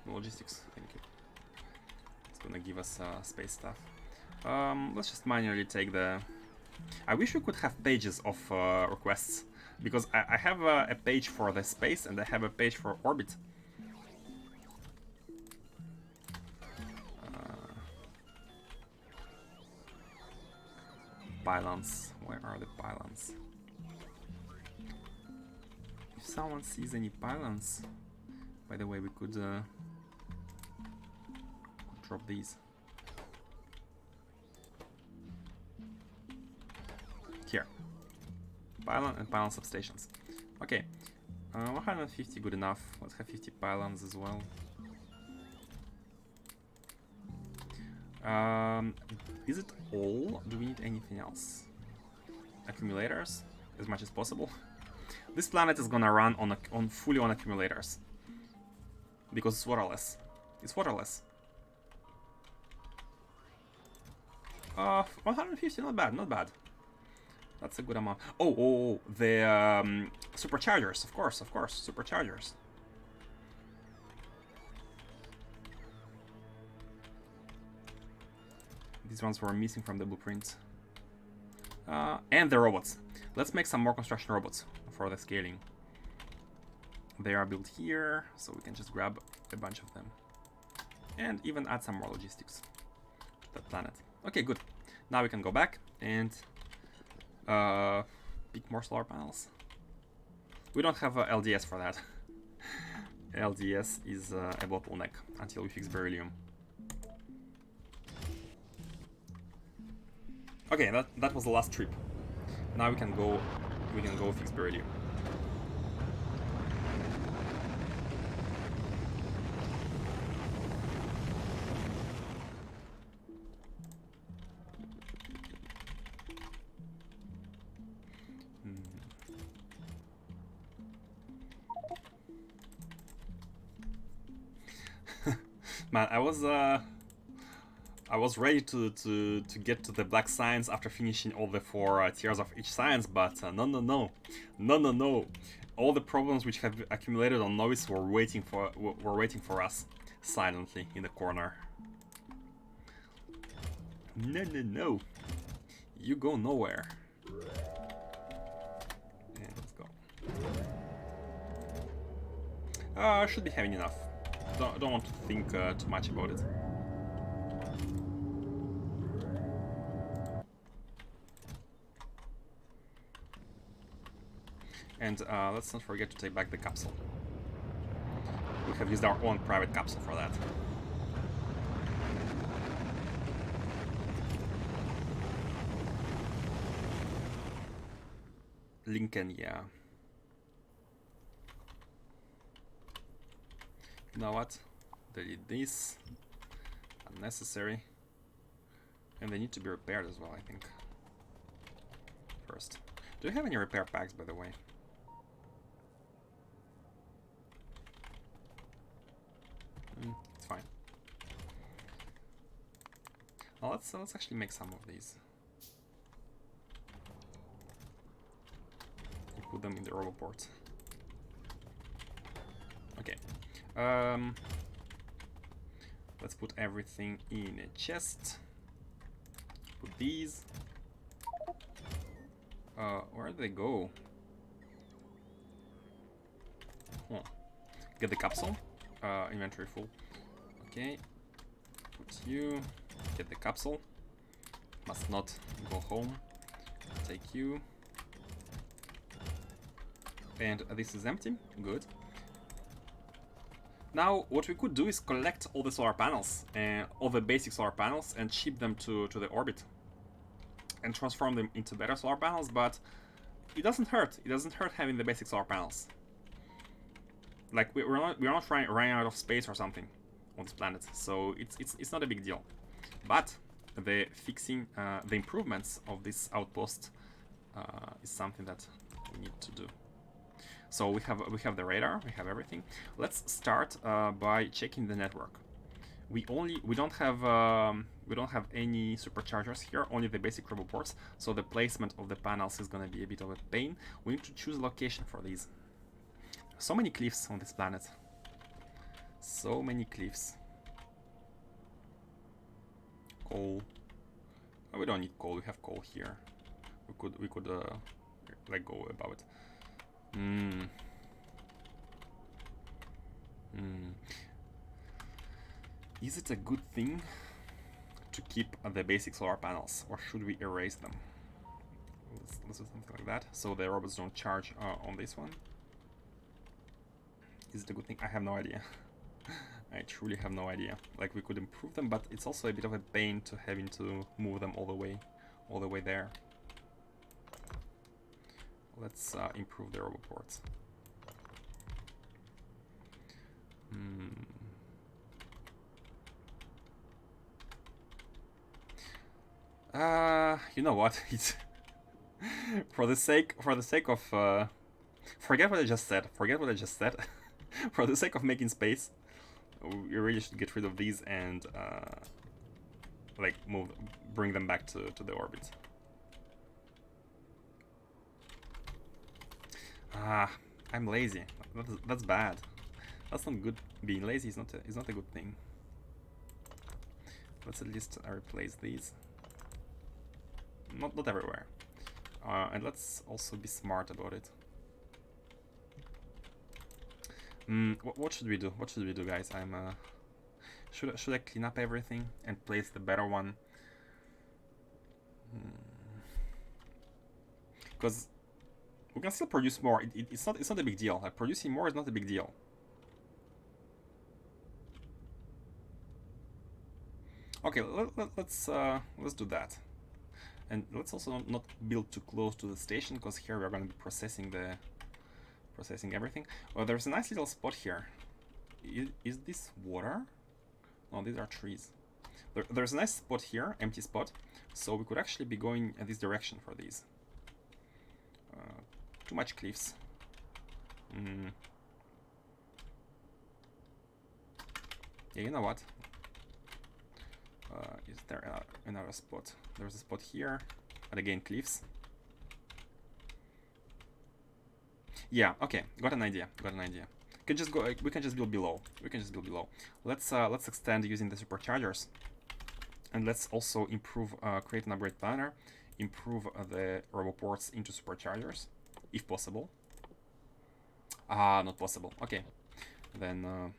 Logistics, thank you. It's gonna give us space stuff. Let's just manually take the... I wish we could have pages of requests, because I have a page for the space and I have a page for orbit. Pylons, where are the pylons? If someone sees any pylons, by the way, we could drop these. Here. Pylon and pylon substations. Okay. 150 good enough. Let's have 50 pylons as well. Is it all? Do we need anything else? Accumulators, as much as possible. This planet is gonna run on fully on accumulators because it's waterless. It's waterless. 150, not bad, not bad. That's a good amount. Oh, the superchargers, of course, superchargers. These ones were missing from the blueprint. And the robots. Let's make some more construction robots for the scaling. They are built here, so we can just grab a bunch of them. And even add some more logistics to that planet. Okay, good. Now we can go back and pick more solar panels. We don't have LDS for that. LDS is a bottleneck until we fix beryllium. Okay, that was the last trip. Now we can go fix beryllium. Man, I was ready to get to the black science after finishing all the 4 tiers of each science, but no. All the problems which have accumulated on novice were waiting for us silently in the corner. No. You go nowhere. And let's go. Should be having enough. Don't want to think too much about it. And let's not forget to take back the capsule. We have used our own private capsule for that. Linken, yeah. You know what? Delete this. Unnecessary. And they need to be repaired as well, I think. First. Do you have any repair packs, by the way? It's fine. Well, let's actually make some of these. And put them in the roboports. Okay. Let's put everything in a chest. Put these. Where do they go? Oh. Get the capsule. Inventory full. Okay. Put you. Get the capsule. Must not go home. Take you. And this is empty. Good. Now, what we could do is collect all the solar panels, all the basic solar panels, and ship them to the orbit. And transform them into better solar panels, but it doesn't hurt. It doesn't hurt having the basic solar panels. Like, we're not running out of space or something on this planet, so it's not a big deal. But the fixing, the improvements of this outpost is something that we need to do. So we have the radar, we have everything. Let's start by checking the network. We don't have any superchargers here, only the basic roboports. So the placement of the panels is gonna be a bit of a pain. We need to choose a location for these. So many cliffs on this planet. So many cliffs. Coal. Oh, we don't need coal. We have coal here. We could let go about it. Is it a good thing to keep the basic solar panels, or should we erase them? Let's do something like that, so the robots don't charge on this one. Is it a good thing? I have no idea. I truly have no idea. Like, we could improve them, but it's also a bit of a pain to having to move them all the way there. Let's improve the roboports. You know what? It's for the sake of forget what I just said. Forget what I just said. For the sake of making space, we really should get rid of these and like bring them back to the orbit. I'm lazy. That's bad. That's not good. Being lazy is not a good thing. Let's at least replace these. Not everywhere. And let's also be smart about it. What should we do? What should we do, guys? Should I clean up everything and place the better one? Because we can still produce more. It's not a big deal. Like, producing more is not a big deal. Okay, let's do that. And let's also not build too close to the station, because here we are going to be processing everything. Oh, there's a nice little spot here. Is this water? No, these are trees. There's a nice spot here, empty spot. So we could actually be going in this direction for these. Too much cliffs. Yeah, you know what? Is there another spot? There's a spot here, and again cliffs. Yeah, okay, got an idea. We can just build below. Let's extend using the superchargers, and let's also improve, create an upgrade planner, improve the roboports into superchargers, if possible. Not possible. Okay, then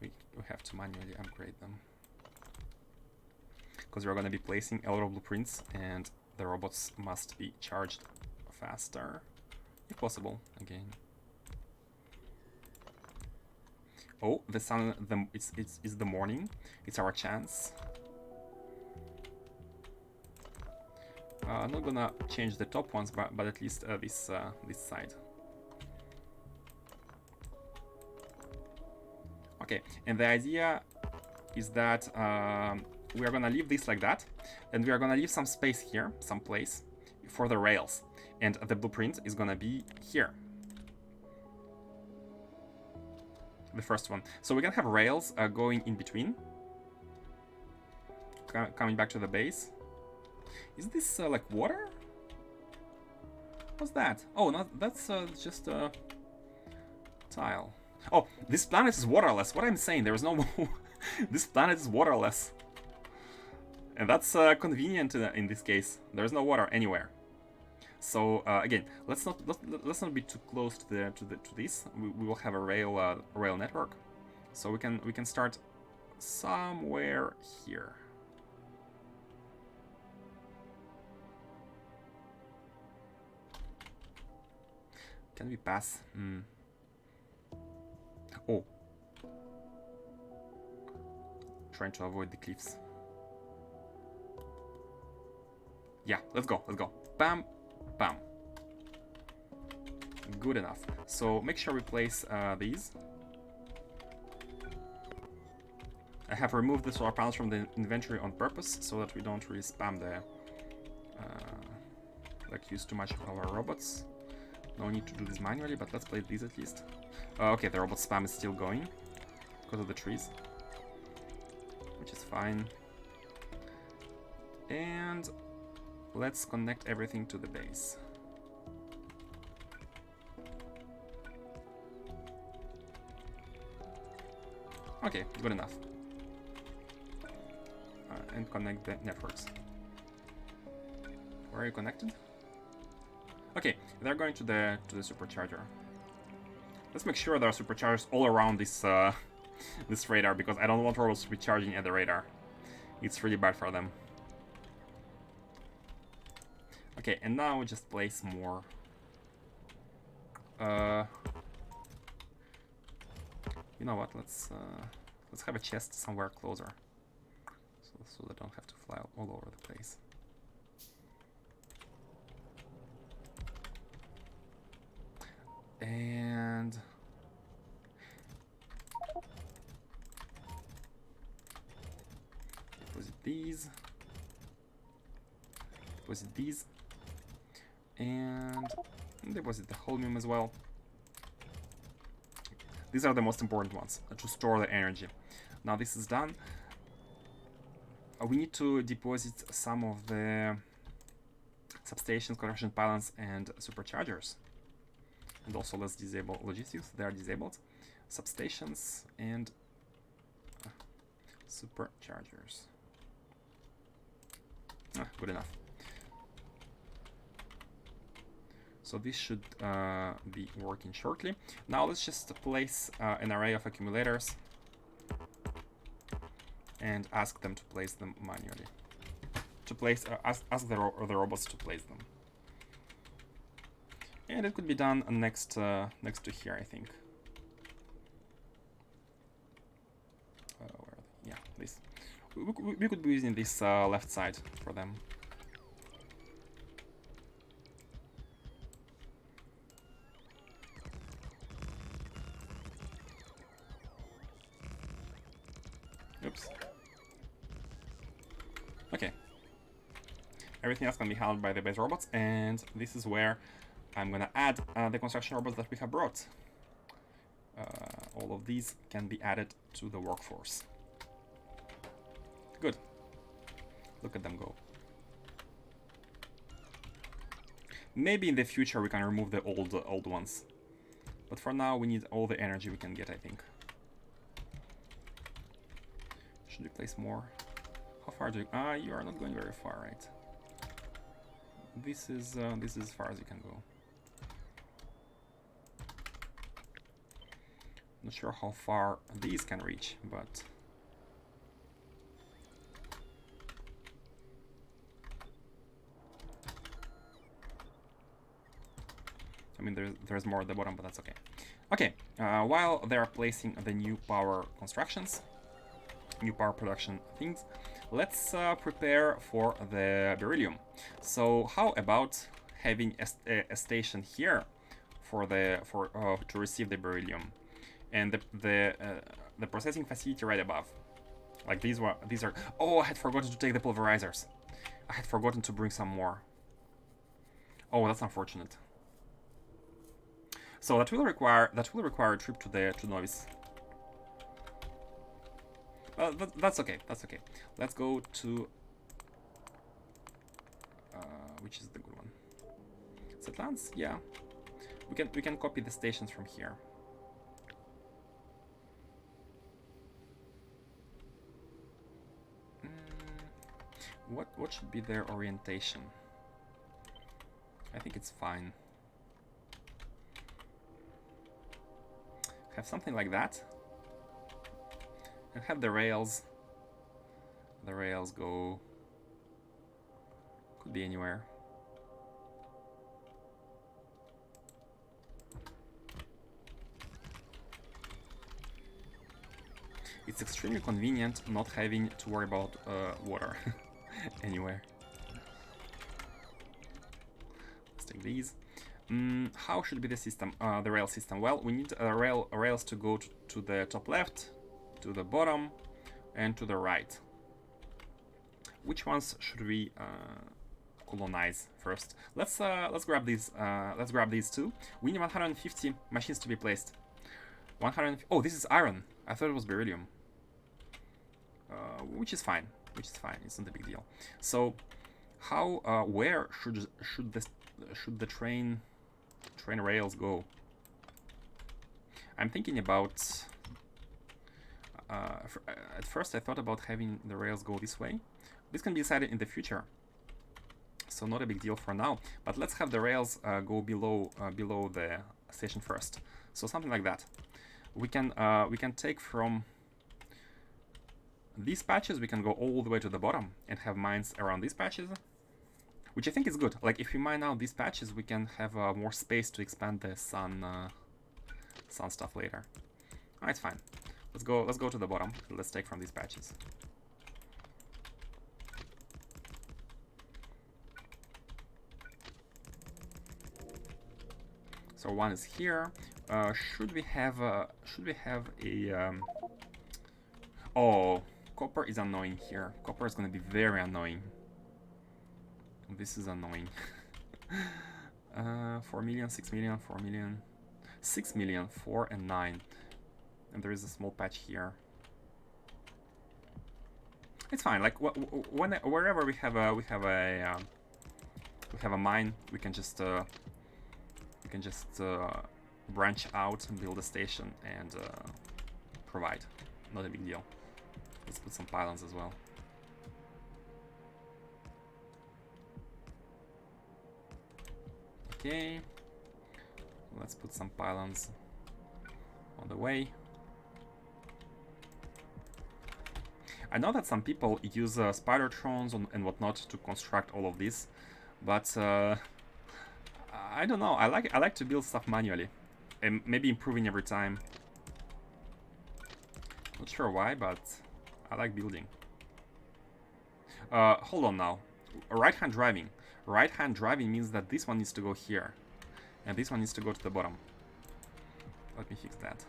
we have to manually upgrade them, because we're going to be placing a lot of blueprints, and the robots must be charged faster, if possible. Again. Oh, the sun. It's the morning. It's our chance. I'm not gonna change the top ones, but at least this side. Okay, and the idea is that we are gonna leave this like that, and we are gonna leave some space here, some place for the rails, and the blueprint is gonna be here, the first one. So we can have rails going in between, coming back to the base. Is this like water? What's that? Oh, no, that's just a tile. Oh, this planet is waterless. What I'm saying, there is no this planet is waterless, and that's convenient in this case. There's no water anywhere. So again, let's not be too close to this. We will have a rail network, so we can start somewhere here. Can we pass? Oh, trying to avoid the cliffs. Yeah, let's go. Bam, bam. Good enough. So make sure we place these. I have removed the solar panels from the inventory on purpose, so that we don't really spam the like use too much of our robots. No need to do this manually, but let's play these at least. Okay, the robot spam is still going because of the trees, which is fine. And let's connect everything to the base. Okay, good enough. And connect the networks. Where are you connected? Okay, they're going to the supercharger. Let's make sure there are superchargers all around this this radar, because I don't want robots to be charging at the radar. It's really bad for them. Okay, and now just place more. You know what? Let's have a chest somewhere closer, so they don't have to fly all over the place. And deposit these. Deposit these. And deposit the holmium as well. These are the most important ones, to store the energy. Now this is done. We need to deposit some of the substations, conversion pylons, and superchargers. And also let's disable logistics, they are disabled. Substations and superchargers. Good enough. So this should be working shortly. Now let's just place an array of accumulators and ask them to place them manually. To place, ask the robots to place them. And it could be done next to here, I think. Where are they? Yeah, this. We could be using this left side for them. Oops. Okay. Everything else can be handled by the base robots, and this is where I'm gonna add the construction robots that we have brought. All of these can be added to the workforce. Good. Look at them go. Maybe in the future we can remove the old ones, but for now we need all the energy we can get, I think. Should we place more? How far do you... you are not going very far, right? This is as far as you can go. Not sure how far these can reach, but... I mean, there's more at the bottom, but that's okay. Okay, while they are placing the new power constructions, new power production things, let's prepare for the beryllium. So how about having a station here for to receive the beryllium, and the processing facility right above? Like these are. Oh, I had forgotten to take the pulverizers. I had forgotten to bring some more. Oh, that's unfortunate. So that will require a trip to Novice. That's okay. That's okay. Let's go to which is the good one? Sethlans? Yeah. We can copy the stations from here. What should be their orientation? I think it's fine. Have something like that. And have the rails go, could be anywhere. It's extremely convenient not having to worry about water anywhere. Let's take these. How should be the system, the rail system? Well, we need rails to go to the top left, to the bottom, and to the right. Which ones should we colonize first? Let's grab these. Let's grab these two. We need 150 machines to be placed. 100. Oh, this is iron. I thought it was beryllium. Which is fine. It's not a big deal. So, how? Where should the train rails go? I'm thinking about at first I thought about having the rails go this way. This can be decided in the future, so not a big deal for now. But let's have the rails go below the station first. So something like that. We can take from these patches. We can go all the way to the bottom and have mines around these patches, which I think is good. Like if we mine out these patches, we can have more space to expand the sun stuff later. It's fine. Let's go to the bottom. Let's take from these patches. So one is here. Should we have a oh, copper is annoying here. Copper is going to be very annoying. This is annoying. 4 million, 6 million, 4 million, 6 million, 4 and 9. And there is a small patch here. It's fine. Like wherever we have a mine, we can just branch out and build a station and provide. Not a big deal. Let's put some pylons as well. Okay. Let's put some pylons on the way. I know that some people use spider drones and whatnot to construct all of this, but I don't know. I like to build stuff manually, and maybe improving every time. Not sure why, but I like building. Hold on now. Right-hand driving. Right-hand driving means that this one needs to go here, and this one needs to go to the bottom. Let me fix that.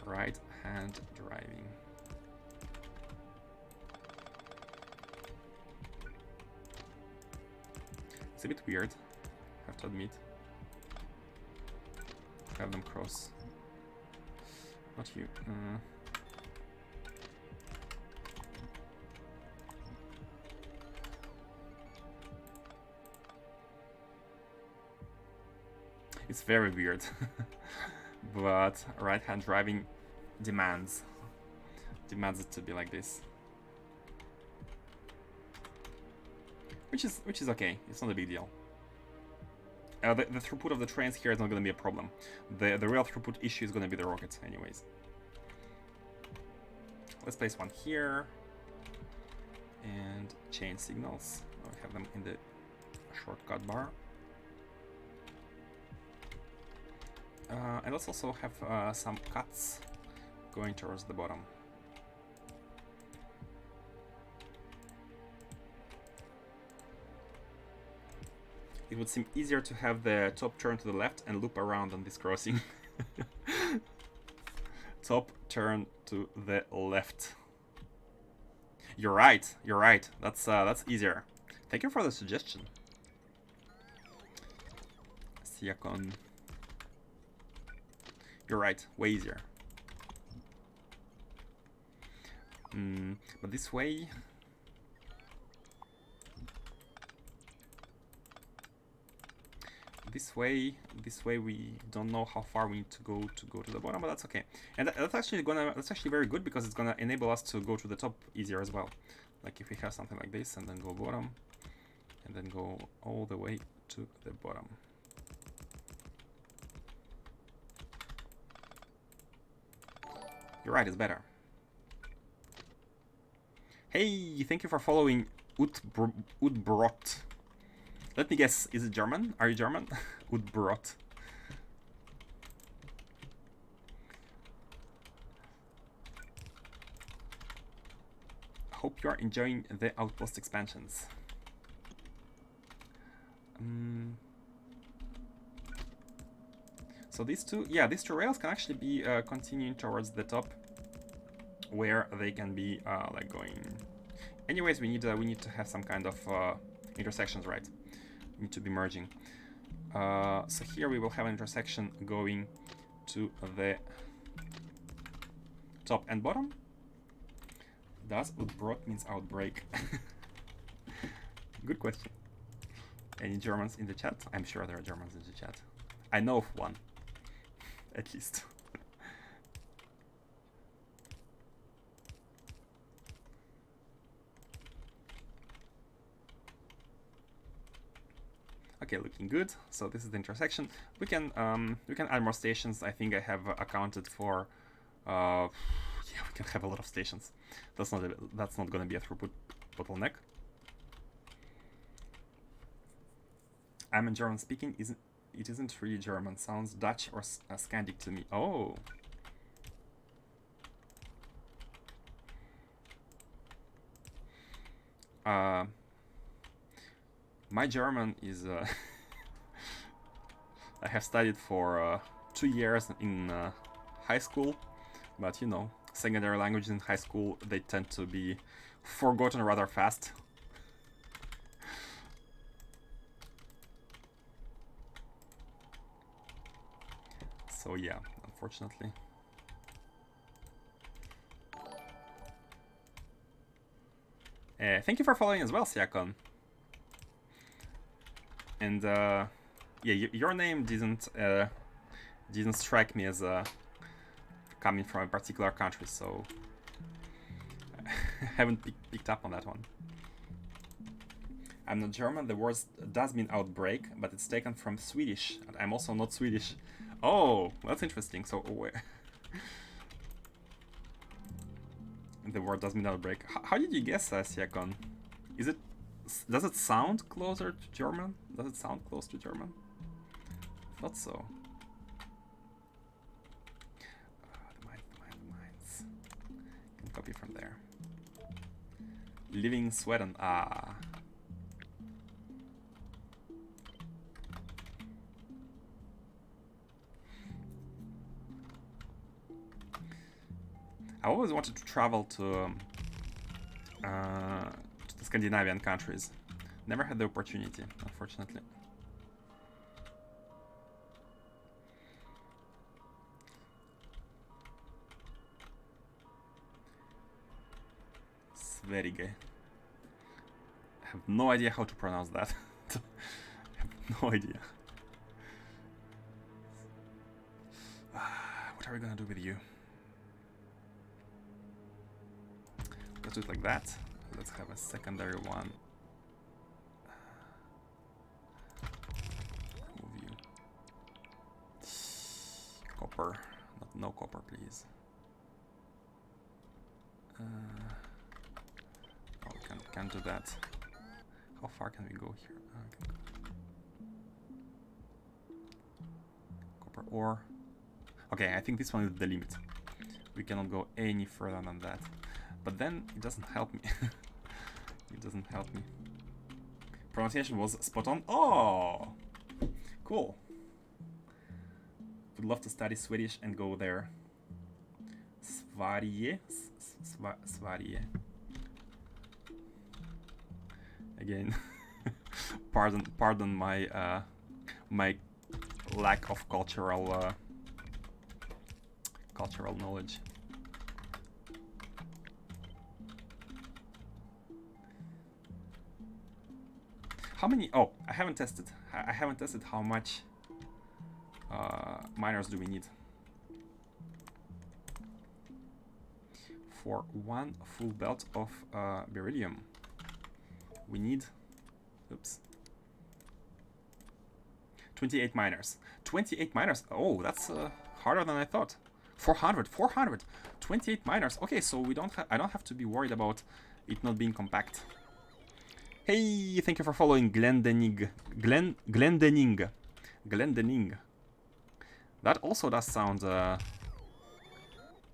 Right-hand driving. It's a bit weird, I have to admit. Have them cross. Not you. It's very weird. But right-hand driving demands it to be like this. Which is okay. It's not a big deal. The throughput of the trains here is not going to be a problem. The real throughput issue is going to be the rockets anyways. Let's place one here. And chain signals. I'll have them in the shortcut bar. And let's also have some cuts going towards the bottom. It would seem easier to have the top turn to the left and loop around on this crossing. Top turn to the left. You're right. You're right. That's easier. Thank you for the suggestion. Siakon. You're right. Way easier. But this way. This way we don't know how far we need to go to the bottom, but that's okay. And that's actually very good because it's gonna enable us to go to the top easier as well. Like if we have something like this and then go bottom and then go all the way to the bottom. You're right, it's better. Hey, thank you for following Utbrot. Let me guess, is it German? Are you German? Utbrot. Hope you are enjoying the outpost expansions. So these two rails can actually be continuing towards the top, where they can be like going. Anyways, we need to have some kind of intersections, right? Need to be merging. So here we will have an intersection going to the top and bottom. Does Utbrot means outbreak? Good question. Any Germans in the chat? I'm sure there are Germans in the chat. I know of one. at least. Okay, looking good. So this is the intersection. We can add more stations. I think I have accounted for. Yeah, we can have a lot of stations. That's not going to be a throughput bottleneck. I'm in German speaking. It isn't really German. Sounds Dutch or Scandic to me. Oh. My German is. I have studied for 2 years in high school, but you know, secondary languages in high school, they tend to be forgotten rather fast. So yeah, unfortunately. Thank you for following as well, Siakon. And yeah, your name didn't strike me as coming from a particular country, so I haven't picked up on that one. I'm not German. The word does mean outbreak, but it's taken from Swedish, and I'm also not Swedish. Oh, that's interesting. So where? The word does mean outbreak. How did you guess, Siakon? Does it sound closer to German? Does it sound close to German? I thought so. The mines. Can copy from there. Living in Sweden. Ah. I always wanted to travel to the Scandinavian countries. Never had the opportunity, unfortunately. Sverige. I have no idea how to pronounce that. I have no idea. What are we gonna do with you? Let's do it like that. Let's have a secondary one. Remove you. Copper. No copper, please. Oh, we can't do that. How far can we go here? Copper ore. Okay, I think this one is the limit. We cannot go any further than that. But then it doesn't help me. It doesn't help me. Pronunciation was spot on. Oh, cool. Would love to study Swedish and go there. Sverige. Sverige. Again, pardon my my lack of cultural knowledge. How many? Oh, I haven't tested. I haven't tested how much miners do we need for one full belt of beryllium. We need, oops, 28 miners. 28 miners. Oh, that's harder than I thought. 400. 28 miners. Okay, so I don't have to be worried about it not being compact. Hey, thank you for following Glendening. Glendening. That also does sound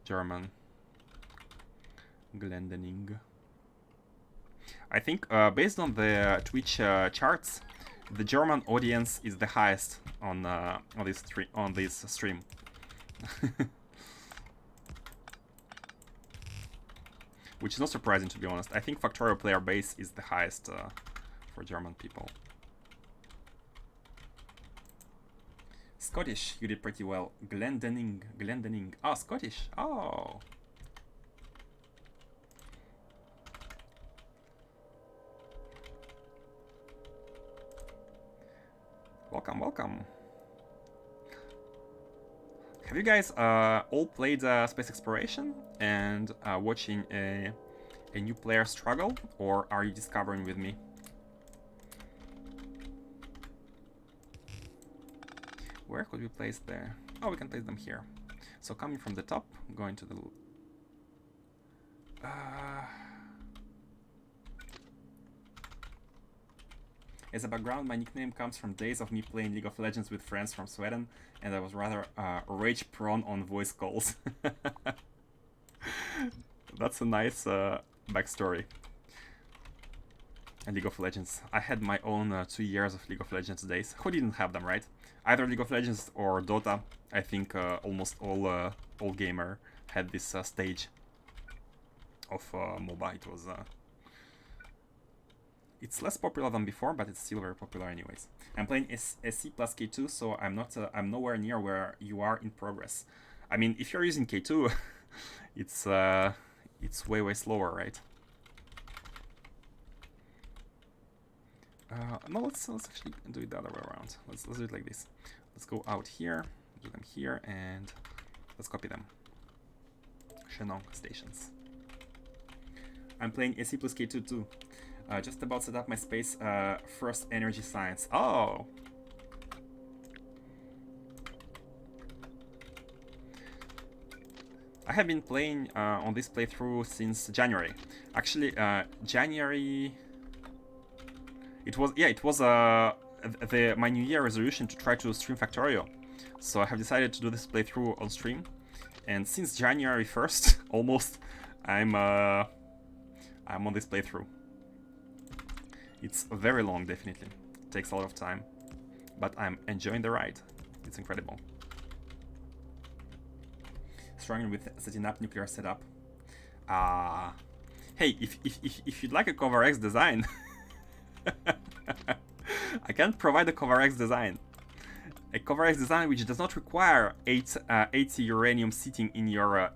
German. Glendening. I think based on the Twitch charts, the German audience is the highest on this stream. Which is not surprising, to be honest. I think Factorio player base is the highest for German people. Scottish, you did pretty well. Glendening. Oh, Scottish. Oh. Welcome. Have you guys all played Space Exploration and watching a new player struggle, or are you discovering with me? Where could we place there? Oh, we can place them here. So coming from the top, going to the... As a background, my nickname comes from days of me playing League of Legends with friends from Sweden, and I was rather rage-prone on voice calls. That's a nice backstory. And League of Legends. I had my own 2 years of League of Legends days. Who didn't have them, right? Either League of Legends or Dota. I think almost all gamer had this stage of MOBA. It was... It's less popular than before, but it's still very popular anyways. I'm playing SC plus K2, so I'm nowhere near where you are in progress. I mean, if you're using K2, it's way slower, right? No, let's actually do it the other way around. Let's do it like this. Let's go out here, do them here, and let's copy them. Shenong stations. I'm playing SC plus K2 too. Just about set up my space first energy science. Oh! I have been playing on this playthrough since January. Actually, January... It was my New Year resolution to try to stream Factorio. So I have decided to do this playthrough on stream. And since January 1st, almost, I'm on this playthrough. It's very long, definitely. It takes a lot of time. But I'm enjoying the ride. It's incredible. Struggling with setting up nuclear setup. Hey, if you'd like a Cover X design, I can provide a Cover X design. A Cover X design which does not require 80 uranium sitting in your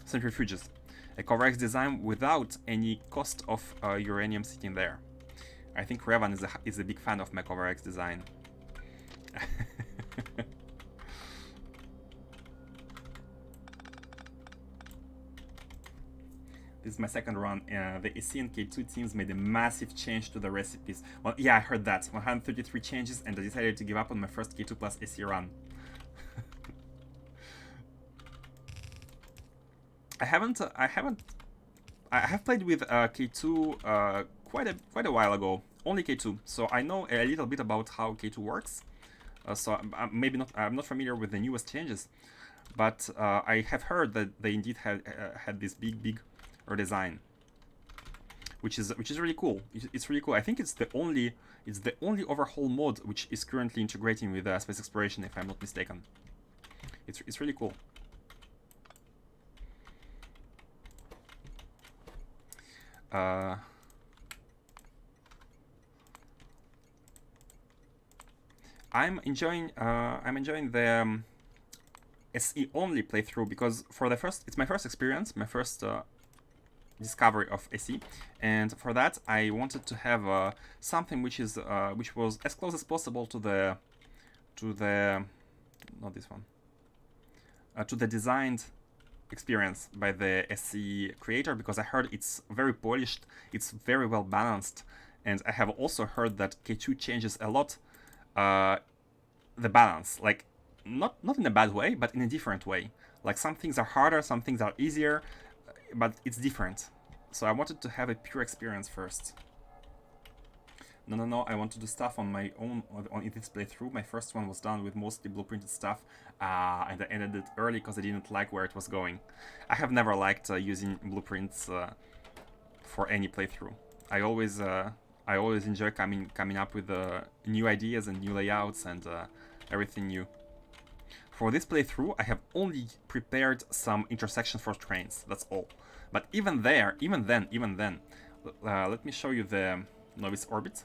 centrifuges. A Cover X design without any cost of uranium sitting there. I think Revan is a big fan of my Cover X design. This is my second run. The SC and K2 teams made a massive change to the recipes. Well, yeah, I heard that. 133 changes, and I decided to give up on my first K2 plus SC run. I have played with K2 quite a while ago. Only K2, so I know a little bit about how K2 works. So I'm not familiar with the newest changes, but I have heard that they indeed had this big redesign, which is really cool. It's really cool. I think it's the only overhaul mod which is currently integrating with Space Exploration, if I'm not mistaken. It's really cool. I'm enjoying the SE only playthrough because it's my first experience, my first discovery of SE, and for that I wanted to have something which was as close as possible to the not this one to the designed experience by the SE creator, because I heard it's very polished, it's very well balanced, and I have also heard that K2 changes a lot the balance, like not in a bad way, but in a different way. Like some things are harder, some things are easier, but it's different. So I wanted to have a pure experience first. No, I want to do stuff on my own on this playthrough. My first one was done with mostly blueprinted stuff, and I ended it early because I didn't like where it was going. I have never liked using blueprints for any playthrough. I always enjoy coming up with new ideas and new layouts and everything new. For this playthrough, I have only prepared some intersections for trains. That's all. But even then, let me show you the novice orbit.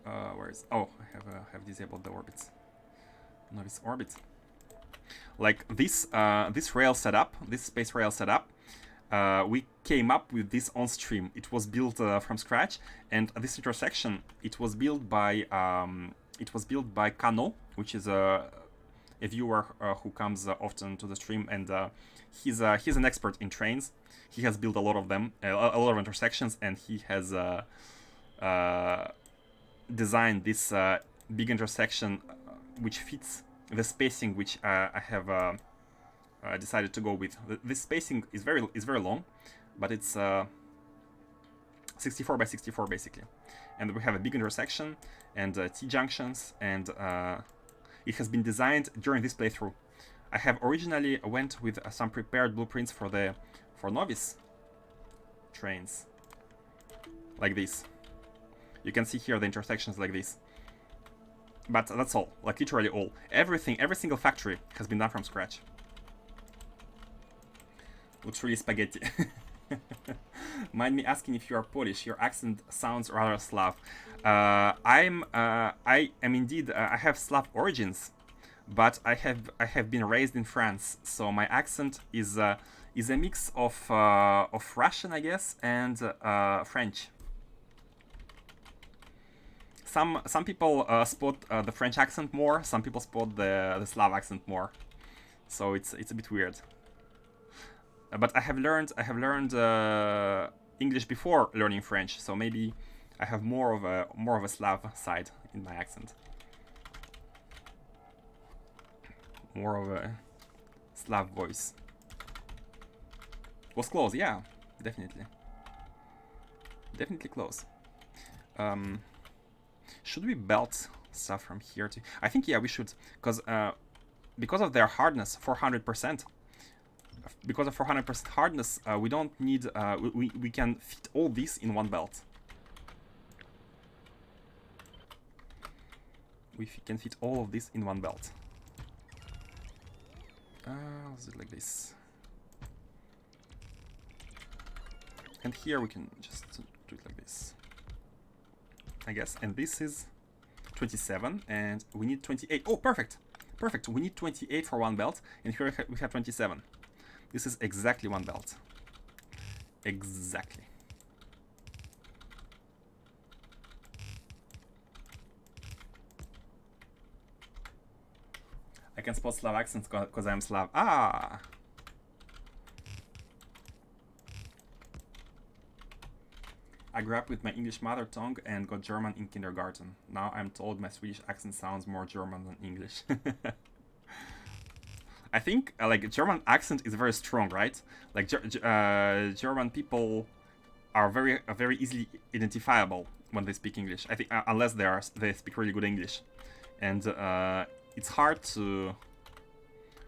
Where is? Oh, I have disabled the orbits. Novice orbit. Like this rail setup, this space rail setup. We came up with this on stream. It was built from scratch, and this intersection it was built by Kano, which is a viewer who comes often to the stream, and he's an expert in trains. He has built a lot of them, a lot of intersections, and he has designed this big intersection which fits the spacing which I have decided to go with. This spacing is very long, but it's 64 by 64 basically, and we have a big intersection and T-junctions, and it has been designed during this playthrough. I have originally went with some prepared blueprints for novice trains, like this. You can see here the intersections like this. But that's all, like literally all. Everything, every single factory has been done from scratch. Looks really spaghetti. Mind me asking if you are Polish. Your accent sounds rather Slav. I am indeed. I have Slav origins, but I have been raised in France, so my accent is a mix of Russian, I guess, and French. Some people spot the French accent more. Some people spot the Slav accent more. So it's a bit weird. But I have learned English before learning French, so maybe I have more of a Slav side in my accent. More of a Slav voice. Was close, yeah, definitely. Definitely close. Should we belt stuff from here too? I think, yeah, we should, because of their hardness, 400%. Because of 400% hardness, we don't need. We can fit all this in one belt. We can fit all of this in one belt. Let's do it like this. And here we can just do it like this, I guess. And this is 27, and we need 28. Oh, perfect! Perfect. We need 28 for one belt, and here we have 27. This is exactly one belt. Exactly. I can spot Slav accents because I'm Slav. Ah! I grew up with my English mother tongue and got German in kindergarten. Now I'm told my Swedish accent sounds more German than English. I think like German accent is very strong, right? Like German people are very easily identifiable when they speak English. I think unless they speak really good English, and it's hard to,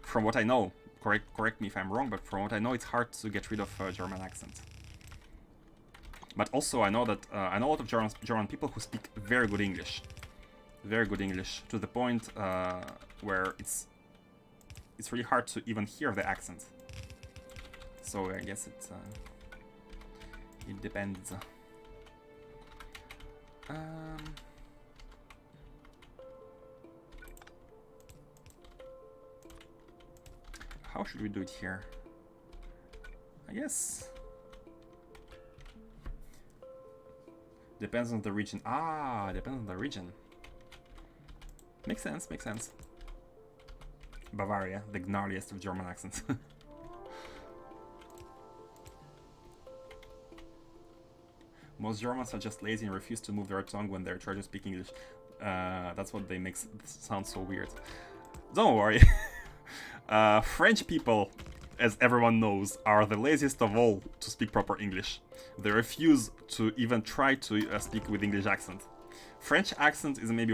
from what I know, correct me if I'm wrong, but from what I know, it's hard to get rid of German accent. But also I know that I know a lot of German people who speak very good English to the point where it's really hard to even hear the accent. So I guess it depends. How should we do it here? I guess depends on the region. Ah, depends on the region. Makes sense. Makes sense. Bavaria, the gnarliest of German accents. Most Germans are just lazy and refuse to move their tongue when they're trying to speak English. That's what they make sound so weird. Don't worry. French people, as everyone knows, are the laziest of all to speak proper English. They refuse to even try to speak with English accent. French accent is maybe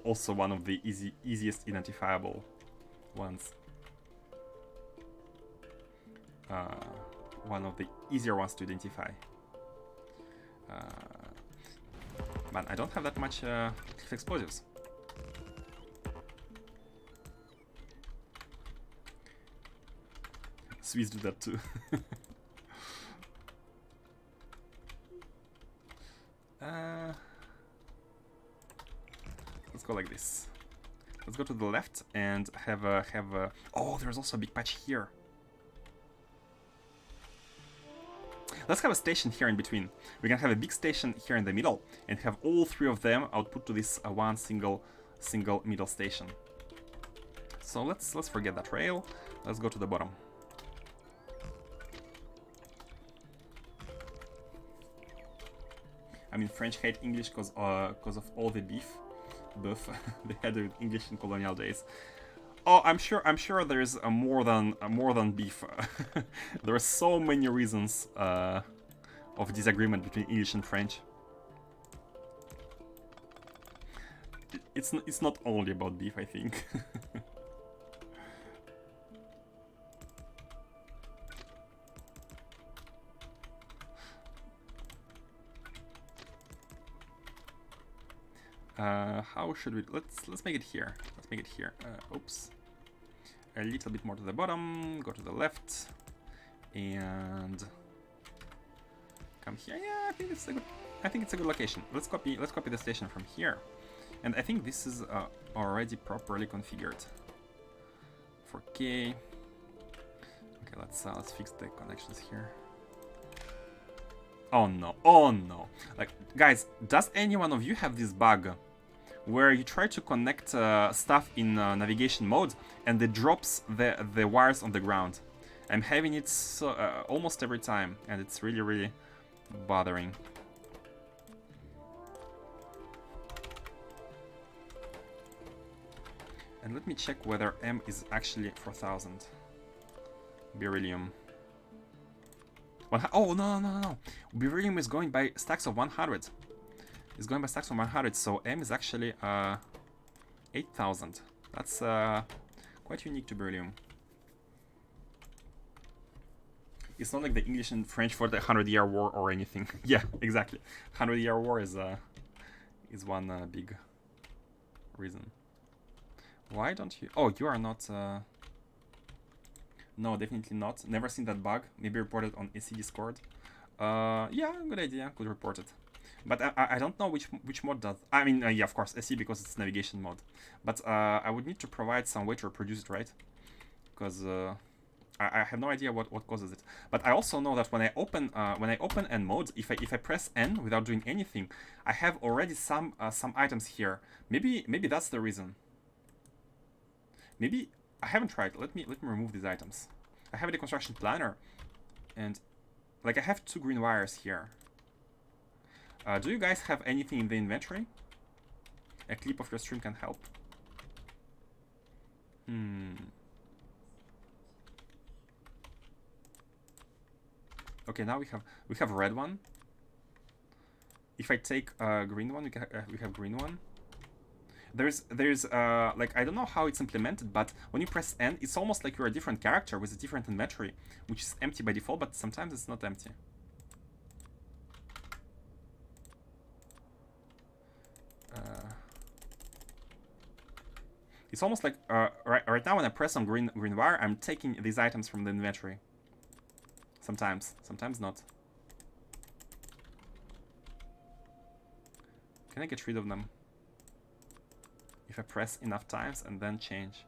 also one of the easiest identifiable ones. One of the easier ones to identify. But I don't have that much cliff explosives. Swedes do that too. Let's go like this. Let's go to the left and have a. Oh, there's also a big patch here. Let's have a station here in between. We can have a big station here in the middle and have all three of them output to this one single single middle station. So let's forget that rail. Let's go to the bottom. I mean, French hate English because of all the beef they had with English in colonial days. Oh, I'm sure there's more than beef. There are so many reasons of disagreement between English and French. It's not only about beef, I think. How should we? Let's make it here. Let's make it here. Oops. A little bit more to the bottom. Go to the left, and come here. Yeah, I think it's a good. I think it's a good location. Let's copy the station from here, and I think this is already properly configured. 4K. Okay, let's fix the connections here. Oh no! Oh no! Like, guys, does any one of you have this bug where you try to connect stuff in navigation mode and it drops the wires on the ground? I'm having it almost every time, and it's really bothering. And let me check whether M is actually 4000 beryllium. Oh, no. Beryllium is going by stacks of 100. It's going by stacks of 100, so M is actually 8000. That's quite unique to beryllium. It's not like the English and French for the 100-year war or anything. Yeah, exactly. 100-year war is one big reason. Why don't you? Oh, you are not. No, definitely not. Never seen that bug. Maybe report it on AC Discord. Yeah, good idea. Could report it. But I don't know which mod does. I mean, yeah, of course, AC because it's navigation mode. But I would need to provide some way to reproduce it, right? Because I have no idea what causes it. But I also know that when I open N mode, if I press N without doing anything, I have already some items here. Maybe that's the reason. Maybe. I haven't tried. Let me remove these items. I have the construction planner, and like I have 2 green wires here. Do you guys have anything in the inventory? A clip of your stream can help. Okay, now we have red one. If I take green one, we have green one. There's like, I don't know how it's implemented, but when you press N, it's almost like you're a different character with a different inventory, which is empty by default, but sometimes it's not empty. It's almost like right now when I press on green wire, I'm taking these items from the inventory. Sometimes not. Can I get rid of them? If I press enough times and then change.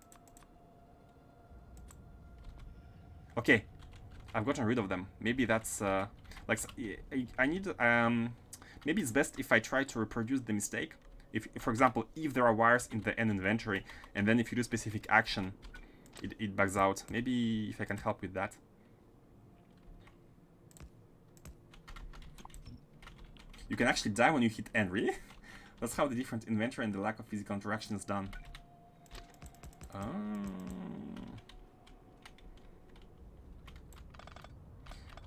Okay, I've gotten rid of them. Maybe that's like I need. Maybe it's best if I try to reproduce the mistake. If, for example, if there are wires in the N inventory, and then if you do specific action, it bugs out. Maybe if I can help with that. You can actually die when you hit N, really? That's how the different inventory and the lack of physical interaction is done.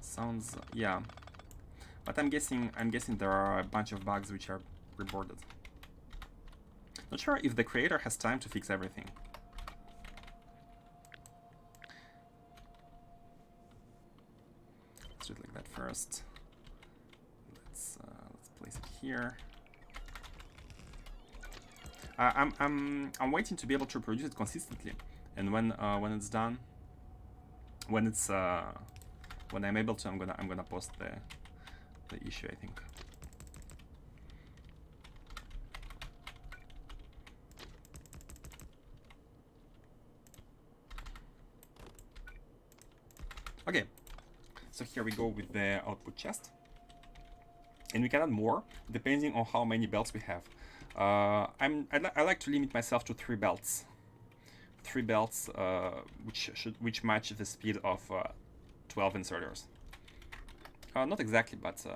Sounds, yeah. But I'm guessing there are a bunch of bugs which are reported. Not sure if the creator has time to fix everything. Let's do it like that first. Let's place it here. I'm waiting to be able to produce it consistently, and when it's done, when I'm able to, I'm gonna post the issue, I think. Okay, so here we go with the output chest, and we can add more depending on how many belts we have. I like to limit myself to 3 belts. 3 belts, which match the speed of 12 inserters. Not exactly, but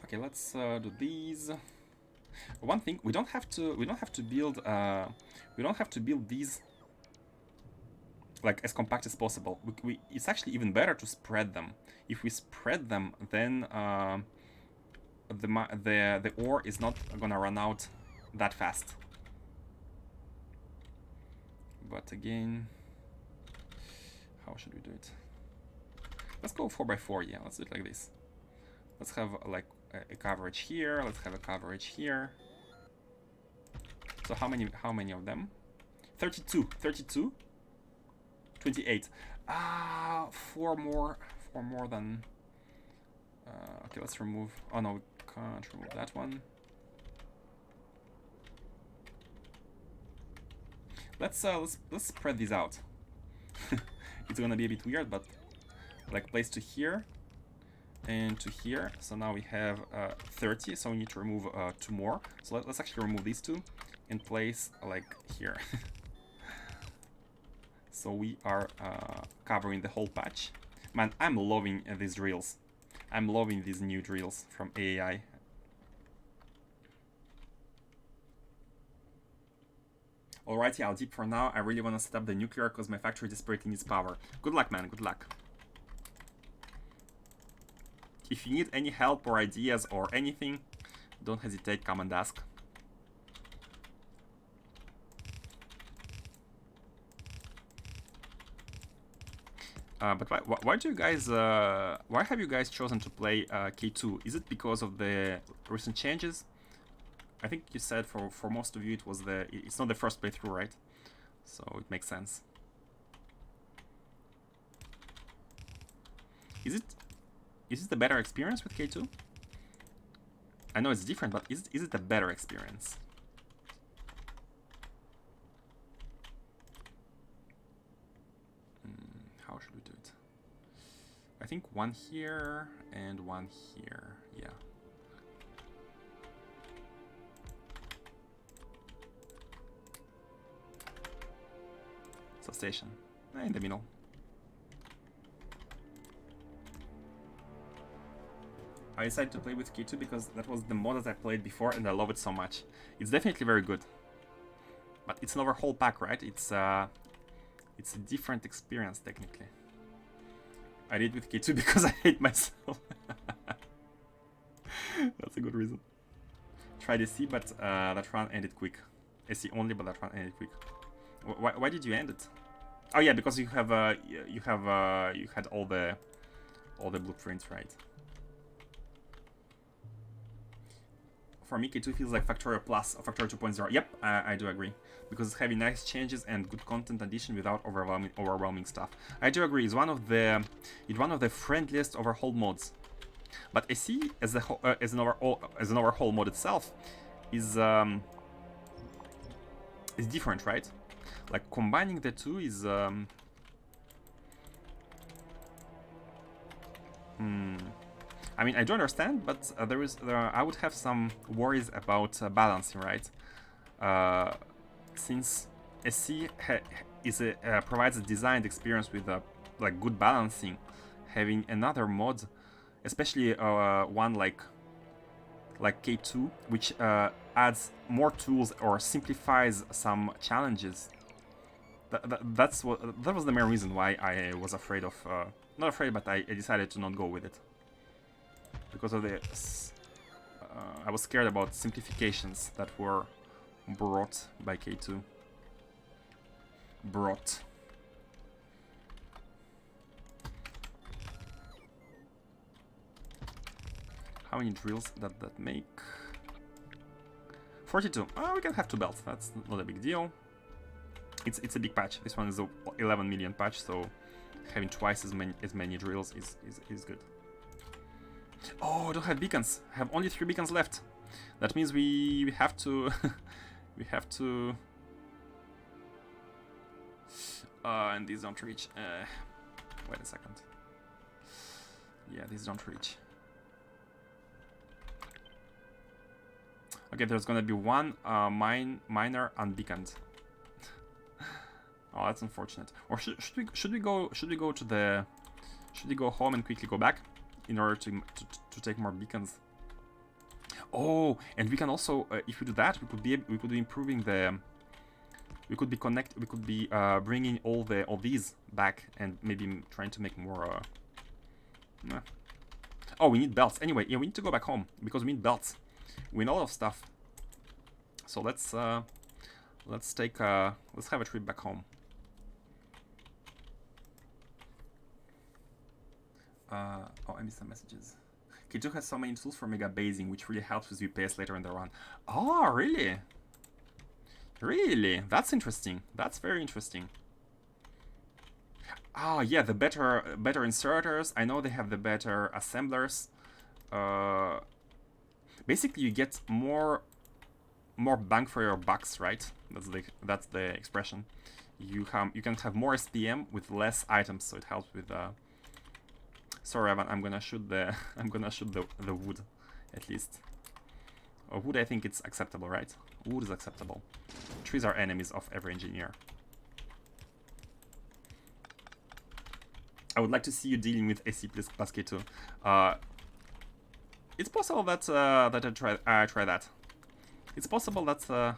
okay. Let's do these. One thing, we don't have to build these like as compact as possible. It's actually even better to spread them. If we spread them, then the ore is not gonna run out that fast. But again, how should we do it? Let's go 4x4. Yeah, let's do it like this. Let's have like a coverage here. Let's have a coverage here. So how many of them? 32. 28. 4 more than okay, let's remove. Oh no, we can't remove that one. Let's spread these out. It's gonna be a bit weird, but like place to here and to here. So now we have 30, so we need to remove 2 more. So let's actually remove these 2 and place like here. So we are covering the whole patch. Man, I'm loving these drills. I'm loving these new drills from AI. Alrighty, I'll dip for now. I really want to set up the nuclear because my factory desperately needs power. Good luck, man. Good luck. If you need any help or ideas or anything, don't hesitate, come and ask. But why do you guys? Why have you guys chosen to play K2? Is it because of the recent changes? I think you said for most of you it was it's not the first playthrough, right? So it makes sense. Is it a better experience with K2? I know it's different, but is it a better experience? How should we do it? I think 1 here and 1 here. Yeah. Substation. In the middle. I decided to play with K2 because that was the mod that I played before and I love it so much. It's definitely very good. But it's an overhaul pack, right? It's a different experience technically. I did with K2 because I hate myself. That's a good reason. Tried SC, but that run ended quick. SC only, but that run ended quick. Why did you end it? Oh yeah, because you had all the blueprints, right? For me, K2 feels like Factorio Plus or Factorio 2.0. Yep, I do agree. Because it's having nice changes and good content addition without overwhelming stuff. I do agree. It's one of the friendliest overhaul mods. But SC as an overhaul mod itself is different, right? Like combining the two is I mean, I do understand, but I would have some worries about balancing, right? Since SC provides a designed experience with like good balancing, having another mod, especially one like K2, which adds more tools or simplifies some challenges. That was the main reason why I was afraid of, not afraid, but I decided to not go with it. Because of the, I was scared about simplifications that were brought by K2. How many drills that make? 42. Oh, we can have 2 belts. That's not a big deal. It's a big patch. This one is a 11 million patch, so having twice as many drills is good. Oh, I don't have beacons. I have only 3 beacons left. That means we have to we have to and these don't reach. Wait a second. Yeah, these don't reach. Okay, there's gonna be one miner unbeaconed. Oh, that's unfortunate. Or should we go to the should we go home and quickly go back in order to take more beacons? Oh, and we can also if we do that, we could be improving the. We could be bringing all these back and maybe trying to make more. Oh, we need belts. Anyway, yeah, we need to go back home because we need belts. We need a lot of stuff. So let's have a trip back home. Oh, I missed some messages. K2 has so many tools for mega basing, which really helps with UPS later in the run. Oh, really? Really? That's interesting. That's very interesting. Oh, yeah, the better inserters. I know they have the better assemblers. Basically, you get more bang for your bucks, right? That's the expression. You can have more SPM with less items, so it helps with. Sorry, Evan, I'm gonna shoot the wood, at least. Or wood, I think it's acceptable, right? Wood is acceptable. Trees are enemies of every engineer. I would like to see you dealing with AC plus K2. It's possible that I try that. It's possible that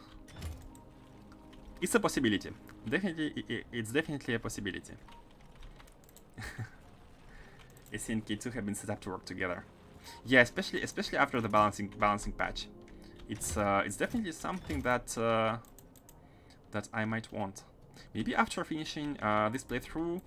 it's a possibility. Definitely, it's definitely a possibility. AC and K2 have been set up to work together. Yeah, especially after the balancing patch. It's definitely something that I might want. Maybe after finishing this playthrough,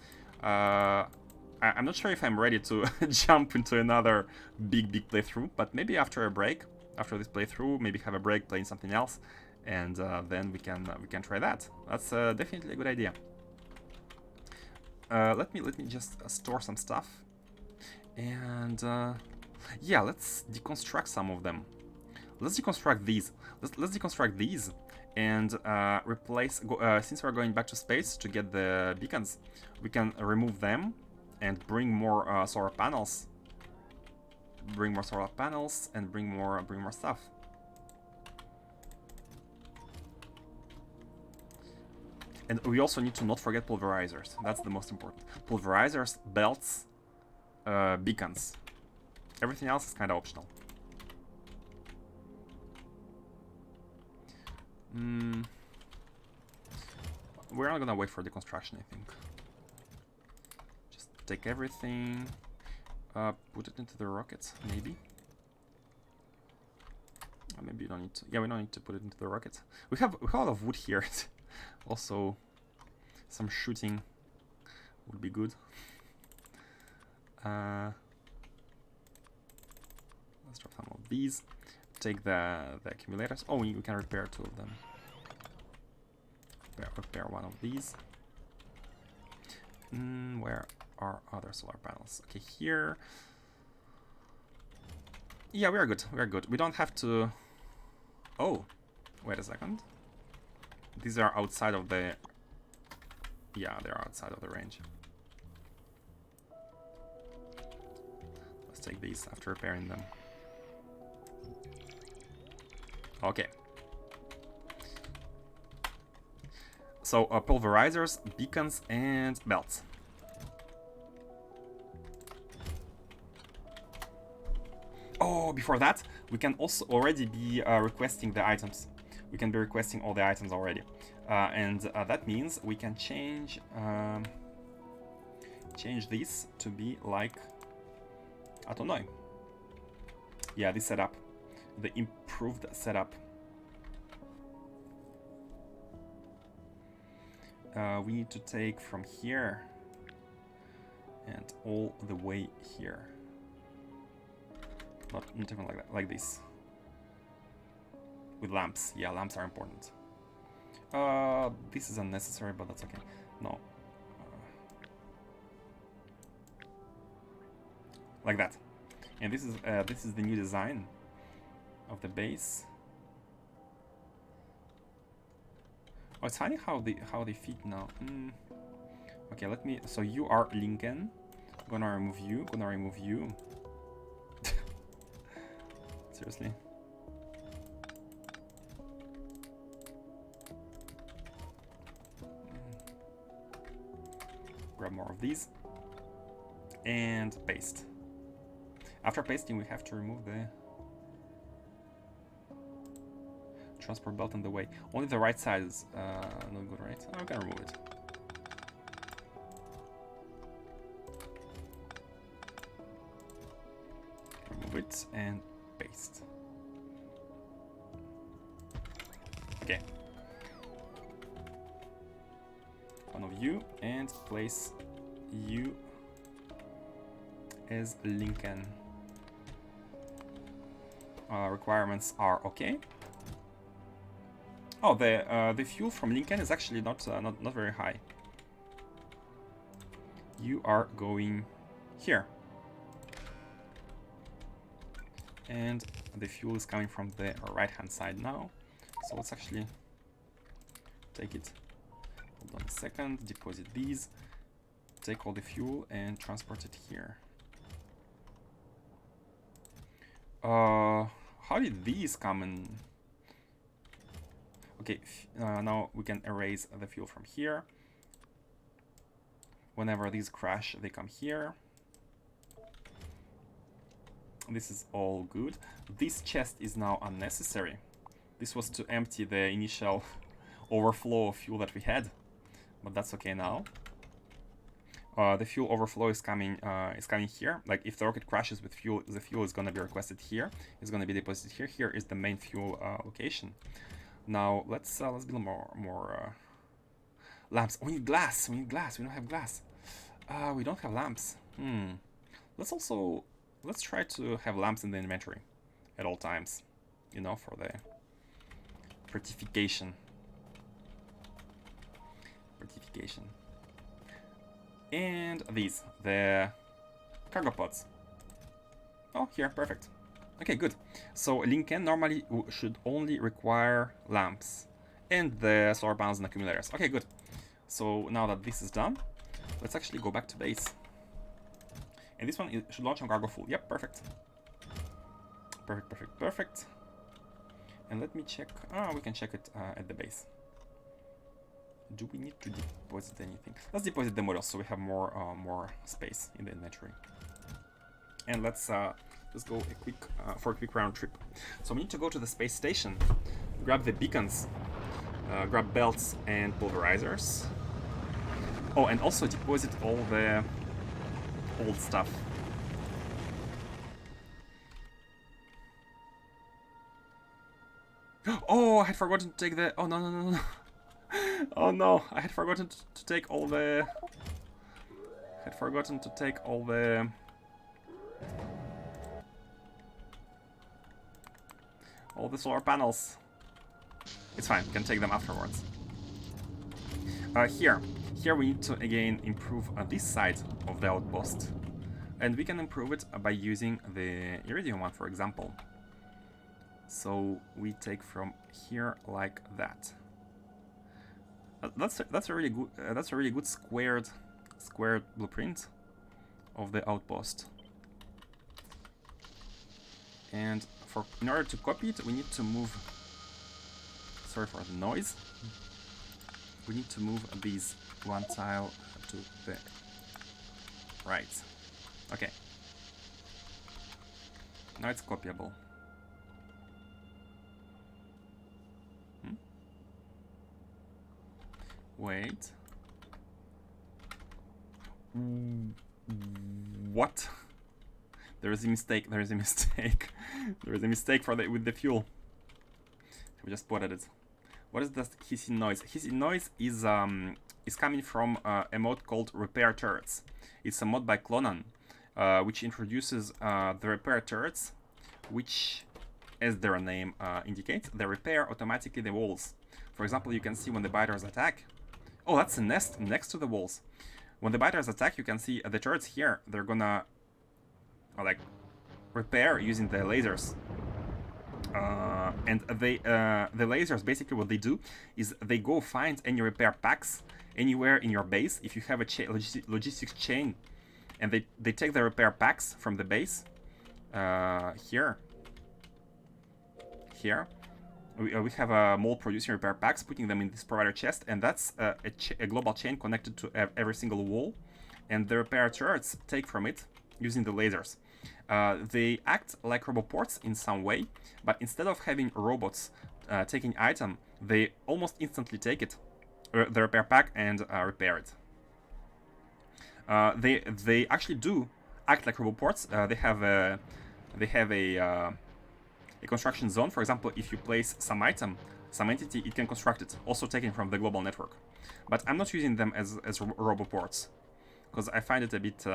I'm not sure if I'm ready to jump into another big playthrough, but maybe after a break, after this playthrough, maybe have a break playing something else, and then we can try that. That's definitely a good idea. Let me just store some stuff, and yeah, let's deconstruct some of them. Let's deconstruct these. Let's deconstruct these and replace. Since we're going back to space to get the beacons, we can remove them and bring more solar panels. Bring more solar panels and bring more stuff. And we also need to not forget pulverizers. That's the most important. Pulverizers, belts, beacons. Everything else is kind of optional. We're not gonna wait for the construction, I think. Just take everything, put it into the rockets, maybe. Maybe you don't need to. Yeah, we don't need to put it into the rockets. We have a lot of wood here. Also, some shooting would be good. Let's drop some of these. Take the accumulators. Oh, we can repair 2 of them. Repair 1 of these. Where are other solar panels? Okay, here. Yeah, we are good. We are good. We don't have to. Oh, wait a second. These are outside of the. Yeah, they're outside of the range. Let's take these after repairing them. Okay. So pulverizers, beacons, and belts. Oh, before that, we can also already be requesting the items. We can be requesting all the items already, and that means we can change this to be like, I don't know. Yeah, this setup, the improved setup. We need to take from here and all the way here. Not even like that, like this. With lamps. Yeah, lamps are important. This is unnecessary, but that's okay. No. Like that. And this is the new design of the base. Oh, it's funny how they fit now. Okay, let me. So you are Linken. Gonna remove you. Gonna remove you. Seriously. grab more of these. And paste. After pasting, we have to remove the transport belt in the way. Only the right side is not good, right? I'm gonna remove it. Remove it and paste. Okay. One of you and place you as Linken. Requirements are okay. Oh, the fuel from Linken is actually not very high. You are going here, and the fuel is coming from the right-hand side now. So let's actually take it. Hold on a second. Deposit these. Take all the fuel and transport it here. How did these come in? Okay, now we can erase the fuel from here. Whenever these crash, they come here. This is all good. This chest is now unnecessary. This was to empty the initial overflow of fuel that we had, but that's okay now. The fuel overflow is coming here. Like if the rocket crashes with fuel, the fuel is gonna be requested here. It's gonna be deposited here. Here is the main fuel location. Now let's build more lamps. We need glass. We need glass. We don't have glass. We don't have lamps. Let's try to have lamps in the inventory at all times. You know, for the fortification. And these, the cargo pods. Oh, here, perfect. Okay, good. So Linken normally should only require lamps and the solar panels and accumulators. Okay, good. So now that this is done, let's actually go back to base. And this one should launch on cargo full. Yep, perfect. Perfect. And let me check. We can check it at the base. Do we need to deposit anything? Let's deposit the models so we have more space in the inventory. And let's go for a quick round trip. So we need to go to the space station, grab the beacons, grab belts and pulverizers. Oh, and also deposit all the old stuff. Oh, I had forgotten to take the. Oh no. Oh no, I had forgotten to take all the... all the solar panels. It's fine, we can take them afterwards. Here we need to again improve this side of the outpost. And we can improve it by using the iridium one, for example. So we take from here like that. That's a really good squared blueprint of the outpost. And in order to copy it, we need to move. Sorry for the noise. We need to move these one tile to the right. Okay. Now it's copyable. Wait. What? There is a mistake. With the fuel. We just spotted it. What is this hissing noise? Hissing noise is coming from a mod called Repair Turrets. It's a mod by Clonan, which introduces the repair turrets, which, as their name indicates, they repair automatically the walls. For example, you can see when the biters attack. Oh, that's a nest next to the walls. When the biters attack, you can see the turrets here. They're gonna like repair using the lasers. And the lasers, basically what they do is they go find any repair packs anywhere in your base. If you have a logistics chain, and they take the repair packs from the base here. We have a mold producing repair packs, putting them in this provider chest, and that's a global chain connected to every single wall and the repair turrets take from it using the lasers. They act like roboports in some way, but instead of having robots taking item, they almost instantly take it, the repair pack, and repair it. They actually do act like roboports. They have a construction zone. For example, if you place some item, some entity, it can construct it, also taken from the global network. But I'm not using them as roboports, because I find it a bit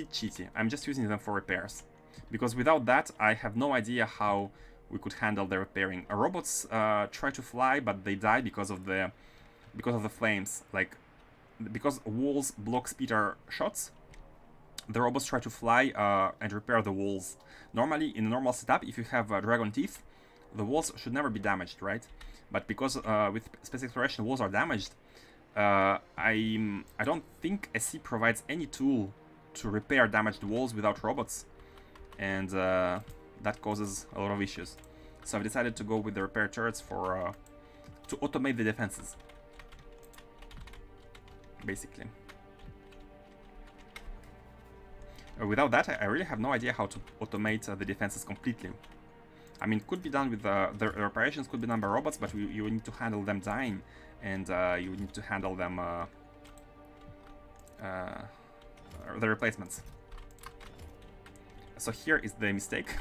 cheaty. I'm just using them for repairs, because without that, I have no idea how we could handle the repairing. Robots try to fly, but they die because of the flames. Like, because walls block speeder shots, the robots try to fly and repair the walls. Normally, in a normal setup, if you have dragon teeth, the walls should never be damaged, right? But because with space exploration walls are damaged, I don't think SC provides any tool to repair damaged walls without robots, and that causes a lot of issues. So I've decided to go with the repair turrets for to automate the defenses, basically. Without that, I really have no idea how to automate the defenses completely. I mean, it could be done with the reparations, could be done by robots, but you need to handle them dying, and you need to handle them the replacements. So here is the mistake.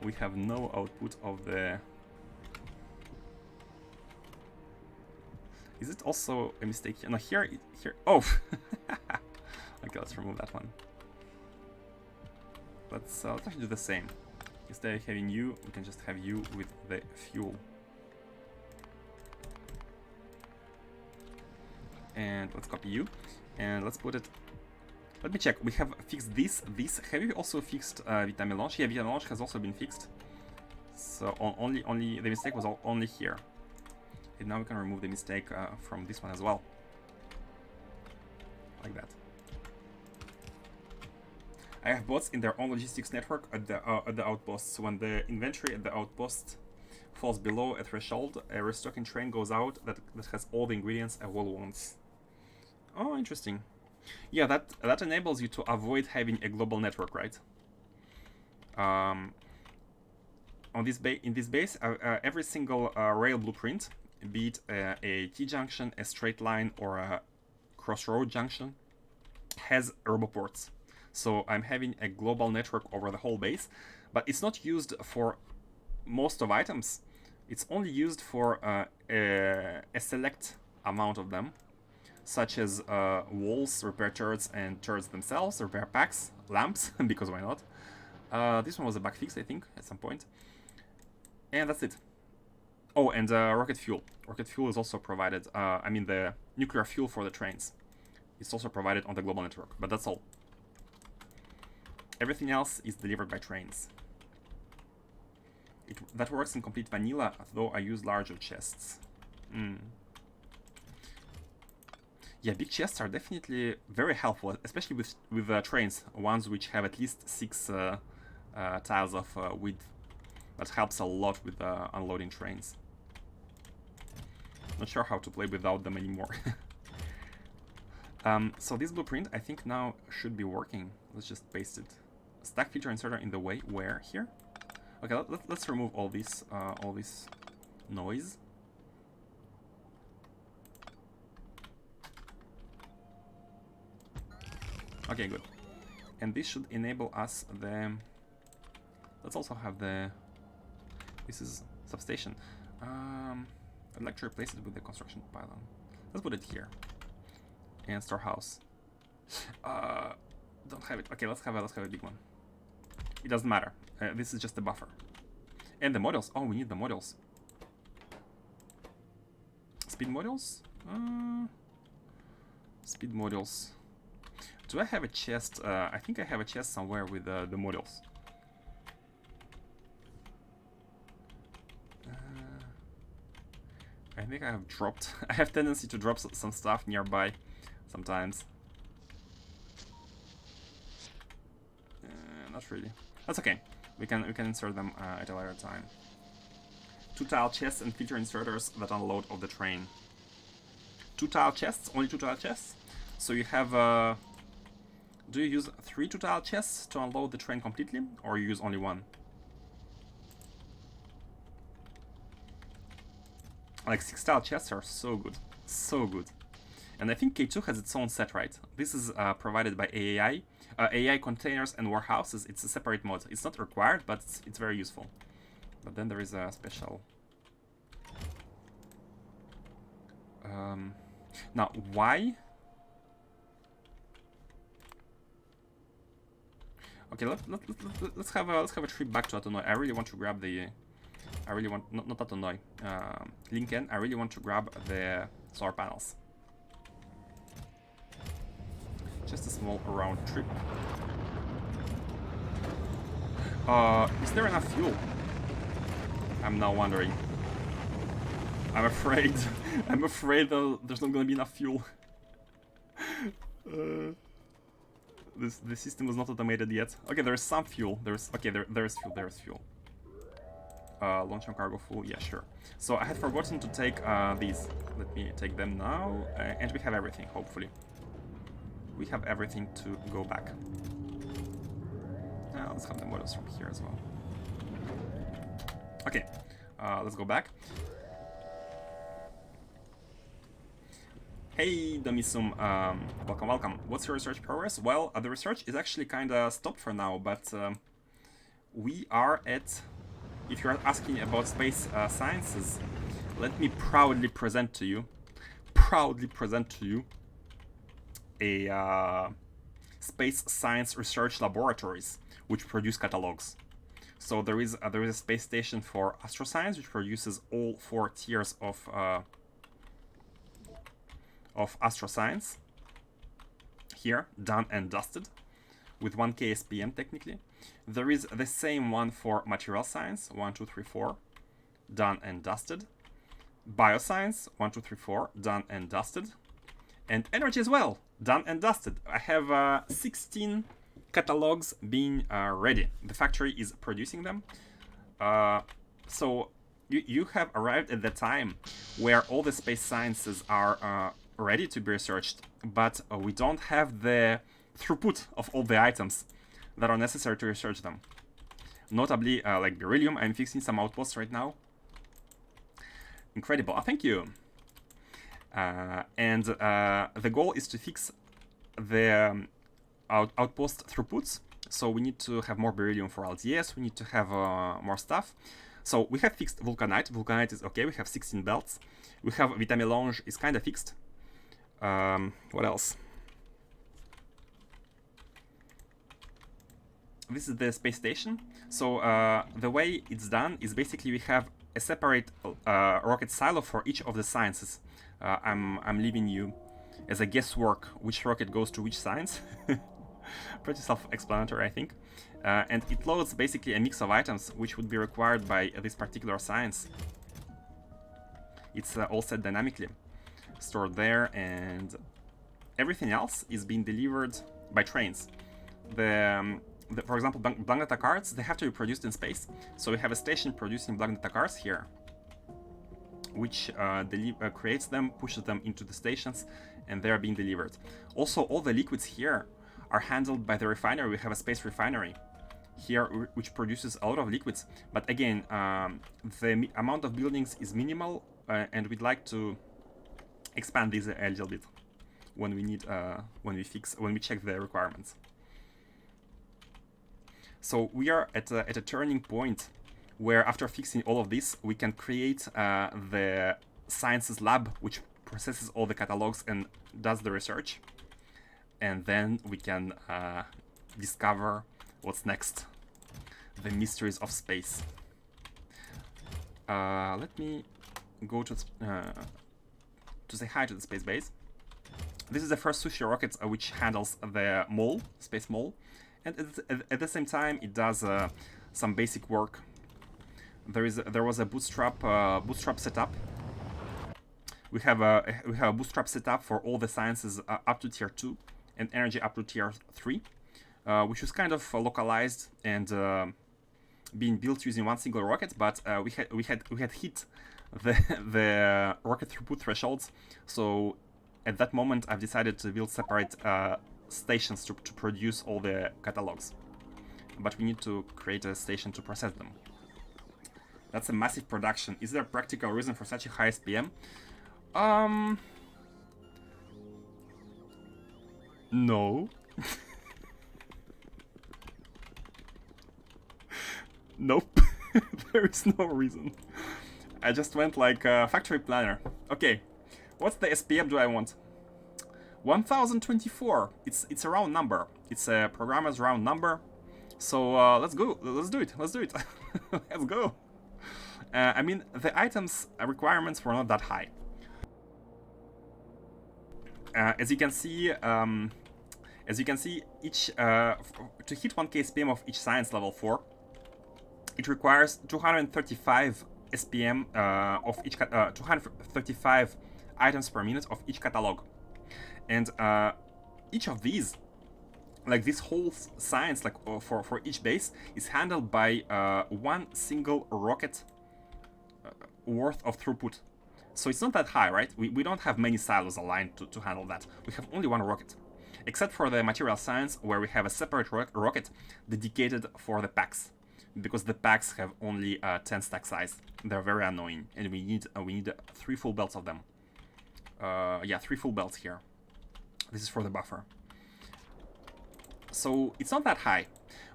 We have no output of the... Is it also a mistake here? No, here. Oh! Okay, let's remove that one. Let's actually do the same. Instead of having you, we can just have you with the fuel. And let's copy you. And let's put it... Let me check. We have fixed this. Have you also fixed Vita Melange? Yeah, Vita Melange has also been fixed. So only the mistake was only here. And now we can remove the mistake from this one as well. Like that. I have bots in their own logistics network at the outposts. When the inventory at the outpost falls below a threshold, a restocking train goes out that has all the ingredients a wall wants. Oh, interesting. Yeah, that enables you to avoid having a global network, right? In this base, every single rail blueprint, be it a T-junction, a straight line, or a crossroad junction, has roboports. So I'm having a global network over the whole base, but it's not used for most of items. It's only used for a select amount of them, such as walls, repair turrets, and turrets themselves, repair packs, lamps, because why not? This one was a bug fix, I think, at some point. And that's it. Oh, and rocket fuel. Rocket fuel is also provided, I mean the nuclear fuel for the trains. It's also provided on the global network, but that's all. Everything else is delivered by trains. That works in complete vanilla, though I use larger chests. Yeah, big chests are definitely very helpful, especially with trains, ones which have at least 6 tiles of width. That helps a lot with unloading trains. Not sure how to play without them anymore. So this blueprint, I think now should be working. Let's just paste it. Stack filter inserter in the way. Where? Here? Okay, let's remove all this noise. Okay, good. And this should enable us the... Let's also have the... This is substation. I'd like to replace it with the construction pylon. Let's put it here. And storehouse. Don't have it. Okay, let's have a big one. It doesn't matter. This is just a buffer. And the modules. Oh, we need the modules. Speed modules? Speed modules. Do I have a chest? I think I have a chest somewhere with the modules. I think I have dropped. I have tendency to drop some stuff nearby sometimes. Not really. That's okay. We can insert them at a later time. 2 tile chests and filter inserters that unload off the train. 2 tile chests, only 2 tile chests. So you have do you use 3 2-tile chests to unload the train completely, or you use only 1? Like 6-tile chests are so good, so good. And I think K2 has its own set, right? This is provided by AAI. AI containers and warehouses, it's a separate mod. It's not required, but it's very useful. But then there is a special... now, why? Okay, let's have a trip back to Autonoy. I really want to grab the... I really want... Not Autonoy. Linken. I really want to grab the solar panels. Just a small round trip. Is there enough fuel? I'm now wondering. I'm afraid. I'm afraid there's not gonna be enough fuel. The system was not automated yet. Okay, there is some fuel. There's fuel. There is fuel. Launch on cargo full. Yeah, sure. So I had forgotten to take these. Let me take them now, and we have everything. Hopefully, we have everything to go back. Let's have the models from here as well. Okay, let's go back. Hey, Domisum, welcome. What's your research progress? Well, the research is actually kind of stopped for now, but we are at... If you're asking about space sciences, let me proudly present to you a space science research laboratories which produce catalogs. So there is a space station for astroscience which produces all 4 tiers of astroscience here, done and dusted, with 1 KSPM technically. There is the same one for material science, 1, 2, 3, 4, done and dusted. Bioscience, 1, 2, 3, 4, done and dusted. And energy as well, done and dusted. I have 16 catalogs being ready. The factory is producing them. So you have arrived at the time where all the space sciences are ready to be researched, but we don't have the throughput of all the items that are necessary to research them. Notably, like beryllium, I'm fixing some outposts right now. Incredible, thank you. And the goal is to fix the outpost throughputs. So we need to have more beryllium for LTS, we need to have more stuff. So we have fixed vulcanite. Vulcanite is okay, we have 16 belts. We have vitamelange is kind of fixed. What else? This is the space station. So the way it's done is basically we have a separate rocket silo for each of the sciences. I'm leaving you as a guesswork which rocket goes to which science. Pretty self-explanatory, I think. And it loads basically a mix of items which would be required by this particular science. It's all set dynamically, stored there, and everything else is being delivered by trains. For example, blank data cards, they have to be produced in space. So we have a station producing blank data cards here, which creates them, pushes them into the stations, and they are being delivered. Also, all the liquids here are handled by the refinery. We have a space refinery here, which produces a lot of liquids. But again, the amount of buildings is minimal, and we'd like to expand these a little bit when we need, when we check the requirements. So we are at a turning point where, after fixing all of this, we can create the sciences lab, which processes all the catalogs and does the research. And then we can discover what's next. The mysteries of space. Let me go to say hi to the space base. This is the first sushi rocket which handles the mole, space mole. And at the same time, it does some basic work. There was a bootstrap setup. We have a bootstrap setup for all the sciences up to tier 2 and energy up to tier 3, which was kind of localized and being built using 1 single rocket. But we had hit the rocket throughput thresholds, so at that moment I've decided to build separate stations to produce all the catalogs. But we need to create a station to process them. That's a massive production. Is there a practical reason for such a high SPM? No. Nope. There is no reason. I just went like factory planner. Okay, what's the SPM do I want? 1024. It's a round number. It's a programmer's round number. So let's go. Let's do it. Let's do it. Let's go. I mean, the items requirements were not that high. As you can see, each to hit 1k SPM of each science level 4, it requires 235 SPM of each 235 items per minute of each catalog, and each of these, like this whole science, like for each base, is handled by one single rocket worth of throughput. So it's not that high, right? We don't have many silos aligned to handle that. We have only one rocket. Except for the material science, where we have a separate rocket dedicated for the packs. Because the packs have only 10 stack size. They're very annoying. And we need 3 full belts of them. Yeah, 3 full belts here. This is for the buffer. So it's not that high.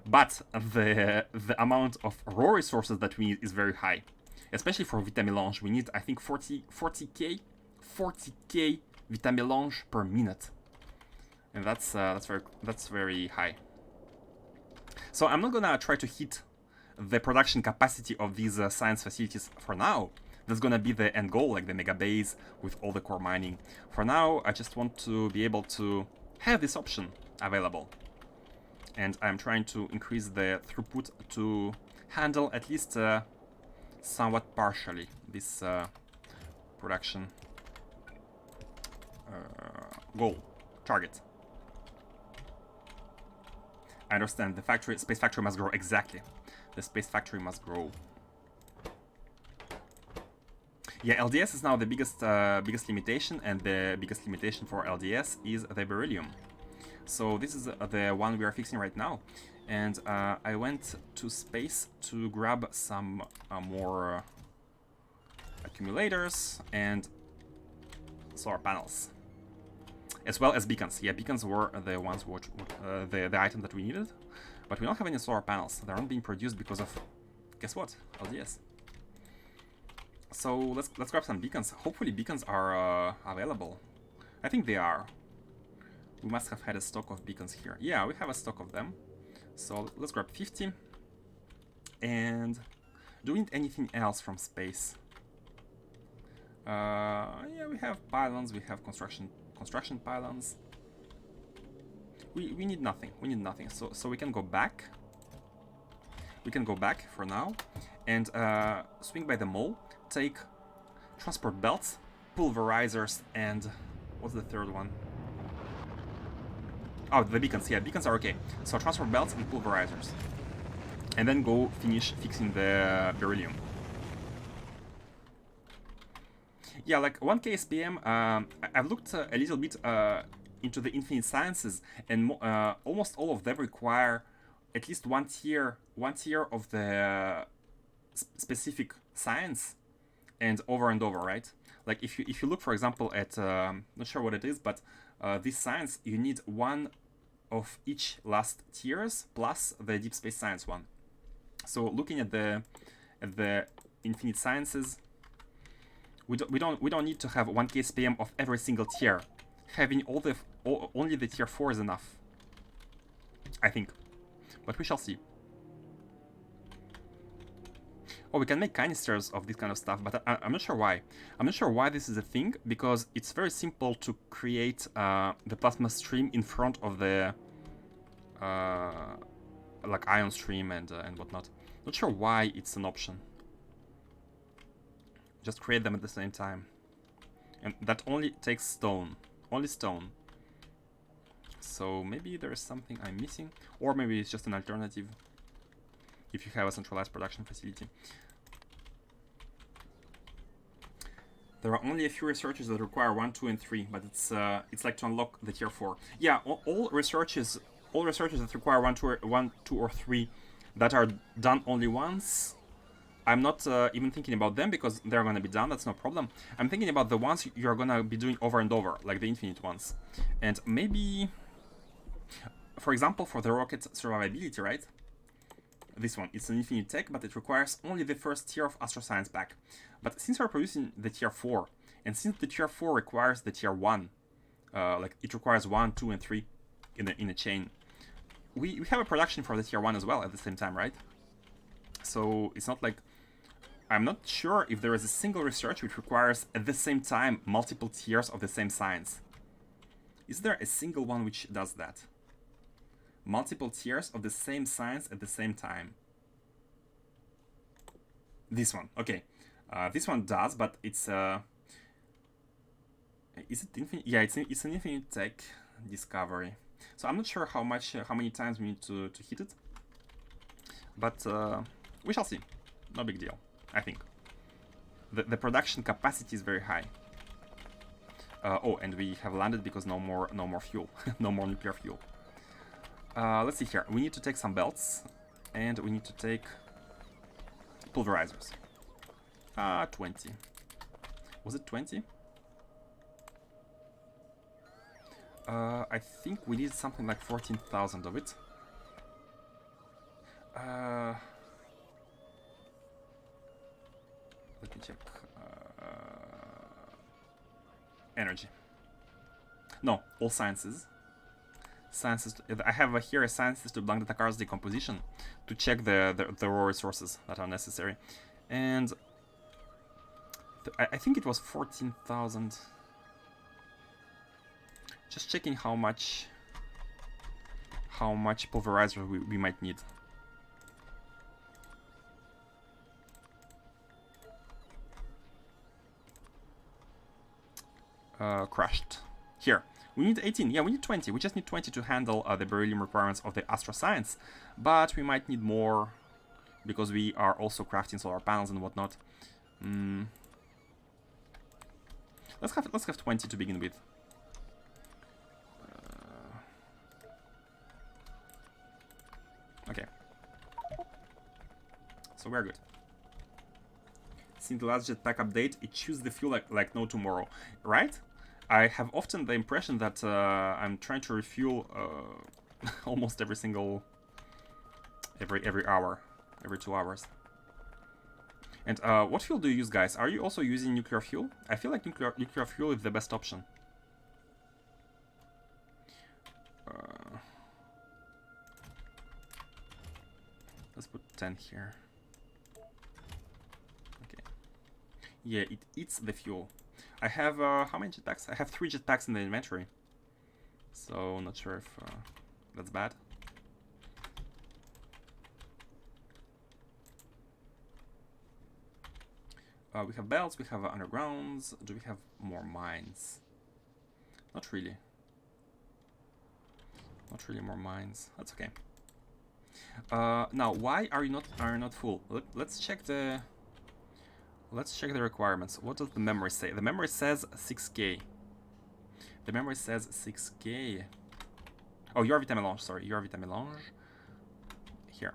But the amount of raw resources that we need is very high. Especially for Vitamelange, we need, I think, 40k Vitamelange per minute, and that's very high. So I'm not gonna try to hit the production capacity of these science facilities for now. That's gonna be the end goal, like the mega base with all the core mining. For now, I just want to be able to have this option available, and I'm trying to increase the throughput to handle at least somewhat partially this production goal, target. I understand the space factory must grow, exactly. The space factory must grow. Yeah, LDS is now the biggest limitation, and the biggest limitation for LDS is the beryllium. So this is the one we are fixing right now. And I went to space to grab some more accumulators and solar panels, as well as beacons. Yeah, beacons were the ones the item that we needed, but we don't have any solar panels. They're not being produced because of, guess what, LDS. So let's grab some beacons. Hopefully beacons are available. I think they are. We must have had a stock of beacons here. Yeah, we have a stock of them. So let's grab 50. And do we need anything else from space? Yeah, we have pylons, we have construction pylons. We need nothing. We need nothing. So we can go back. We can go back for now and swing by the mall, take transport belts, pulverizers, and what's the third one? Oh, the beacons. Yeah, beacons are okay. So transport belts and pulverizers. And then go finish fixing the beryllium. Yeah, like 1k SPM, I've looked a little bit into the infinite sciences, and almost all of them require at least one tier of the specific science, and over, right? Like if you look, for example, at not sure what it is, but this science, you need one of each last tiers plus the deep space science one. So looking at the infinite sciences, we don't need to have 1k SPM of every single tier. Having only the tier 4 is enough, I think, but we shall see. Oh, we can make canisters of this kind of stuff, but I'm not sure why. I'm not sure why this is a thing, because it's very simple to create the plasma stream in front of the like ion stream and whatnot. Not sure why it's an option. Just create them at the same time, and that only takes stone, only stone. So maybe there is something I'm missing, or maybe it's just an alternative if you have a centralized production facility. There are only a few researches that require 1, 2, and 3, but it's like to unlock the tier 4. Yeah, all researches that require 1, 2, or 3 that are done only once. I'm not even thinking about them because they're gonna be done. That's no problem. I'm thinking about the ones you're gonna be doing over and over, like the infinite ones, and maybe, for example, for the rocket survivability, right? This one, it's an infinite tech, but it requires only the first tier of astroscience pack. But since we're producing the tier 4, and since the tier 4 requires the tier 1, like it requires 1, 2, and 3 in a chain, we have a production for the tier 1 as well at the same time, right? So it's not like, I'm not sure if there is a single research which requires at the same time multiple tiers of the same science. Is there a single one which does that? Multiple tiers of the same science at the same time. This one, okay. This one does, but it's is it infinite? Yeah, it's an infinite tech discovery. So I'm not sure how many times we need to hit it, but we shall see. No big deal, I think. The production capacity is very high. Oh, and we have landed because no more fuel, no more nuclear fuel. Let's see here. We need to take some belts, and we need to take pulverizers. 20. Was it 20? I think we need something like 14,000 of it. Let me check. Energy. No, all sciences. Sciences. I have here a sciences to blank the Takar's decomposition to check the raw resources that are necessary, and I think it was 14,000. Just checking how much pulverizer we might need. Crashed. Here. We need 18. Yeah, we need 20. We just need 20 to handle the beryllium requirements of the astroscience. But we might need more because we are also crafting solar panels and whatnot. Let's have 20 to begin with. Okay. So we're good. Since the last jetpack update, it chews the fuel like no tomorrow, right? I have often the impression that I'm trying to refuel almost every hour, every 2 hours. And what fuel do you use, guys? Are you also using nuclear fuel? I feel like nuclear fuel is the best option. Let's put 10 here. Okay. Yeah, it eats the fuel. I have, how many jetpacks? I have 3 jetpacks in the inventory. So, not sure if that's bad. We have belts, we have undergrounds. Do we have more mines? Not really. Not really more mines. That's okay. Now, why are you not full? Let's check the requirements. What does the memory say? The memory says 6K. The memory says 6K. Oh, Iridite Melange. Sorry, Iridite Melange. Here.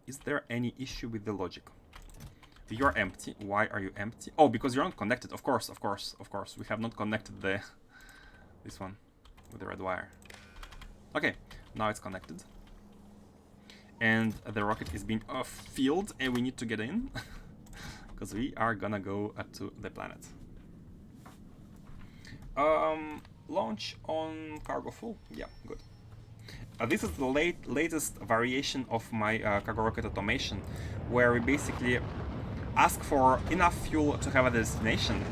Is there any issue with the logic? You're empty. Why are you empty? Oh, because you're not connected. Of course. We have not connected this one with the red wire. Okay, now it's connected. And the rocket is being filled, and we need to get in because we are gonna go to the planet. Launch on cargo full. Yeah, good. This is the latest variation of my cargo rocket automation, where we basically ask for enough fuel to have a destination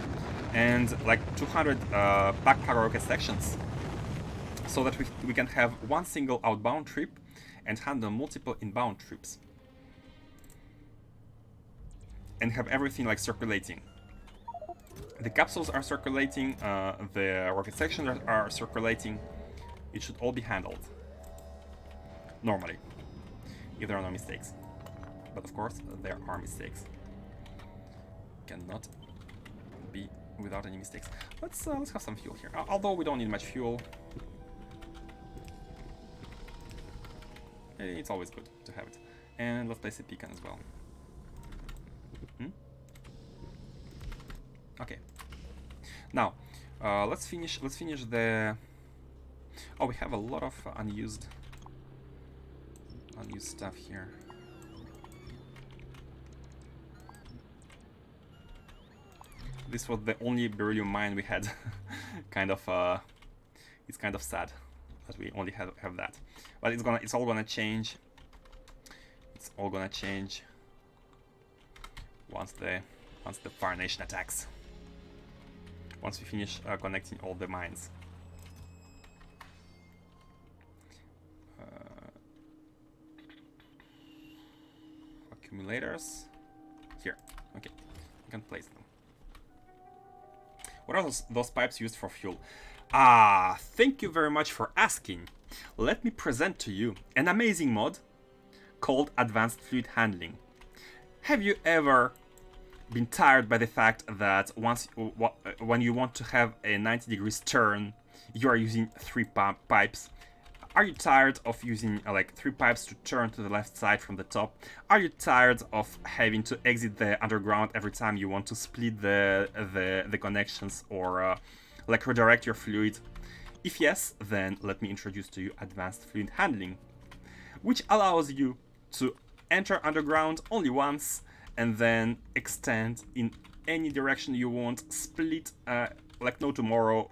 and like 200 back cargo rocket sections, so that we can have one single outbound trip and handle multiple inbound trips and have everything like circulating. The capsules are circulating, the rocket sections are circulating. It should all be handled normally, if there are no mistakes. But of course, there are mistakes. Cannot be without any mistakes. Let's have some fuel here. Although we don't need much fuel. It's always good to have it. And let's place a beacon as well. Okay. Now, let's finish the. Oh, we have a lot of unused stuff here. This was the only beryllium mine we had. It's kind of sad that we only have that. But it's all gonna change. It's all gonna change once the Fire Nation attacks. Once we finish connecting all the mines. Accumulators. Here. Okay. You can place them. What are those pipes used for fuel? Ah, thank you very much for asking. Let me present to you an amazing mod called Advanced Fluid Handling. Have you ever been tired by the fact that when you want to have a 90 degrees turn, you are using 3 pipes? Are you tired of using like 3 pipes to turn to the left side from the top? Are you tired of having to exit the underground every time you want to split the connections or like redirect your fluid? If yes, then let me introduce to you Advanced Fluid Handling, which allows you to enter underground only once and then extend in any direction you want, split like no tomorrow,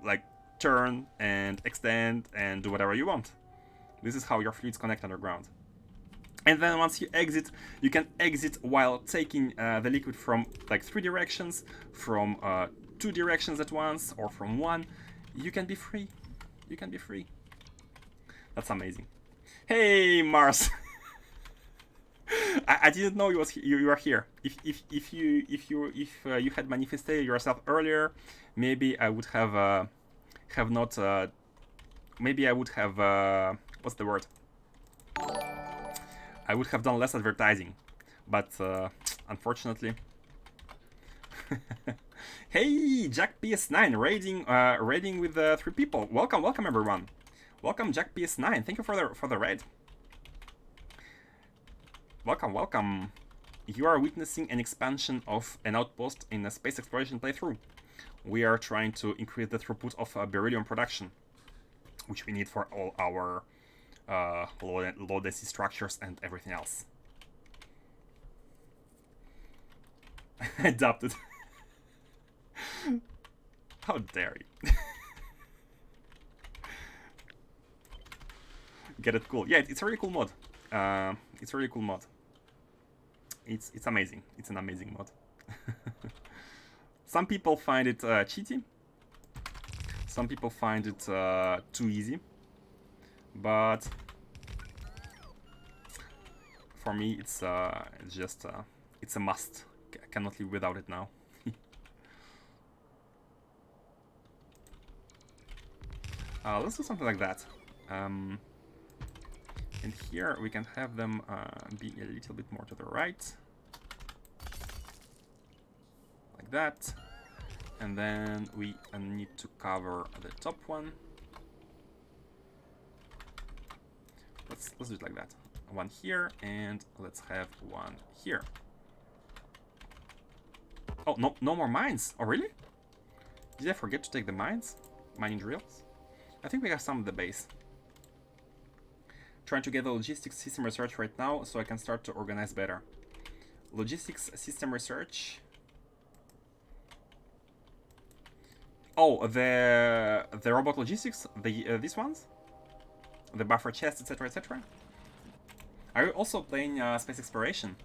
like turn and extend and do whatever you want. This is how your fluids connect underground. And then once you exit, you can exit while taking the liquid from like 3 directions, from 2 directions at once, or from 1. You can be free. You can be free. That's amazing. Hey, Mars. I didn't know you were here. If you had manifested yourself earlier, maybe I would have not. Maybe I would have. What's the word? I would have done less advertising, but unfortunately. Hey, Jack PS9 raiding with 3 people. Welcome everyone. Welcome Jack PS9. Thank you for the raid. Welcome. You are witnessing an expansion of an outpost in a space exploration playthrough. We are trying to increase the throughput of beryllium production, which we need for all our low density structures and everything else. Adopted. How dare you? Get it cool. Yeah, it's a really cool mod. It's a really cool mod. It's amazing. It's an amazing mod. Some people find it cheaty. Some people find it too easy. But for me, it's just it's a must. I cannot live without it now. Let's do something like that. And here we can have them be a little bit more to the right. Like that. And then we need to cover the top one. Let's do it like that. One here, and let's have one here. Oh, no more mines. Oh, really? Did I forget to take the mines? Mining drills? I think we have some at the base. Trying to get the logistics system research right now so I can start to organize better. Logistics system research. Oh, the robot logistics, these ones, the buffer chest, etc., etc. Are you also playing space exploration?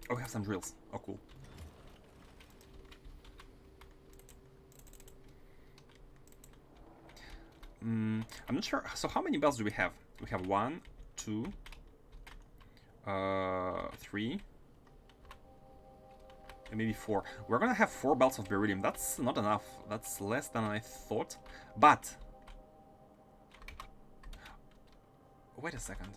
Oh, we have some drills. Oh, cool. I'm not sure. So how many belts do we have? We have 1, 2, 3, and maybe 4. We're gonna have 4 belts of beryllium. That's not enough. That's less than I thought. But Wait a second.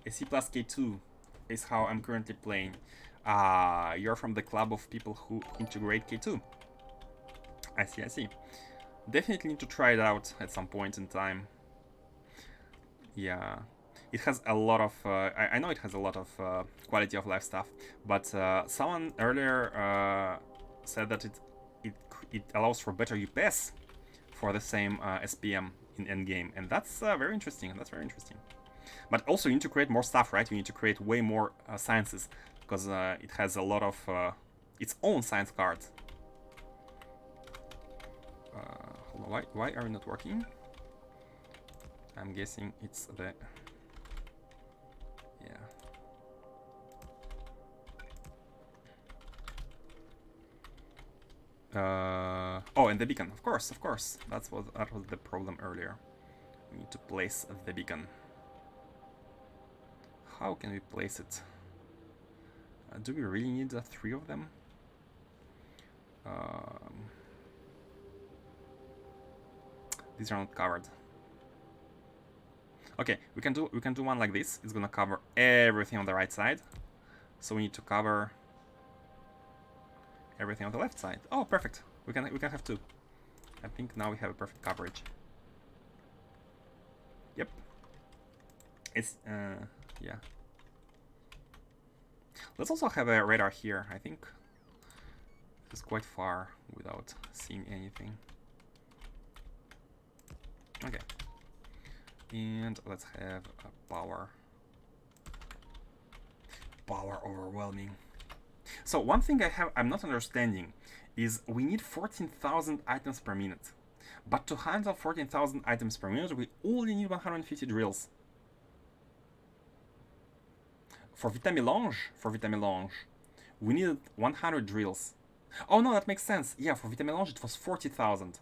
A C plus K2 is how I'm currently playing. You're from the club of people who integrate K2. I see, I see. Definitely need to try it out at some point in time. Yeah. It has a lot of... I know it has a lot of quality of life stuff, but someone earlier said that it allows for better UPS for the same SPM in endgame, and that's very interesting. That's very interesting. But also you need to create more stuff, right? You need to create way more sciences, because it has a lot of its own science cards. Hold on, why are you not working? I'm guessing it's the... Yeah. Oh, and the beacon, of course, of course. That was the problem earlier. We need to place the beacon. How can we place it? Do we really need 3 of them? These are not covered. Okay, we can do one like this. It's gonna cover everything on the right side. So we need to cover everything on the left side. Oh, perfect. We can have 2. I think now we have a perfect coverage. Yep. It's yeah. Let's also have a radar here. I think it's quite far without seeing anything. Okay. And let's have a power. Power overwhelming. So one thing I'm not understanding is we need 14,000 items per minute. But to handle 14,000 items per minute, we only need 150 drills. For Vitamelange, we needed 100 drills. Oh no, that makes sense. Yeah, for Vitamelange it was 40,000.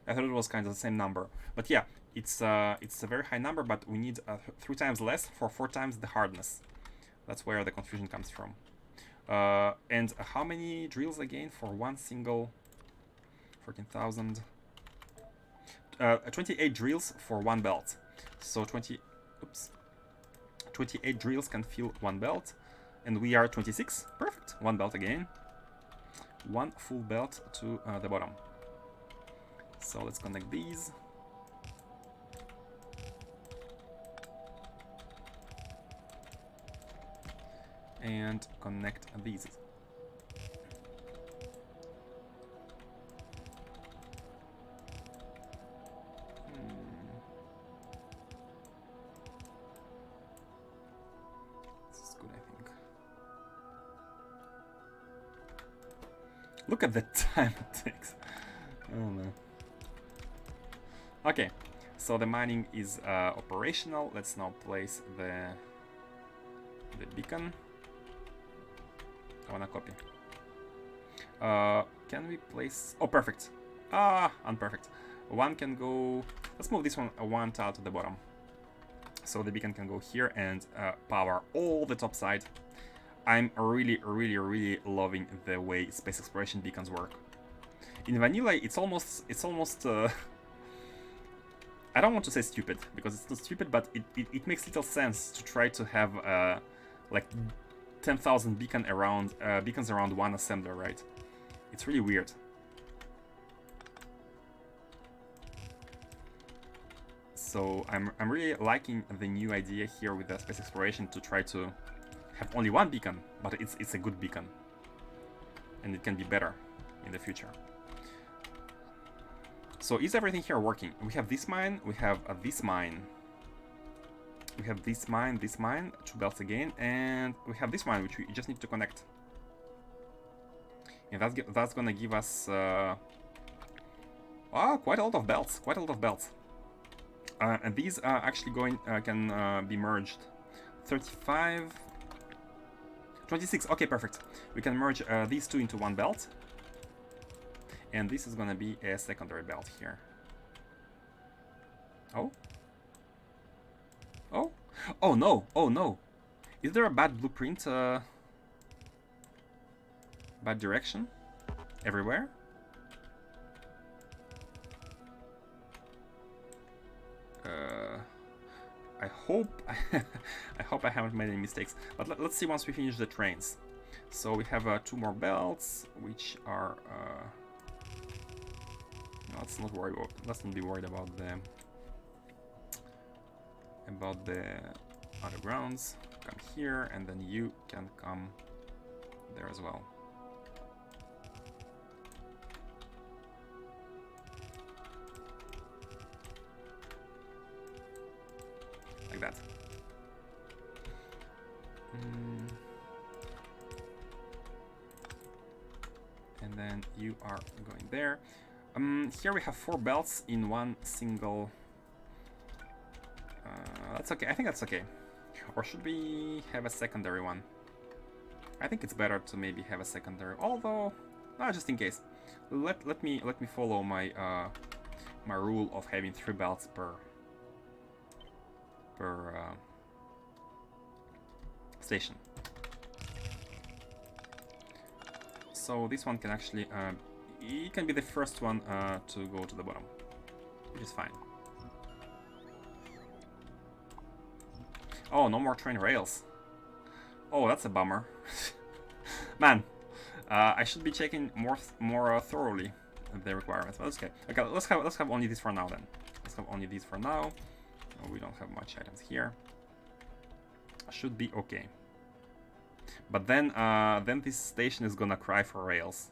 I thought it was kind of the same number. But yeah, it's a very high number, but we need 3 times less for 4 times the hardness. That's where the confusion comes from. And how many drills again for one single 14,000? 28 drills for one belt. So 28 drills can fill one belt, and we are 26. Perfect. One belt again. One full belt to the bottom. So let's connect these. And connect these. This is good, I think. Look at the time it takes. Oh man. Okay, so the mining is operational. Let's now place the beacon. I wanna copy. Can we place... Oh, perfect. Unperfect. One can go... Let's move this one tile to the bottom. So the beacon can go here and power all the top side. I'm really loving the way space exploration beacons work. In vanilla, it's almost I don't want to say stupid, because it's not stupid, but it makes little sense to try to have like 10,000 beacons around one assembler, right? It's really weird. So I'm really liking the new idea here with the space exploration to try to have only one beacon, but it's a good beacon, and it can be better in the future. So is everything here working? We have this mine, we have this mine. We have this mine, 2 belts again, and we have this mine, which we just need to connect. And that's gonna give us quite a lot of belts, and these are actually can be merged. 35, 26. Okay, perfect. We can merge these 2 into one belt. And this is gonna be a secondary belt here. Oh? Oh? Oh no! Oh no! Is there a bad blueprint? bad direction everywhere. I hope I hope I haven't made any mistakes. But let's see once we finish the trains. So we have 2 more belts, which are. No, let's not worry about. Let's not be worried about the undergrounds. Come here, and then you can come there as well. Like that. And then you are going there. Here we have 4 belts in one single. That's okay. I think that's okay. Or should we have a secondary one? I think it's better to maybe have a secondary. Although, just in case, let me follow my my rule of having 3 belts per station. So this one can actually, it can be the first one to go to the bottom, which is fine. Oh, no more train rails. Oh, that's a bummer. Man, I should be checking more thoroughly the requirements. But that's okay. Okay, let's have only these for now then. Let's have only these for now. Oh, we don't have much items here. Should be okay. But then this station is gonna cry for rails.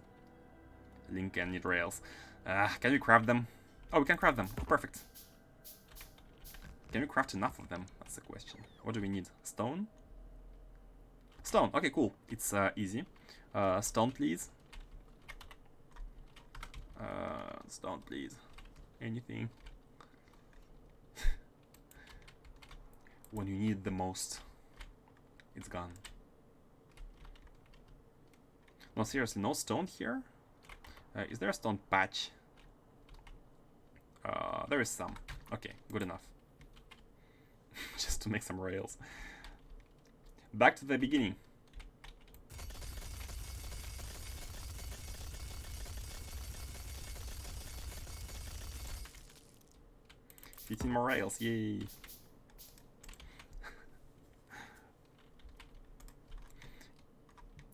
Linken need rails. Can we craft them? Oh, we can craft them. Oh, perfect. Can we craft enough of them? That's the question. What do we need? Stone? Stone. Okay, cool. It's easy. Stone, please. Stone, please. Anything. When you need the most, it's gone. No, seriously, no stone here? Is there a stone patch? There is some. Okay, good enough. Just to make some rails. Back to the beginning. Fitting more rails, yay!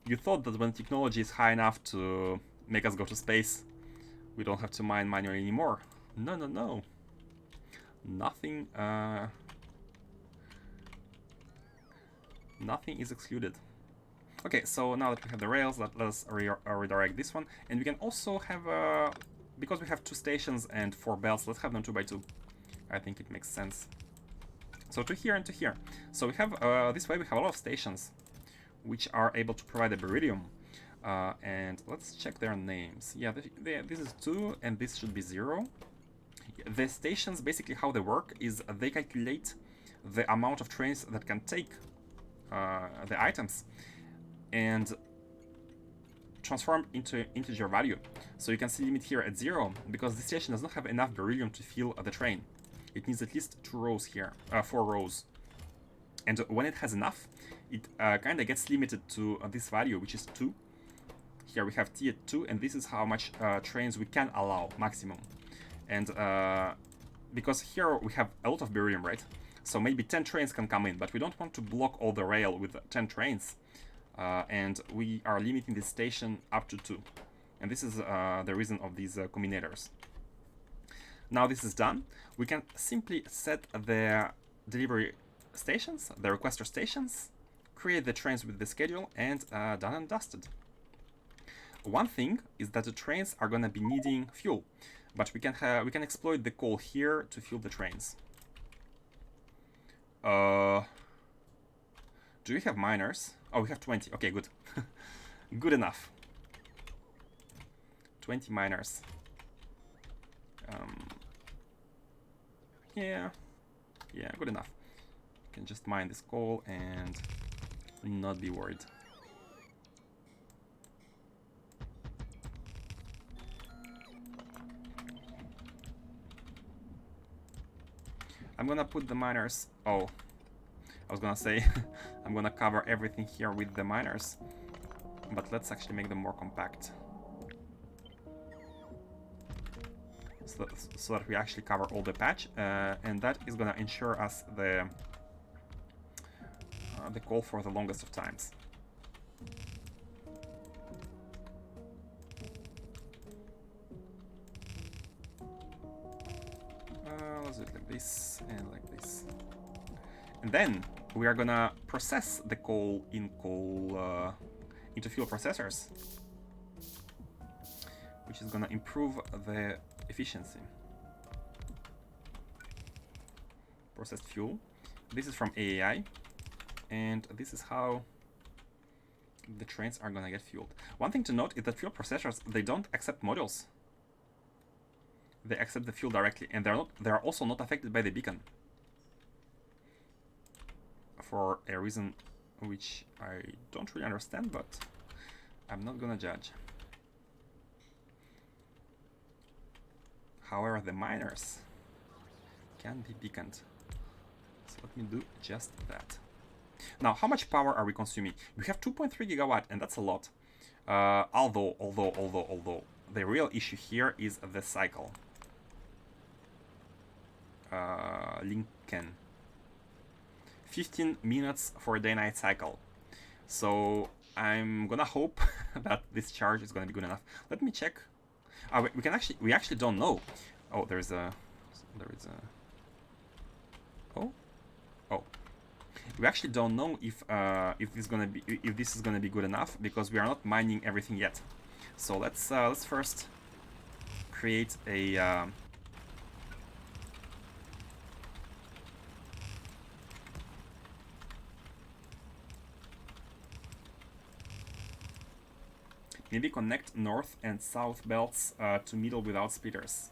You thought that when technology is high enough to make us go to space, we don't have to mine manually anymore. No, no, no. Nothing, nothing is excluded. Okay, so now that we have the rails, let us redirect this one. And we can also have, because we have 2 stations and 4 belts, let's have them 2 by 2. I think it makes sense. So to here and to here. So we have, this way we have a lot of stations which are able to provide the beryllium. And let's check their names. Yeah, this is 2 and this should be 0. The stations, basically how they work is they calculate the amount of trains that can take the items and transform into integer value. So you can see limit here at 0 because the station does not have enough beryllium to fill the train. It needs at least 2 rows here, 4 rows. And when it has enough, it kind of gets limited to this value, which is 2. Here we have T at 2, and this is how much trains we can allow, maximum. And because here we have a lot of beryllium, right? So maybe 10 trains can come in, but we don't want to block all the rail with 10 trains. And we are limiting this station up to 2. And this is the reason of these combinators. Now this is done. We can simply set the delivery stations, the requester stations, create the trains with the schedule, and done and dusted. One thing is that the trains are going to be needing fuel, but we can exploit the coal here to fuel the trains. Do we have miners? Oh, we have 20. Okay, good. Good enough. 20 miners. Yeah, good enough. You can just mine this coal and not be worried. I'm gonna put the miners. Oh, I was gonna say I'm gonna cover everything here with the miners. but let's actually make them more compact. So that we actually cover all the patch, and that is gonna ensure us the call for the longest of times. Let's do it like this and like this. And then we are gonna process the coal into fuel processors, which is gonna improve the efficiency. Processed fuel. This is from AAI, and this is how the trains are gonna get fueled. One thing to note is that fuel processors, they don't accept modules. They accept the fuel directly, and they are also not affected by the beacon, for a reason which I don't really understand, but I'm not gonna judge. However, the miners can be beaconed. So let me do just that. Now, how much power are we consuming? We have 2.3 gigawatt, and that's a lot. Although, the real issue here is the cycle. Linken. 15 minutes for a day-night cycle. So I'm gonna hope that this charge is gonna be good enough. Let me check. We actually don't know. Oh, we actually don't know if this is gonna be good enough, because we are not mining everything yet. So let's first create a maybe connect north and south belts to middle without splitters.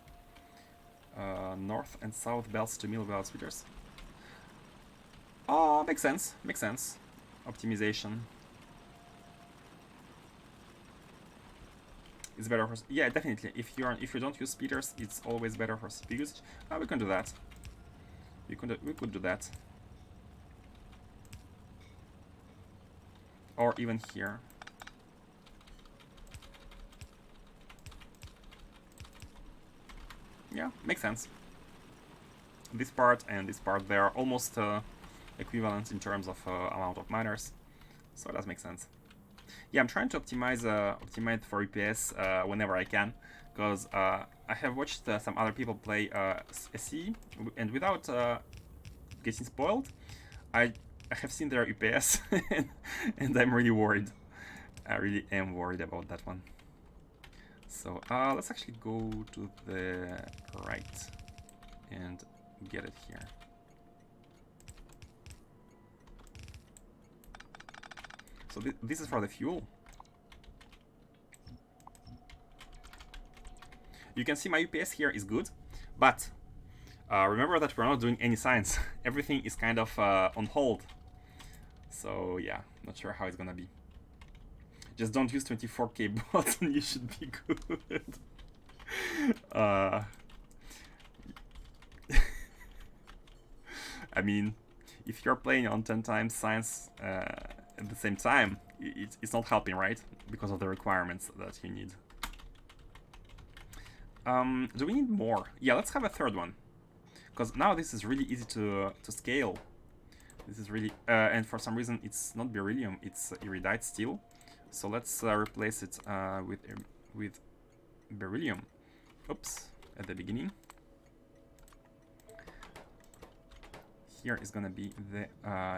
North and south belts to middle without splitters. Oh, makes sense. Makes sense. Optimization. It's better for, yeah, definitely. If you don't use splitters, it's always better for CPU usage. We can do that. We could do that. Or even here. Yeah, makes sense. This part and this part, they are almost equivalent in terms of amount of miners, so it does make sense. Yeah, I'm trying to optimize for EPS whenever I can, because I have watched some other people play SE, and without getting spoiled, I have seen their EPS, and I'm really worried. I really am worried about that one. So let's actually go to the right and get it here. So this is for the fuel. You can see my UPS here is good, but remember that we're not doing any science. Everything is kind of on hold. So yeah, not sure how it's gonna be. Just don't use 24k bots and you should be good. I mean, if you're playing on 10 times science at the same time, it's not helping, right? Because of the requirements that you need. Do we need more? Yeah, let's have a third one. Because now this is really easy to scale. This is really... and for some reason it's not beryllium, it's iridite steel. So let's replace it with beryllium. Oops, at the beginning. Here is gonna be the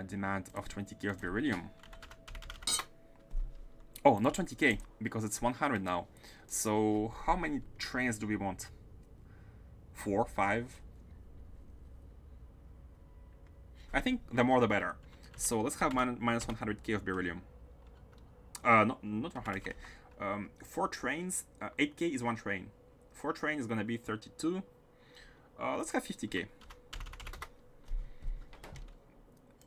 demand of 20k of beryllium. Oh, not 20k, because it's 100 now. So how many trains do we want? 4, 5? I think the more the better. So let's have minus 100k of beryllium. Not 100k. 4 trains, 8k is 1 train. 4 train is gonna be 32. Let's have 50k.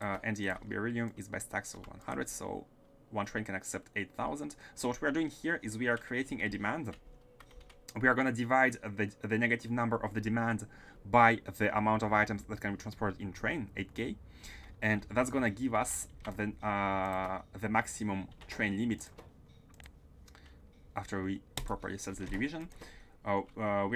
And yeah, beryllium is by stacks of 100, so 1 train can accept 8,000. So what we are doing here is we are creating a demand. We are gonna divide the negative number of the demand by the amount of items that can be transported in train, 8k. And that's gonna give us the maximum train limit after we properly set the division, we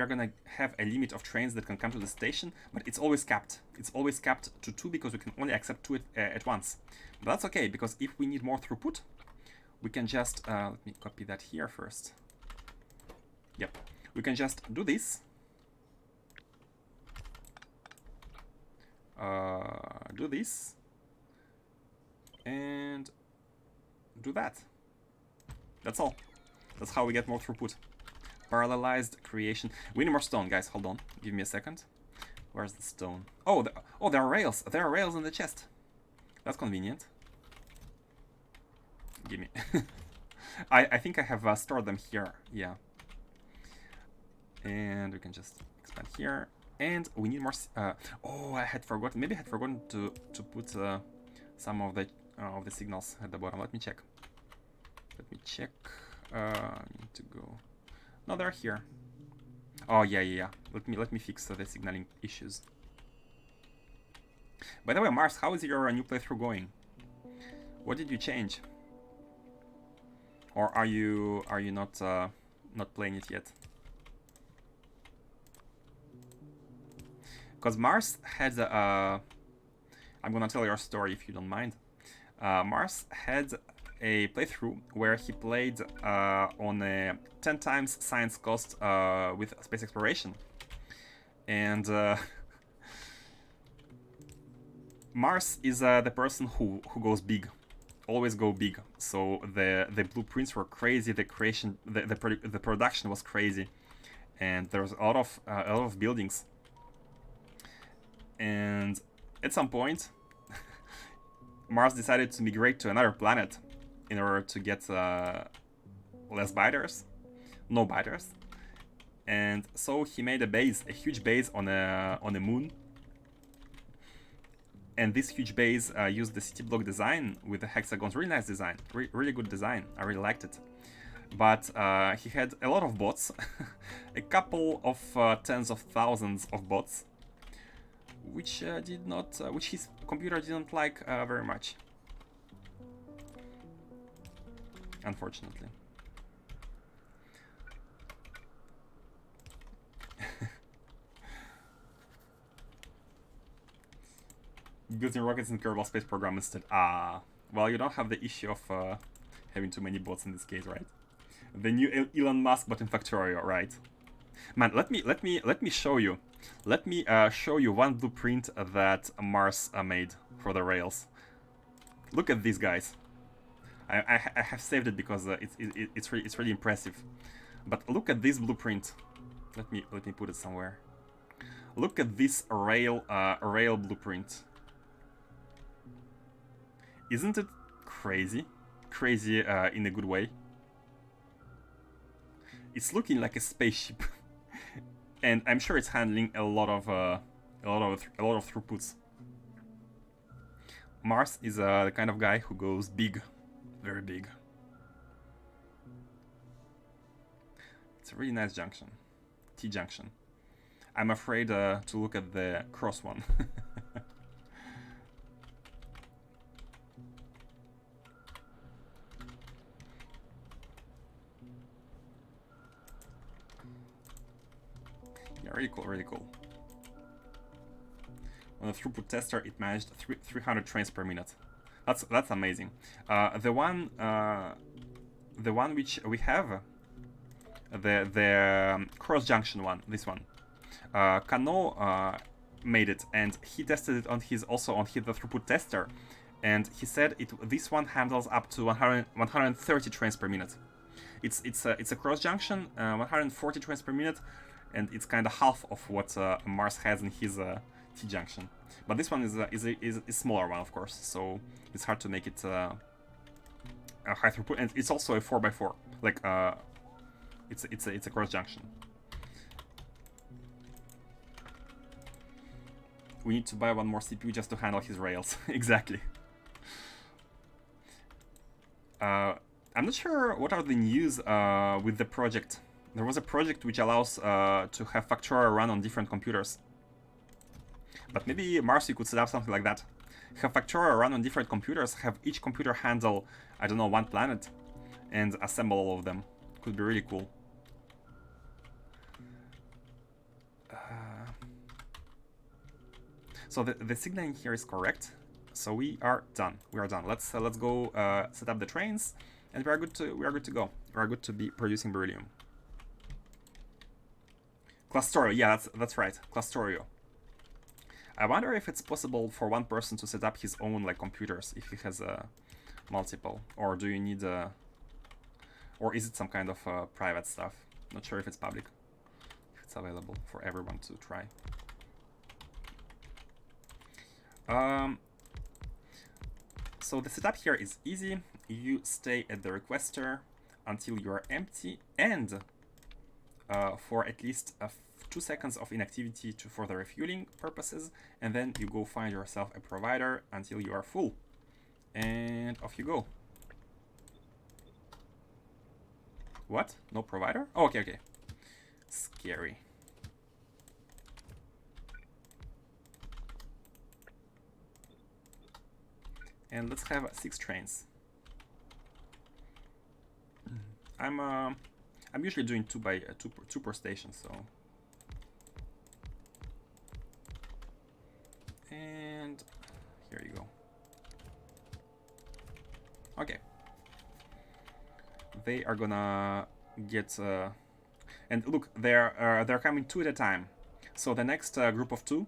are gonna have a limit of trains that can come to the station, but it's always capped. It's always capped to 2 because we can only accept 2 at once. But that's okay, because if we need more throughput, we can just, let me copy that here first. Yep, we can just do this. Do this. And do that. That's all. That's how we get more throughput. Parallelized creation. We need more stone, guys. Hold on. Give me a second. Where's the stone? Oh, there are rails. There are rails in the chest. That's convenient. Give me. I think I have stored them here. Yeah. And we can just expand here. And we need more. Oh, I had forgotten. Maybe I had forgotten to put some of the signals at the bottom. Let me check. Let me check. I need to go. No, they're here. Oh yeah. Let me fix the signaling issues. By the way, Mars, how is your new playthrough going? What did you change? Or are you not playing it yet? Because Mars had I'm gonna tell your story if you don't mind. Mars had a playthrough where he played on a 10 times science cost with space exploration, and Mars is the person who goes big, always go big. So the blueprints were crazy, the creation, the production was crazy, and there was a lot of buildings. And at some point, Mars decided to migrate to another planet in order to get less biters, no biters, and so he made a huge base on the moon. And this huge base used the city block design with the hexagons. Really nice design, really good design. I really liked it. But he had a lot of bots, a couple of tens of thousands of bots, which which his computer didn't like very much, unfortunately. Building rockets in Kerbal Space Program instead. Well, you don't have the issue of having too many bots in this case, right? The new Elon Musk, but in Factorio, right? Man, let me show you. Let me show you one blueprint that Mars made for the rails. Look at these guys. I have saved it because it's really impressive. But look at this blueprint. Let me put it somewhere. Look at this rail blueprint. Isn't it crazy? Crazy in a good way. It's looking like a spaceship. And I'm sure it's handling a lot of throughputs. Mars is the kind of guy who goes big, very big. It's a really nice junction, T junction. I'm afraid to look at the cross one. Yeah, really cool, really cool. On the throughput tester, it managed 300 trains per minute. That's amazing. The one which we have, the cross junction one, this one, Kano made it, and he tested it on his the throughput tester, and he said this one handles up to 130 trains per minute. It's a cross junction, 140 trains per minute. And it's kind of half of what Mars has in his T junction, but this one is a smaller one, of course. So it's hard to make it a high throughput, and it's also a 4x4. Like it's a cross junction. We need to buy one more CPU just to handle his rails. Exactly. I'm not sure what are the news with the project. There was a project which allows to have Factorio run on different computers. But maybe Mars, you could set up something like that. Have Factorio run on different computers, have each computer handle, I don't know, one planet, and assemble all of them. could be really cool. So the signaling here is correct. So we are done. We are done. Let's go set up the trains, and we are good to go. We are good to be producing beryllium. Clusterio, yeah, that's right. Clusterio. I wonder if it's possible for one person to set up his own like computers if he has multiple, or do you need or is it some kind of private stuff? Not sure if it's public, if it's available for everyone to try. So the setup here is easy. You stay at the requester until you are empty, and for at least 2 seconds of inactivity for the refueling purposes, and then you go find yourself a provider until you are full, and off you go. What? No provider? Oh, okay. Scary. And let's have 6 trains. I'm usually doing 2 per station, so. And here you go. Okay. They are gonna get and look, they're coming 2 at a time. So the next group of 2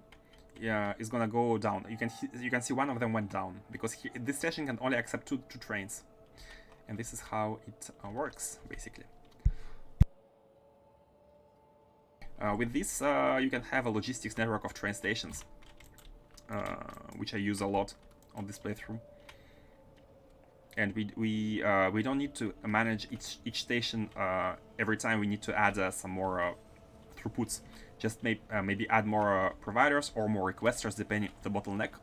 is gonna go down. You can see one of them went down because this station can only accept two trains, and this is how it works basically. With this, you can have a logistics network of train stations, which I use a lot on this playthrough. And we don't need to manage each station every time. We need to add some more throughputs. Just maybe add more providers or more requesters depending on the bottleneck,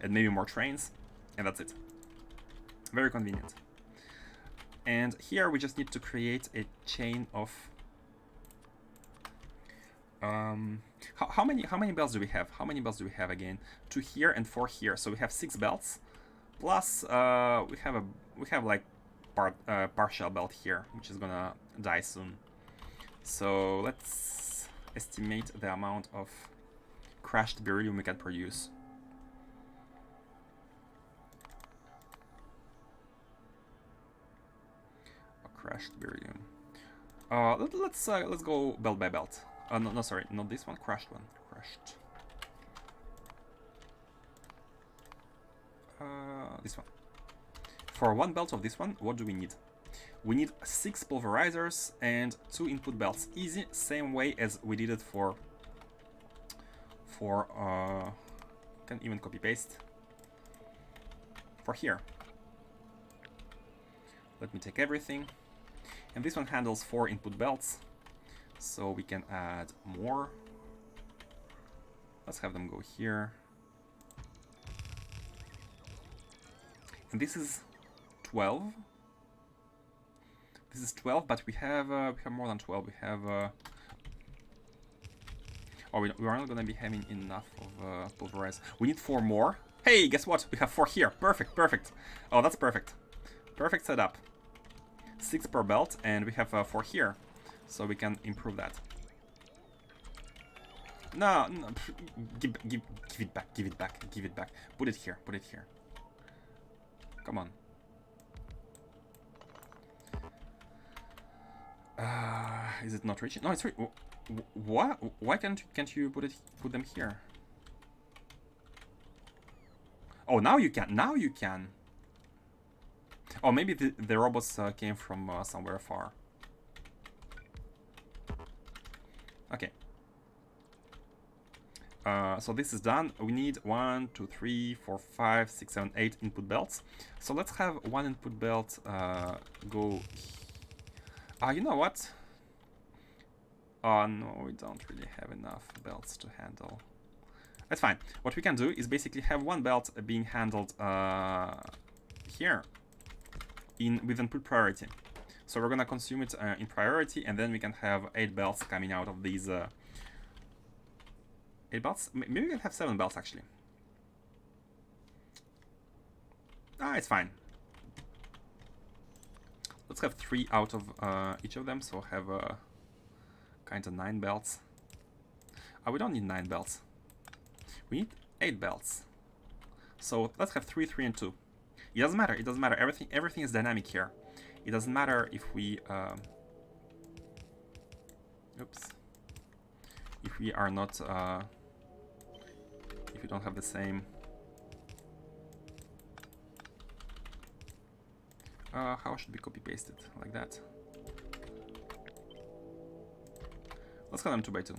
and maybe more trains, and that's it. Very convenient. And here we just need to create a chain of how many belts do we have? How many belts do we have again? 2 here and 4 here. So we have 6 belts. Plus we have like partial belt here, which is gonna die soon. So let's estimate the amount of crashed beryllium we can produce. Crashed beryllium. Let's go belt by belt. No, sorry, not this one. Crashed one. Crashed. This one. For 1 belt of this one, what do we need? We need 6 pulverizers and 2 input belts. Easy, same way as we did it for can even copy paste for here. Let me take everything, and this one handles 4 input belts, so we can add more. Let's have them go here. And this is 12. This is 12, but we have more than 12. We have oh, we are not gonna be having enough of pulverize. We need 4 more. Hey, guess what? We have 4 here. Perfect, perfect. Oh, that's perfect. Perfect setup. 6 per belt, and we have 4 here, so we can improve that. No, give it back, give it back, give it back. Put it here, put it here. Come on. Is it not reaching? No, it's reaching. What? Why can't you put them here? Oh, now you can. Now you can. Oh, maybe the robots came from somewhere far. Okay. So this is done. We need 1, 2, 3, 4, 5, 6, 7, 8 input belts. So let's have 1 input belt go. You know what? Oh no, we don't really have enough belts to handle. That's fine. What we can do is basically have 1 belt being handled here with input priority. So we're gonna consume it in priority, and then we can have 8 belts coming out of these 8 belts? Maybe we can have 7 belts actually. It's fine. let's have 3 out of each of them, so have kind of 9 belts. Oh, we don't need 9 belts. We need 8 belts. So let's have 3, 3, and 2. It doesn't matter. It doesn't matter. Everything is dynamic here. It doesn't matter if we oops. If we are not if we don't have the same how should we copy paste it? Like that. Let's call them 2 by 2.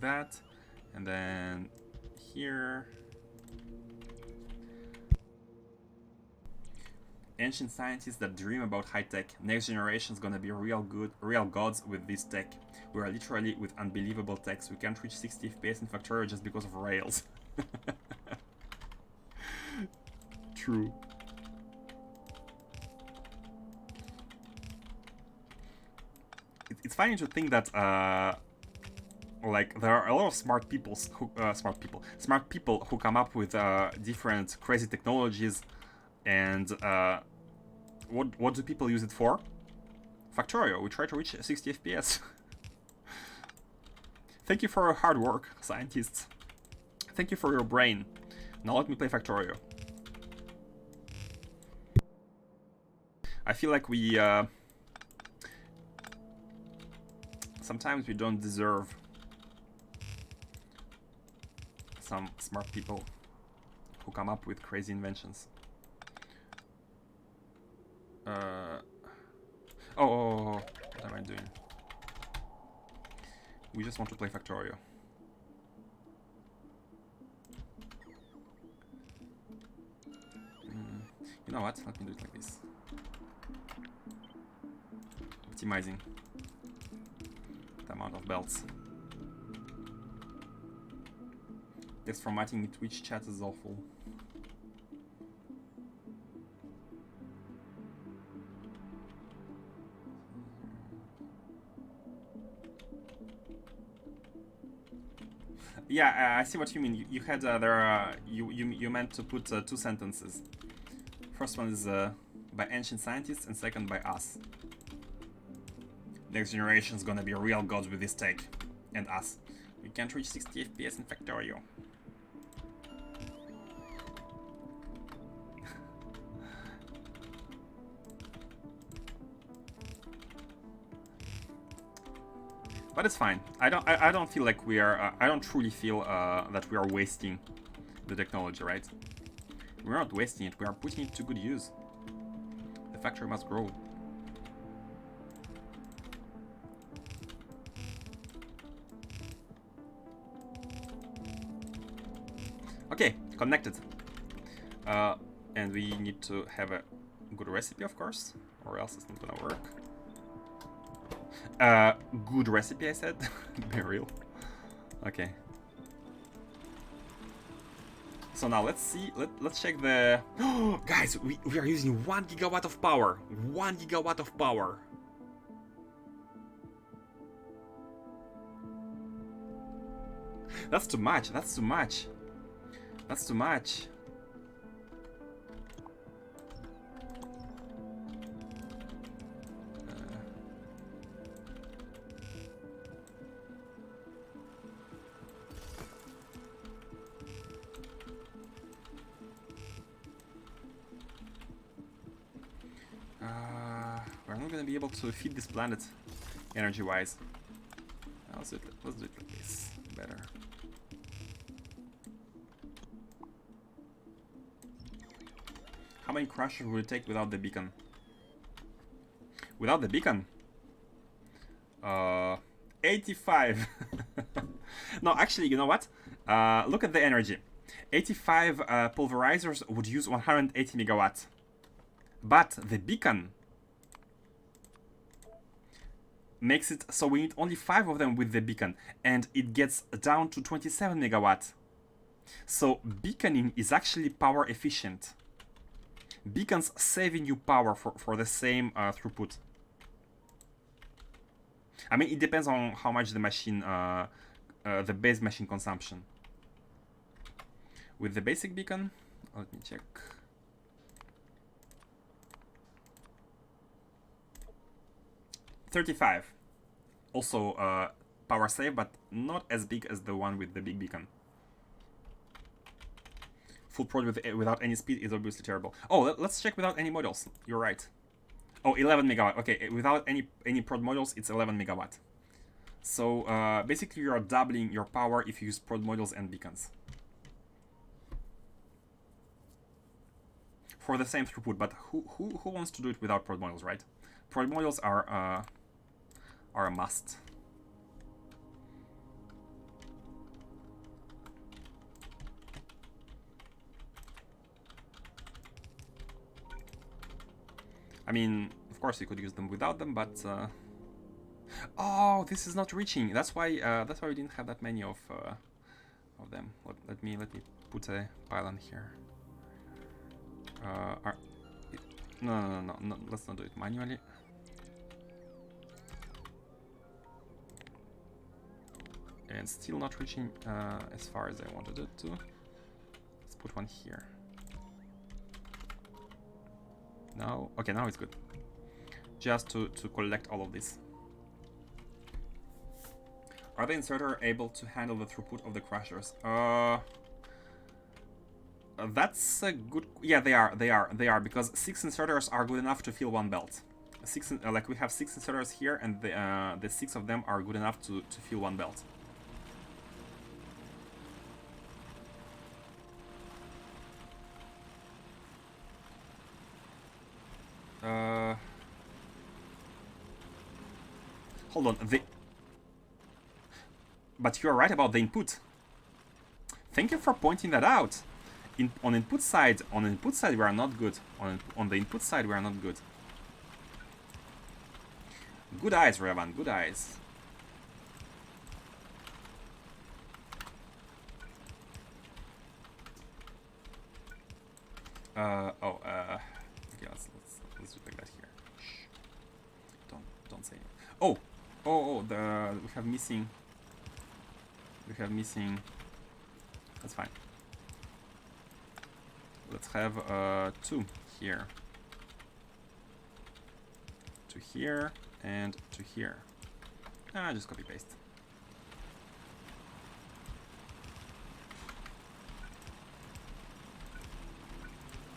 That, and then here. Ancient scientists that dream about high tech. Next generation's gonna be real gods with this tech. We are literally with unbelievable techs. We can't reach 60 FPS in Factorio just because of rails. True. It's funny to think that like there are a lot of smart people who come up with different crazy technologies, and what do people use it for? Factorio. We try to reach 60 FPS. Thank you for your hard work, scientists. Thank you for your brain. Now let me play Factorio. I feel like we sometimes we don't deserve some smart people who come up with crazy inventions. What am I doing? We just want to play Factorio. You know what? Let me do it like this. Optimizing the amount of belts. Text formatting in Twitch chat is awful. Yeah, I see what you mean. You had you meant to put 2 sentences. First one is by ancient scientists, and second by us. Next generation's gonna be real gods with this tech, and us. We can't reach 60 FPS in Factorio. But it's fine. I don't feel like we are. I don't truly feel that we are wasting the technology, right? We're not wasting it. We are putting it to good use. The factory must grow. Okay, connected. And we need to have a good recipe, of course, or else it's not gonna work. Good recipe, I said. Be real. Okay. So now let's see. Let's check the. Guys, we are using 1 gigawatt of power. 1 gigawatt of power. That's too much. That's too much. That's too much. We're not gonna be able to feed this planet energy-wise. Let's do it like this. Better. How many crushers will it take without the beacon? Without the beacon? 85. No, actually, you know what? Look at the energy. 85 pulverizers would use 180 megawatt. But the beacon makes it so we need only 5 of them with the beacon, and it gets down to 27 megawatt. So beaconing is actually power efficient. Beacons saving you power for the same throughput. I mean, it depends on how much the machine, the base machine consumption. With the basic beacon, let me check. 35. Also power save, but not as big as the one with the big beacon. Full prod without any speed is obviously terrible. Oh, let's check without any modules. You're right. Oh, 11 megawatt. Okay, without any prod modules, it's 11 megawatt. So basically, you are doubling your power if you use prod modules and beacons for the same throughput. But who wants to do it without prod modules, right? Prod modules are a must. I mean, of course, you could use them without them, but oh, this is not reaching. That's why we didn't have that many of them. Let me put a pylon here. No. Let's not do it manually. And still not reaching as far as I wanted it to. Let's put one here. Now, okay, now it's good. Just to collect all of this. Are the inserter able to handle the throughput of the crushers? That's a good. Yeah, they are because 6 inserters are good enough to fill one belt. Like we have 6 inserters here, and the 6 of them are good enough to fill one belt. Hold on. But you're right about the input. Thank you for pointing that out. On input side, we are not good. On the input side, we are not good. Good eyes, Revan. Good eyes. Okay, let's do like that here. Shh. Don't say it. We have missing. That's fine. Let's have 2 here. 2 here and 2 here. Just copy paste.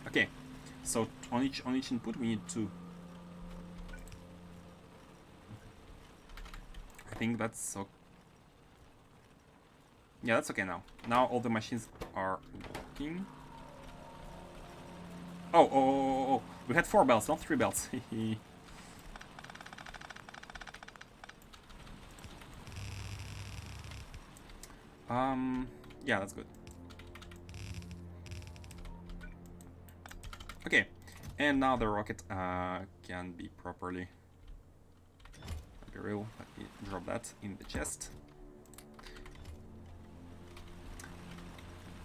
Okay, so on each input we need 2. I think that's so. Yeah, that's okay now. Now all the machines are working. Oh. We had 4 belts, not 3 belts. Yeah, that's good. Okay, and now the rocket can be properly real. Let me drop that in the chest.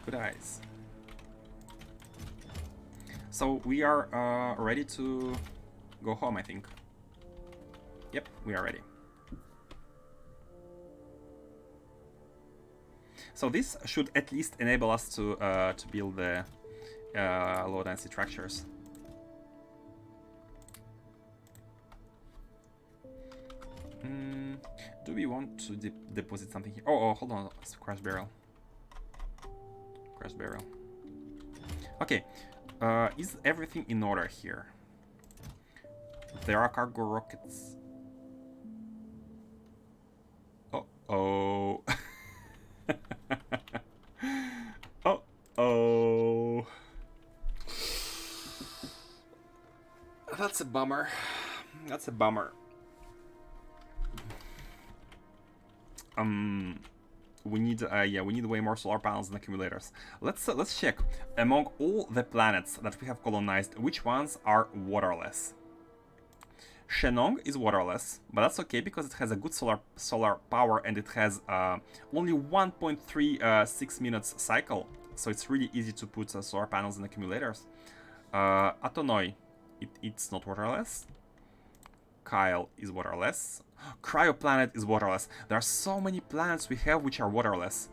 Good eyes. So we are ready to go home, I think. Yep, we are ready. So this should at least enable us to build the low density structures. Do we want to deposit something here? Oh, hold on, it's a crash barrel. Crash barrel. Okay, is everything in order here? There are cargo rockets. Oh. Oh. That's a bummer. That's a bummer. We need way more solar panels and accumulators. Let's check. Among all the planets that we have colonized, which ones are waterless? Shenong is waterless, but that's okay because it has a good solar power and it has only 1.36 minutes cycle, so it's really easy to put solar panels and accumulators. Atonoi, it's not waterless. Kyle is waterless. Cryoplanet is waterless. There are so many planets we have which are waterless.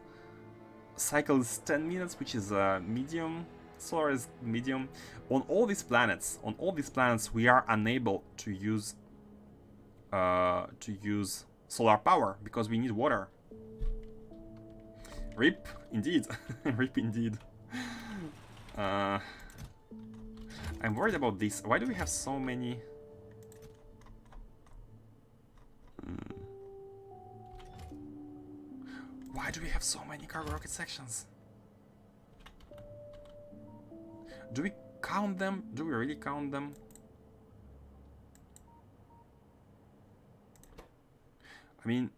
Cycle is 10 minutes, which is medium. Solar is medium. On all these planets, we are unable to use use solar power because we need water. RIP indeed. RIP indeed. I'm worried about this. Why do we have so many? Why do we have so many cargo rocket sections? Do we count them? Do we really count them? I mean,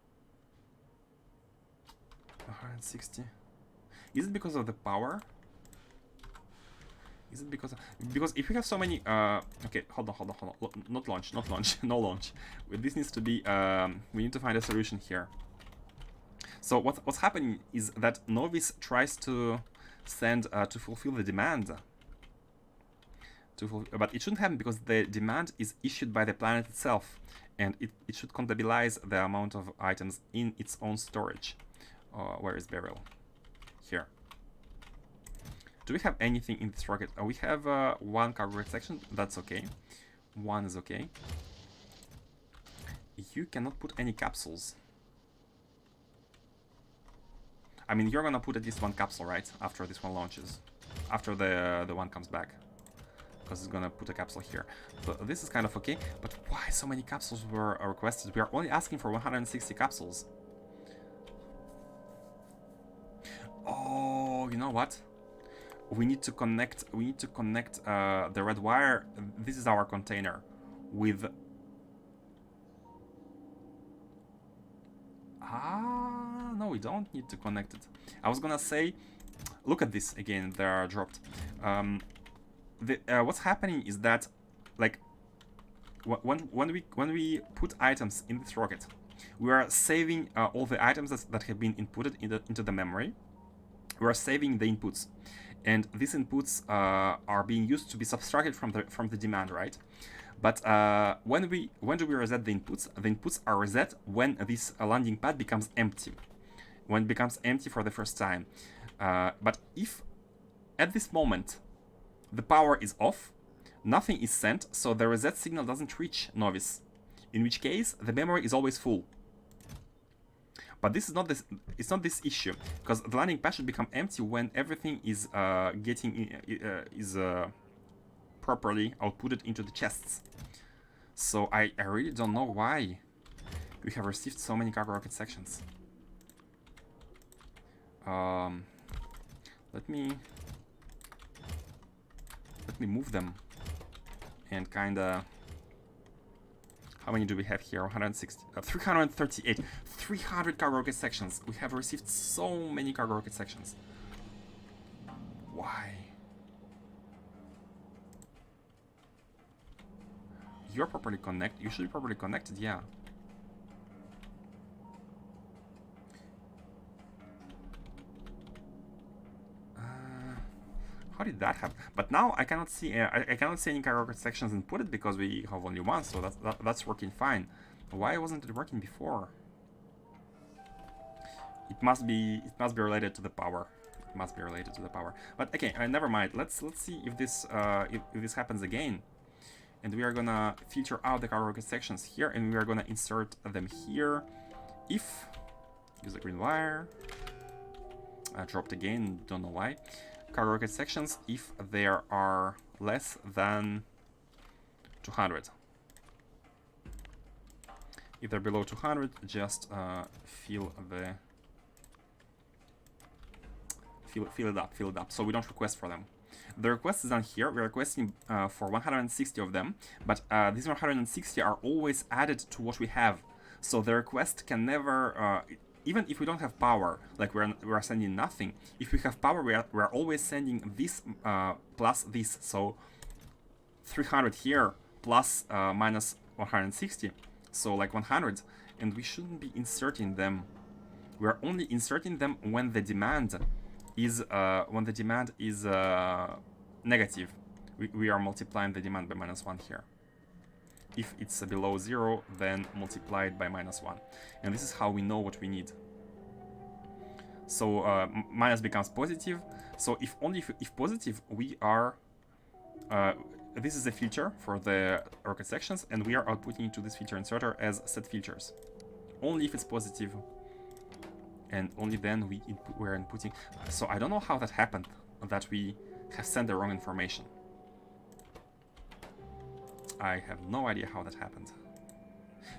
160. Is it because of the power? Is it because if we have so many okay, hold on. Not launch, no launch. This needs to be we need to find a solution here. So what's happening is that Novice tries to send to fulfill the demand. But it shouldn't happen because the demand is issued by the planet itself, and it should contabilize the amount of items in its own storage. Where is Beryl? Here. Do we have anything in this rocket? We have one cargo rocket section. That's okay. One is okay. You cannot put any capsules. I mean, you're gonna put at least one capsule, right? After this one launches. After the one comes back. Because it's gonna put a capsule here. So this is kind of okay. But why so many capsules were requested? We are only asking for 160 capsules. Oh, you know what? We need to connect the red wire. This is our container with no, we don't need to connect it. I was gonna say, look at this again, they are dropped. What's happening is that, like, when we put items in this rocket, we are saving all the items that have been inputted into the memory. We are saving the inputs, and these inputs are being used to be subtracted from the demand, right? But when do we reset the inputs? The inputs are reset when this landing pad becomes empty. When it becomes empty for the first time. But if at this moment the power is off, nothing is sent, so the reset signal doesn't reach Novice. In which case, the memory is always full. But this is not this. It's not this issue, because the landing pad should become empty when everything is properly outputted into the chests. So I really don't know why we have received so many cargo rocket sections. Let me move them and kinda. How many do we have here? 160, 338, 300 cargo rocket sections. We have received so many cargo rocket sections. Why? You're properly connected. You should be properly connected, yeah. How did that happen? But now I cannot see. I cannot see any cargo rocket sections inputted because we have only one. So that's working fine. Why wasn't it working before? It must be related to the power. It must be related to the power. But okay, never mind. Let's see if this happens again. And we are gonna filter out the cargo rocket sections here, and we are gonna insert them here. If use the green wire. Dropped again. Don't know why. Cargo rocket sections if there are less than 200. If they're below 200, just fill it up. So we don't request for them. The request is done here. We're requesting for 160 of them, but these 160 are always added to what we have. So the request can never. Even if we don't have power, like we're sending nothing. If we have power, we're always sending this plus this. So 300 here plus minus 160. So like 100, and we shouldn't be inserting them. We're only inserting them when the demand is negative. We are multiplying the demand by -1 here. If it's below 0, then multiply it by -1. And this is how we know what we need. So minus becomes positive. So if positive, we are this is a filter for the rocket sections, and we are outputting to this filter inserter as set filters. Only if it's positive, and only then we're inputting. So I don't know how that happened, that we have sent the wrong information. I have no idea how that happened.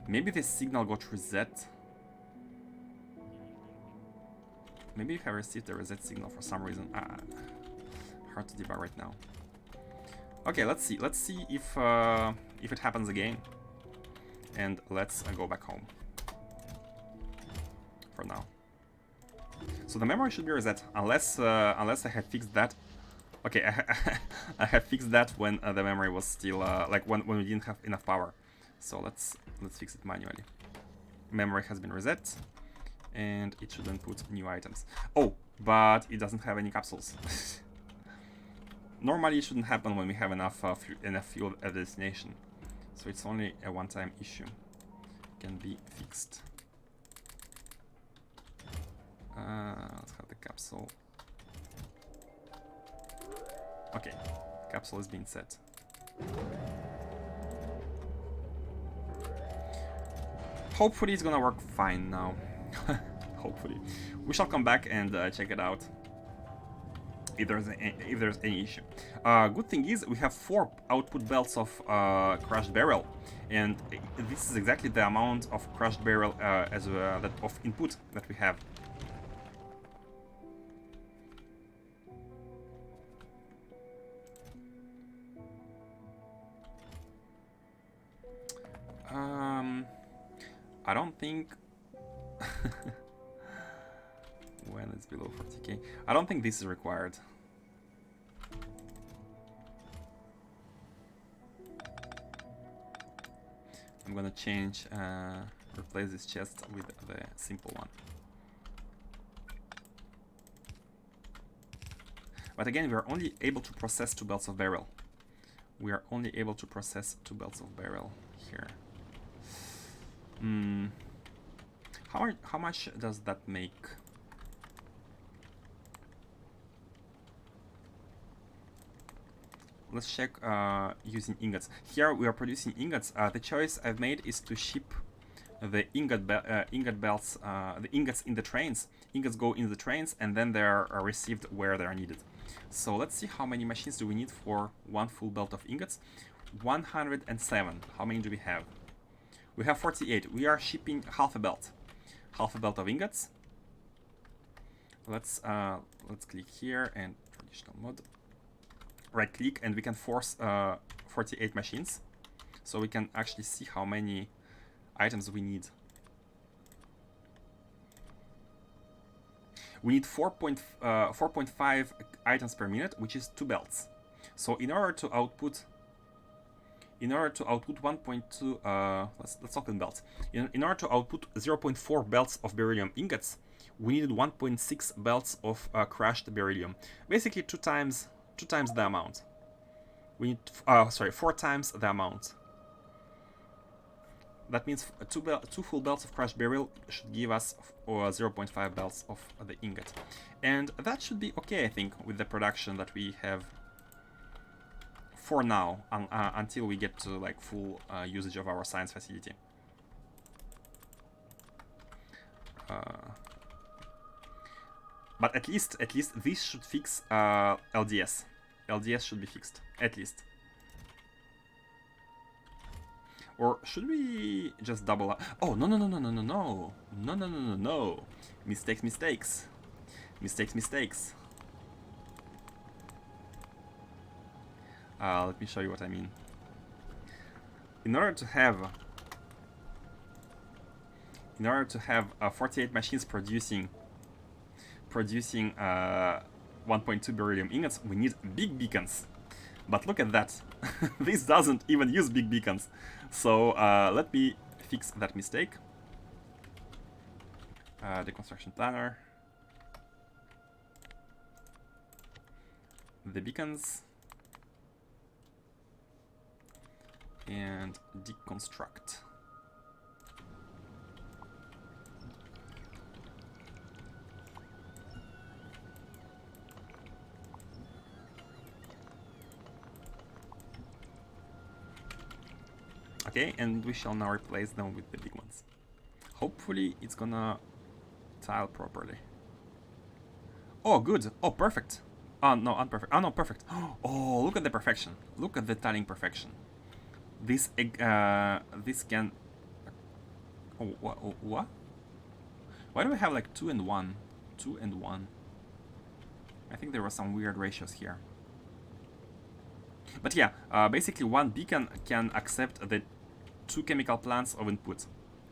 Maybe the signal got reset. Maybe you have received a reset signal for some reason. Hard to debug right now. Okay, let's see. Let's see if it happens again. And let's go back home. For now. So the memory should be reset, unless I have fixed that. Okay, I have fixed that when the memory was still like when we didn't have enough power. So let's fix it manually. Memory has been reset, and it should input new items. Oh, but it doesn't have any capsules. Normally, it shouldn't happen when we have enough fuel at the destination. So it's only a one-time issue. Can be fixed. Let's have the capsule. Okay, capsule is being set. Hopefully it's gonna work fine now. Hopefully. We shall come back and check it out if there's any issue. Good thing is we have 4 output belts of crushed beryl, and this is exactly the amount of crushed beryl that of input that we have. I don't think when it's below 40k, I don't think this is required. I'm gonna change, replace this chest with the simple one. But again, we are only able to process 2 belts of beryl. We are only able to process 2 belts of beryl here. How much does that make? Let's check using ingots. Here we are producing ingots. The choice I've made is to ship the ingot belts, the ingots in the trains. Ingots go in the trains and then they are received where they are needed. So let's see how many machines do we need for 1 full belt of ingots. 107. How many do we have? We have 48. We are shipping half a belt of ingots. Let's click here and traditional mode. Right click and we can force 48 machines, so we can actually see how many items we need. We need 4.5 items per minute, which is 2 belts. So in order to output 1.2, let's talk in belts. In order to output 0.4 belts of beryllium ingots, we needed 1.6 belts of crushed beryllium. Basically 2 times the amount. We need 4 times the amount. That means 2 full belts of crushed beryl should give us 0.5 belts of the ingot. And that should be okay, I think, with the production that we have for now, until we get to like full usage of our science facility. But at least this should fix LDS. LDS should be fixed, at least. Or should we just double up? Oh, no. Mistakes. Let me show you what I mean. In order to have 48 machines producing 1.2 beryllium ingots, we need big beacons. But look at that. This doesn't even use big beacons. So let me fix that mistake. The construction planner. The beacons. And deconstruct. Okay, and we shall now replace them with the big ones. Hopefully it's gonna tile properly. Oh, good. Oh, perfect. Oh, no, unperfect. Oh, no, perfect. Oh, look at the perfection. Look at the tiling perfection. This can... Oh, what? Why do we have like 2 and 1? 2 and 1. I think there were some weird ratios here. But yeah, basically one beacon can accept the 2 chemical plants of input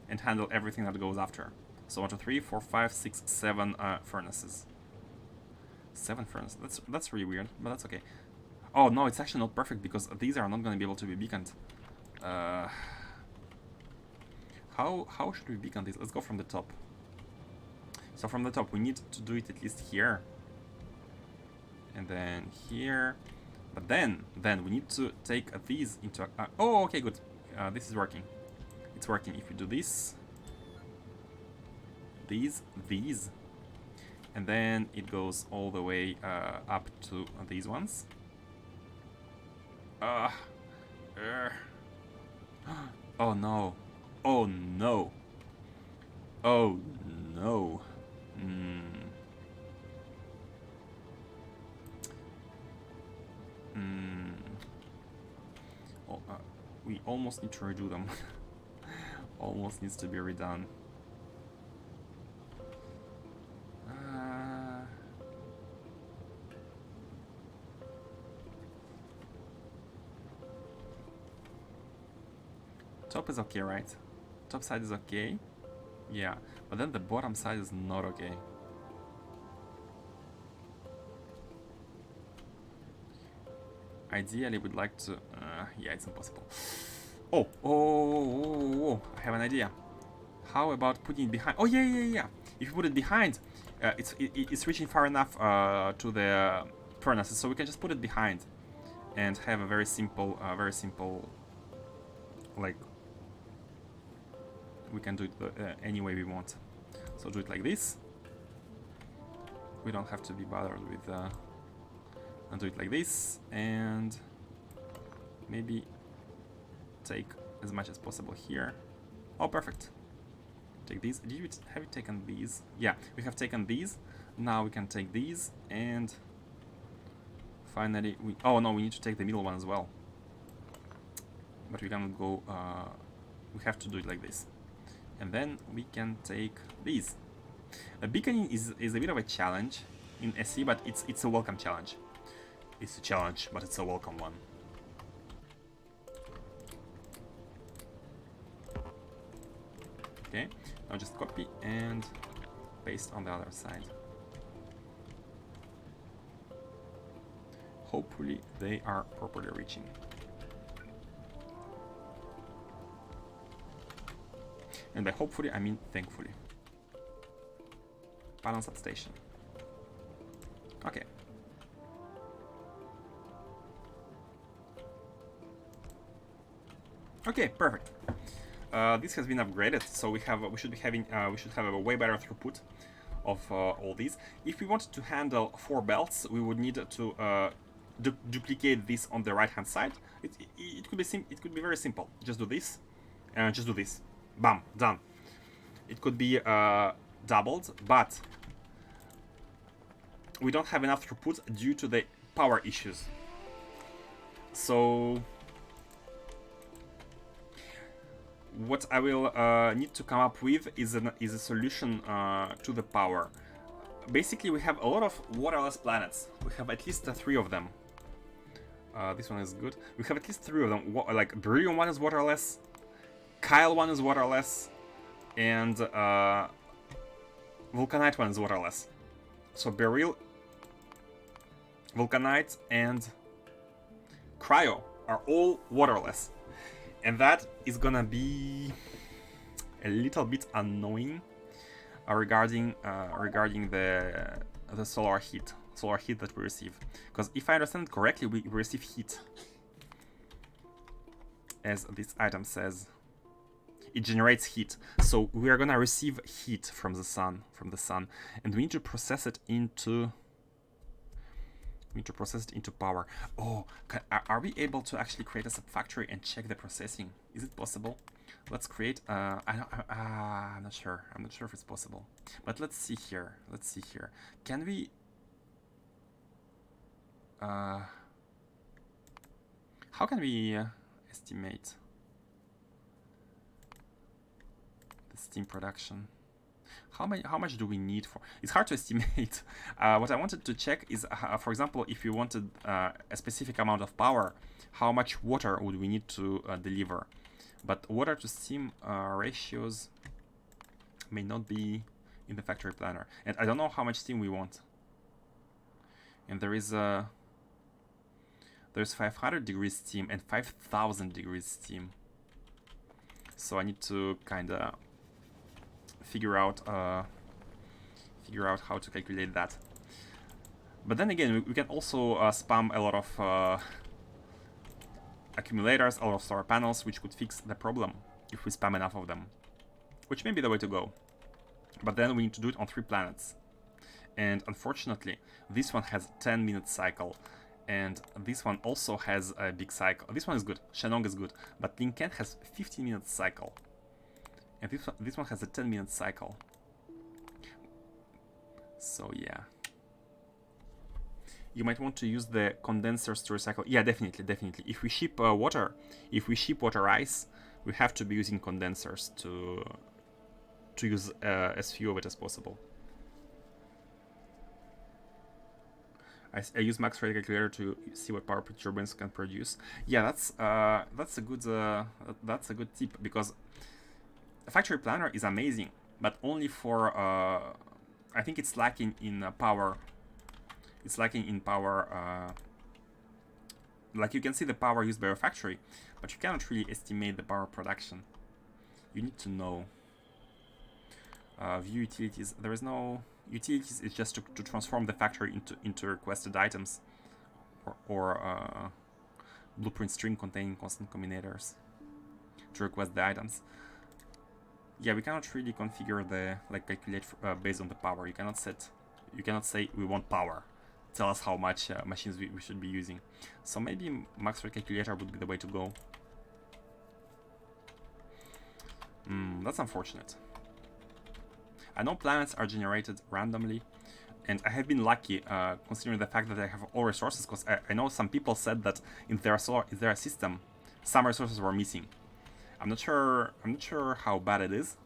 and handle everything that goes after. So 1, 2, 3, 4, 5, 6, 7 furnaces. 7 furnaces. That's really weird, but that's okay. Oh no, it's actually not perfect because these are not going to be able to be beaconed. How should we beacon this? Let's go from the top. So from the top, we need to do it at least here, and then here. But then we need to take these into. Oh, okay, good. This is working. It's working. If we do this, these, and then it goes all the way up to these ones. Oh no! Oh no! Oh no! Oh, we almost need to redo them. Almost needs to be redone. Top is okay, right? Top side is okay. Yeah, but then the bottom side is not okay. Ideally, we'd like to... yeah, it's impossible. Oh, I have an idea. How about putting it behind? Oh, yeah. If you put it behind, it's reaching far enough to the furnaces, so we can just put it behind and have a very simple, like, we can do it any way we want. So do it like this. We don't have to be bothered with... and do it like this, and maybe take as much as possible here. Oh, perfect. Take these. Have you taken these? Yeah, we have taken these. Now we can take these, and finally we... Oh no, we need to take the middle one as well. But we can go... we have to do it like this. And then we can take these. Beaconing is a bit of a challenge in SE, but it's a welcome challenge. It's a challenge, but it's a welcome one. Okay, now just copy and paste on the other side. Hopefully they are properly reaching. And by hopefully, I mean thankfully. Balance at station. Okay. Okay, perfect. This has been upgraded, so we should have a way better throughput of all these. If we wanted to handle 4 belts, we would need to duplicate this on the right-hand side. It could be very simple. Just do this, and just do this. Bam, done. It could be doubled, but we don't have enough throughput due to the power issues. So what I will need to come up with is a solution to the power. Basically, we have a lot of waterless planets. We have at least 3 of them. This one is good. We have at least 3 of them. Like Beryllium one is waterless, Kyle one is waterless, and Vulcanite one is waterless. So Beryl, Vulcanite, and Cryo are all waterless. And that is gonna be a little bit annoying regarding the solar heat that we receive. Because if I understand correctly, we receive heat, as this item says. It generates heat, so we are gonna receive heat from the sun, and we need to process it into We need to process it into power. Oh, are we able to actually create a subfactory and check the processing? Is it possible? Let's create. I'm not sure. I'm not sure if it's possible. But let's see here. Let's see here. Can we? How can we estimate the steam production? How much do we need for? It's hard to estimate. What I wanted to check is, for example, if you wanted a specific amount of power, how much water would we need to deliver? But water to steam ratios may not be in the factory planner, and I don't know how much steam we want. And there's 500 degrees steam and 5,000 degrees steam. So I need to kind of figure out how to calculate that. But then again, we can also spam a lot of accumulators, a lot of solar panels, which could fix the problem if we spam enough of them, which may be the way to go. But then we need to do it on 3 planets. And unfortunately, this one has 10-minute cycle, and this one also has a big cycle. This one is good, Shenong is good, but Linken has 15-minute cycle. And this one has a 10-minute cycle. So yeah. You might want to use the condensers to recycle. Yeah, definitely. If we ship water ice, we have to be using condensers to use as few of it as possible. I use max rate calculator to see what power turbines can produce. Yeah, that's a good tip, because the factory planner is amazing, but only for I think it's lacking in power. It's lacking in power. Like you can see the power used by your factory, but you cannot really estimate the power production. You need to know. View utilities. There is no utilities. It's just to transform the factory into requested items, or blueprint string containing constant combinators to request the items. Yeah, we cannot really configure the calculate based on the power. You cannot say we want power. Tell us how much machines we should be using. So maybe max rate calculator would be the way to go. That's unfortunate. I know planets are generated randomly, and I have been lucky considering the fact that I have all resources, because I know some people said that in their system, some resources were missing. I'm not sure how bad it is,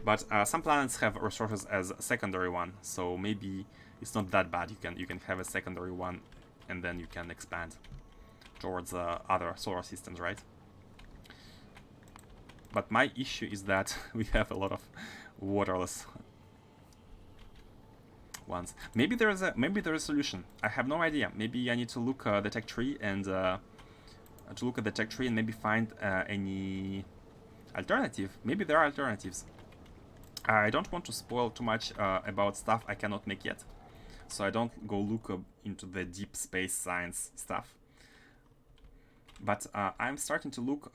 but some planets have resources as a secondary one, so maybe it's not that bad. You can have a secondary one, and then you can expand towards other solar systems, right? But my issue is that we have a lot of waterless ones. Maybe there is a solution. I have no idea. Maybe I need to look the tech tree and maybe find any alternative. Maybe there are alternatives. I don't want to spoil too much about stuff I cannot make yet, so I don't go look into the deep space science stuff. But I'm starting to look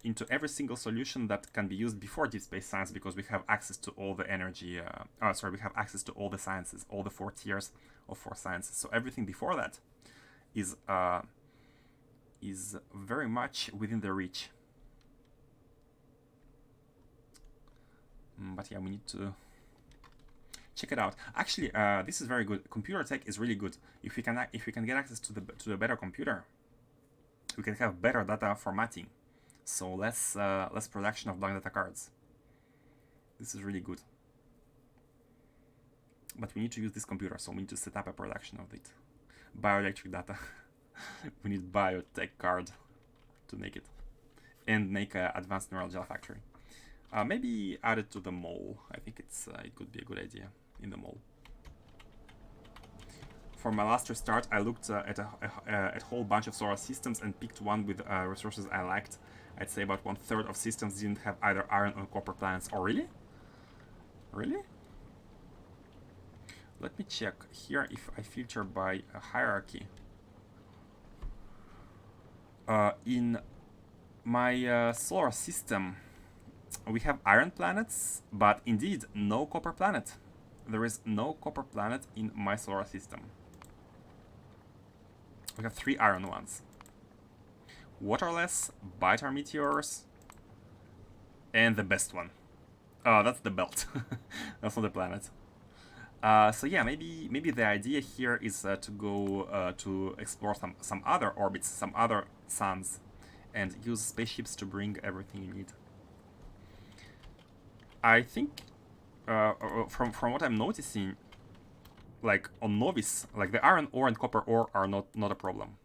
into every single solution that can be used before deep space science, because we have access to all the energy. We have access to all the sciences, all the 4 tiers of 4 sciences. So everything before that is very much within the reach. But yeah, we need to check it out. Actually, this is very good. Computer tech is really good. If we can get access to the better computer, we can have better data formatting. So less production of blank data cards. This is really good. But we need to use this computer, so we need to set up a production of it. Bioelectric data. We need biotech card to make it, and make an advanced neural gel factory. Maybe add it to the mole. I think it could be a good idea in the mole. For my last restart, I looked at a whole bunch of solar systems and picked one with resources I liked. I'd say about 1/3 of systems didn't have either iron or copper planets. Oh, really? Really? Let me check here if I filter by a hierarchy. In my solar system, we have iron planets, but indeed no copper planet. there is no copper planet in my solar system. We have 3 iron ones. Waterless, biter meteors, and the best one. Oh, that's the belt. That's not the planet. So yeah, maybe the idea here is to go to explore some other orbits, some other suns, and use spaceships to bring everything you need. I think from what I'm noticing, like on Novice, like the iron ore and copper ore are not a problem,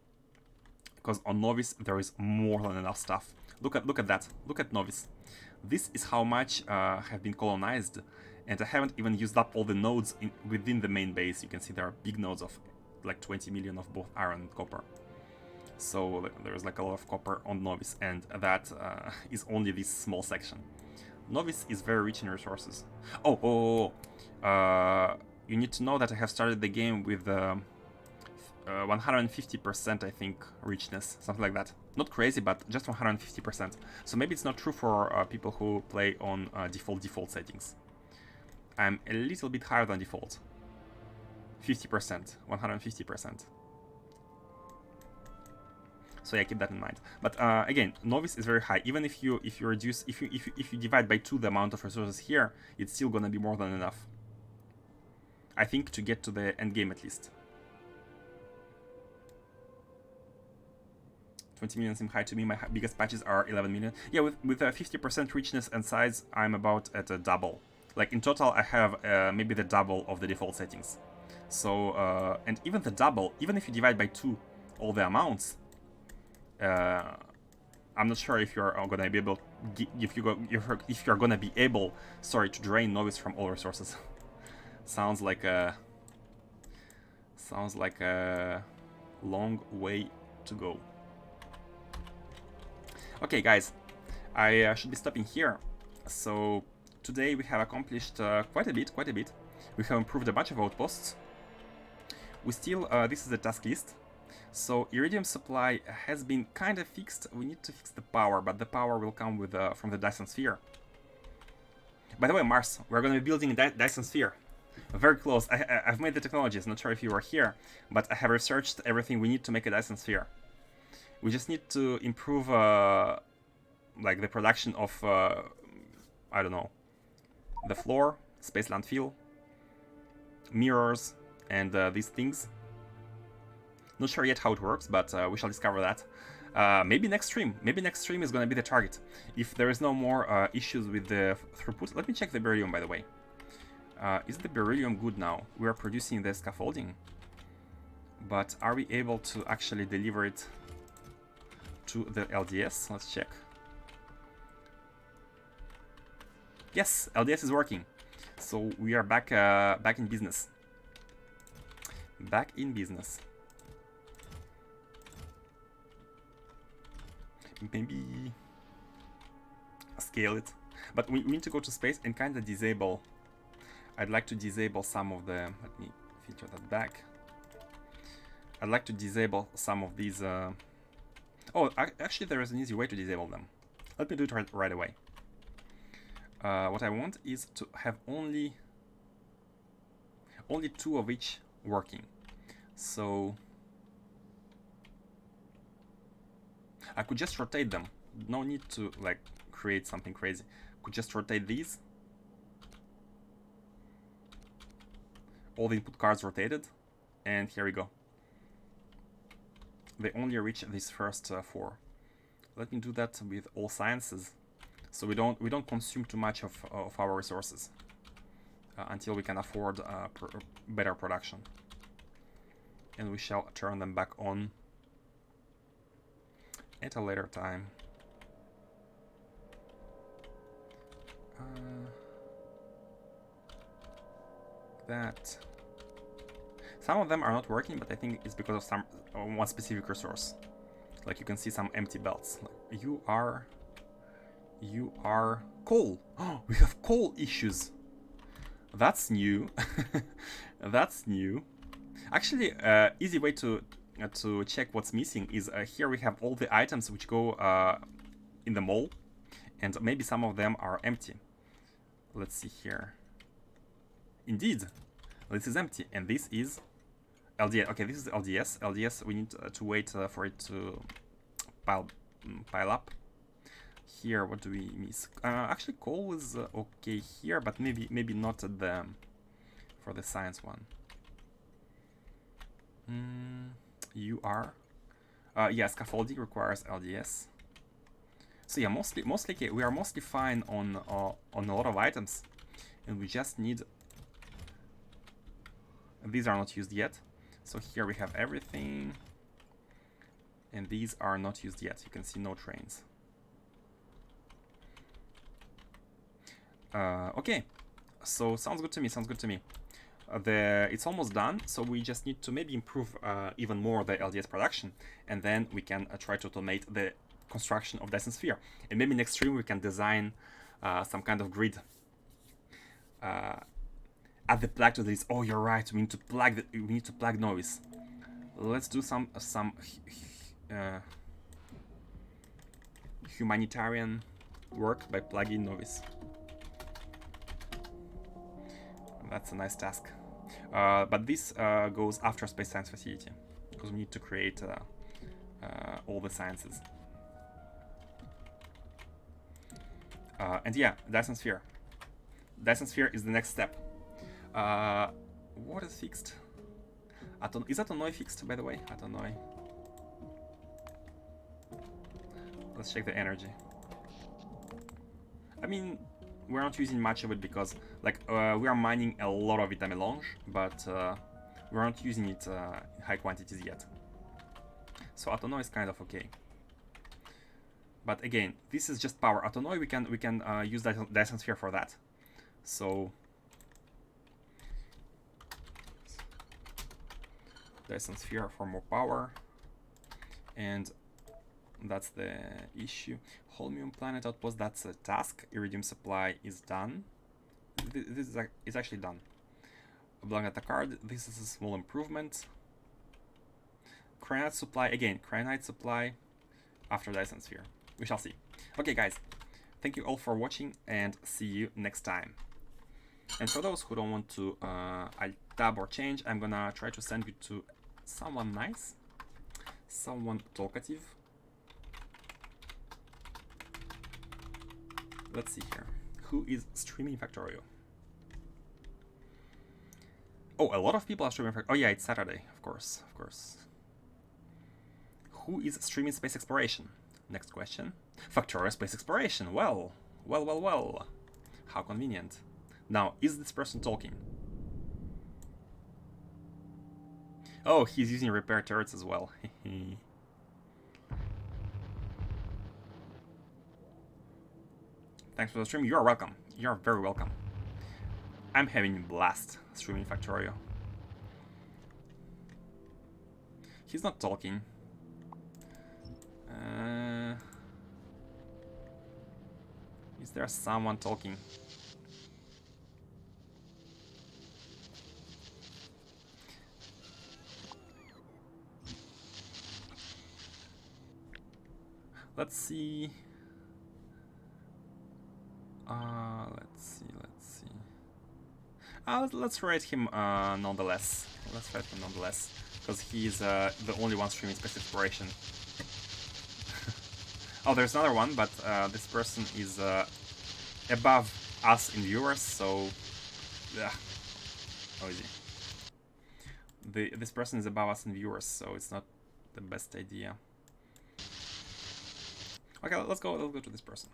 because on Novice there is more than enough stuff. Look at that. Look at Novice. This is how much have been colonized, and I haven't even used up all the nodes within the main base. You can see there are big nodes of like 20 million of both iron and copper. So there's like a lot of copper on Novice, and that is only this small section. Novice is very rich in resources. You need to know that I have started the game with 150%, I think, richness, something like that. Not crazy, but just 150%. So maybe it's not true for people who play on default settings. I'm a little bit higher than default. 50%, 150%. So yeah, keep that in mind. But again, Novice is very high. Even if you divide by 2 the amount of resources here, it's still gonna be more than enough. I think to get to the end game at least. 20 million seem high to me. My biggest patches are 11 million. Yeah, with 50% richness and size, I'm about at a double. Like in total, I have maybe the double of the default settings. So and even the double, even if you divide by 2 all the amounts, I'm not sure if you're gonna be able, if you're gonna be able, sorry, to drain Novice from all resources. Sounds like a long way to go. Okay, guys, I should be stopping here. So today we have accomplished quite a bit. We have improved a bunch of outposts. We still, this is the task list. So iridium supply has been kind of fixed. We need to fix the power, but the power will come with from the Dyson Sphere. By the way, Mars, we're going to be building a Dyson Sphere. Very close. I've made the technologies. Not sure if you were here, but I have researched everything we need to make a Dyson Sphere. We just need to improve like the production of I don't know, the floor, space landfill, mirrors, and these things. Not sure yet how it works, but we shall discover that. Maybe next stream. Maybe next stream is going to be the target. If there is no more issues with the throughput. Let me check the beryllium, by the way. Is the beryllium good now? We are producing the scaffolding. But are we able to actually deliver it to the LDS? Let's check. Yes, LDS is working. So we are back in business. Back in business. Maybe scale it, but we need to go to space and kind of disable. I'd like to disable some of the, let me filter that back. I'd like to disable some of these actually there is an easy way to disable them. Let me do it right away. What I want is to have only 2 of each working. So I could just rotate them. No need to like create something crazy. Could just rotate these. All the input cards rotated, and here we go. They only reach these first 4. Let me do that with all sciences, so we don't consume too much of our resources until we can afford better production. And we shall turn them back on at a later time. That. Some of them are not working, but I think it's because of some one specific resource. Like you can see some empty belts. Like, you are coal. Oh, we have coal issues. That's new. That's new. Actually, easy way to check what's missing is here we have all the items which go in the mall, and maybe some of them are empty. Let's see here. indeed, this is empty, and this is LDS. Okay, this is LDS. LDS, we need to wait for it to pile up. Here, what do we miss? Actually, coal is okay here, but maybe not at the for the science one. You are. Yeah, scaffolding requires LDS. So yeah, mostly okay, we are mostly fine on a lot of items, and we just need. These are not used yet, so here we have everything, and these are not used yet. You can see no trains. Okay, so sounds good to me. Sounds good to me. It's almost done, so we just need to maybe improve even more the LDS production, and then we can try to automate the construction of Dyson Sphere. And maybe next stream we can design some kind of grid. Add the plug to this. Oh, you're right. We need to plug noise. Let's do some humanitarian work by plugging noise. That's a nice task. But this goes after Space Science Facility, because we need to create all the sciences. And yeah, Dyson Sphere. Dyson Sphere is the next step. What is fixed? Is Atonoi fixed, by the way? Atonoi. Let's check the energy. I mean, we're not using much of it because, like, we are mining a lot of vitamin melange, but we're not using it in high quantities yet. So Atonoi is kind of okay. But again, this is just power. Atonoi, we can use Dyson Sphere for that. So Dyson Sphere for more power, and that's the issue. Holmium planet outpost, that's a task. Iridium supply is done. This is actually done. Blankata card, this is a small improvement. Cyanide supply, again, cyanide supply after Dyson Sphere. We shall see. Okay, guys, thank you all for watching, and see you next time. And for those who don't want to tab or change, I'm gonna try to send you to someone nice, someone talkative. Let's see here. Who is streaming Factorio? Oh, a lot of people are streaming Factorio. Oh yeah, it's Saturday, of course, of course. Who is streaming Space Exploration? Next question. Factorio Space Exploration. Well. How convenient. Now, is this person talking? Oh, he's using repair turrets as well. Thanks for the stream. You are welcome. You are very welcome. I'm having a blast streaming Factorio. He's not talking. Is there someone talking? Let's see. Let's see. Let's rate him nonetheless. Let's rate him nonetheless, because he's the only one streaming Space Exploration. Oh, there's another one, but this person is above us in viewers, so noisy. This person is above us in viewers, so it's not the best idea. Okay, let's go to this person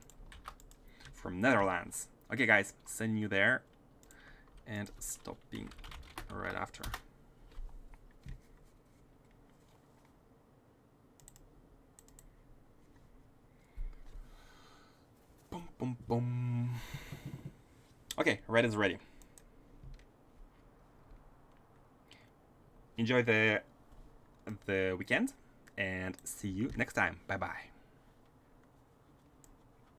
from Netherlands. Okay, guys, sending you there, and stopping right after. Boom, boom, boom. Okay, red is ready. Enjoy the weekend, and see you next time. Bye bye.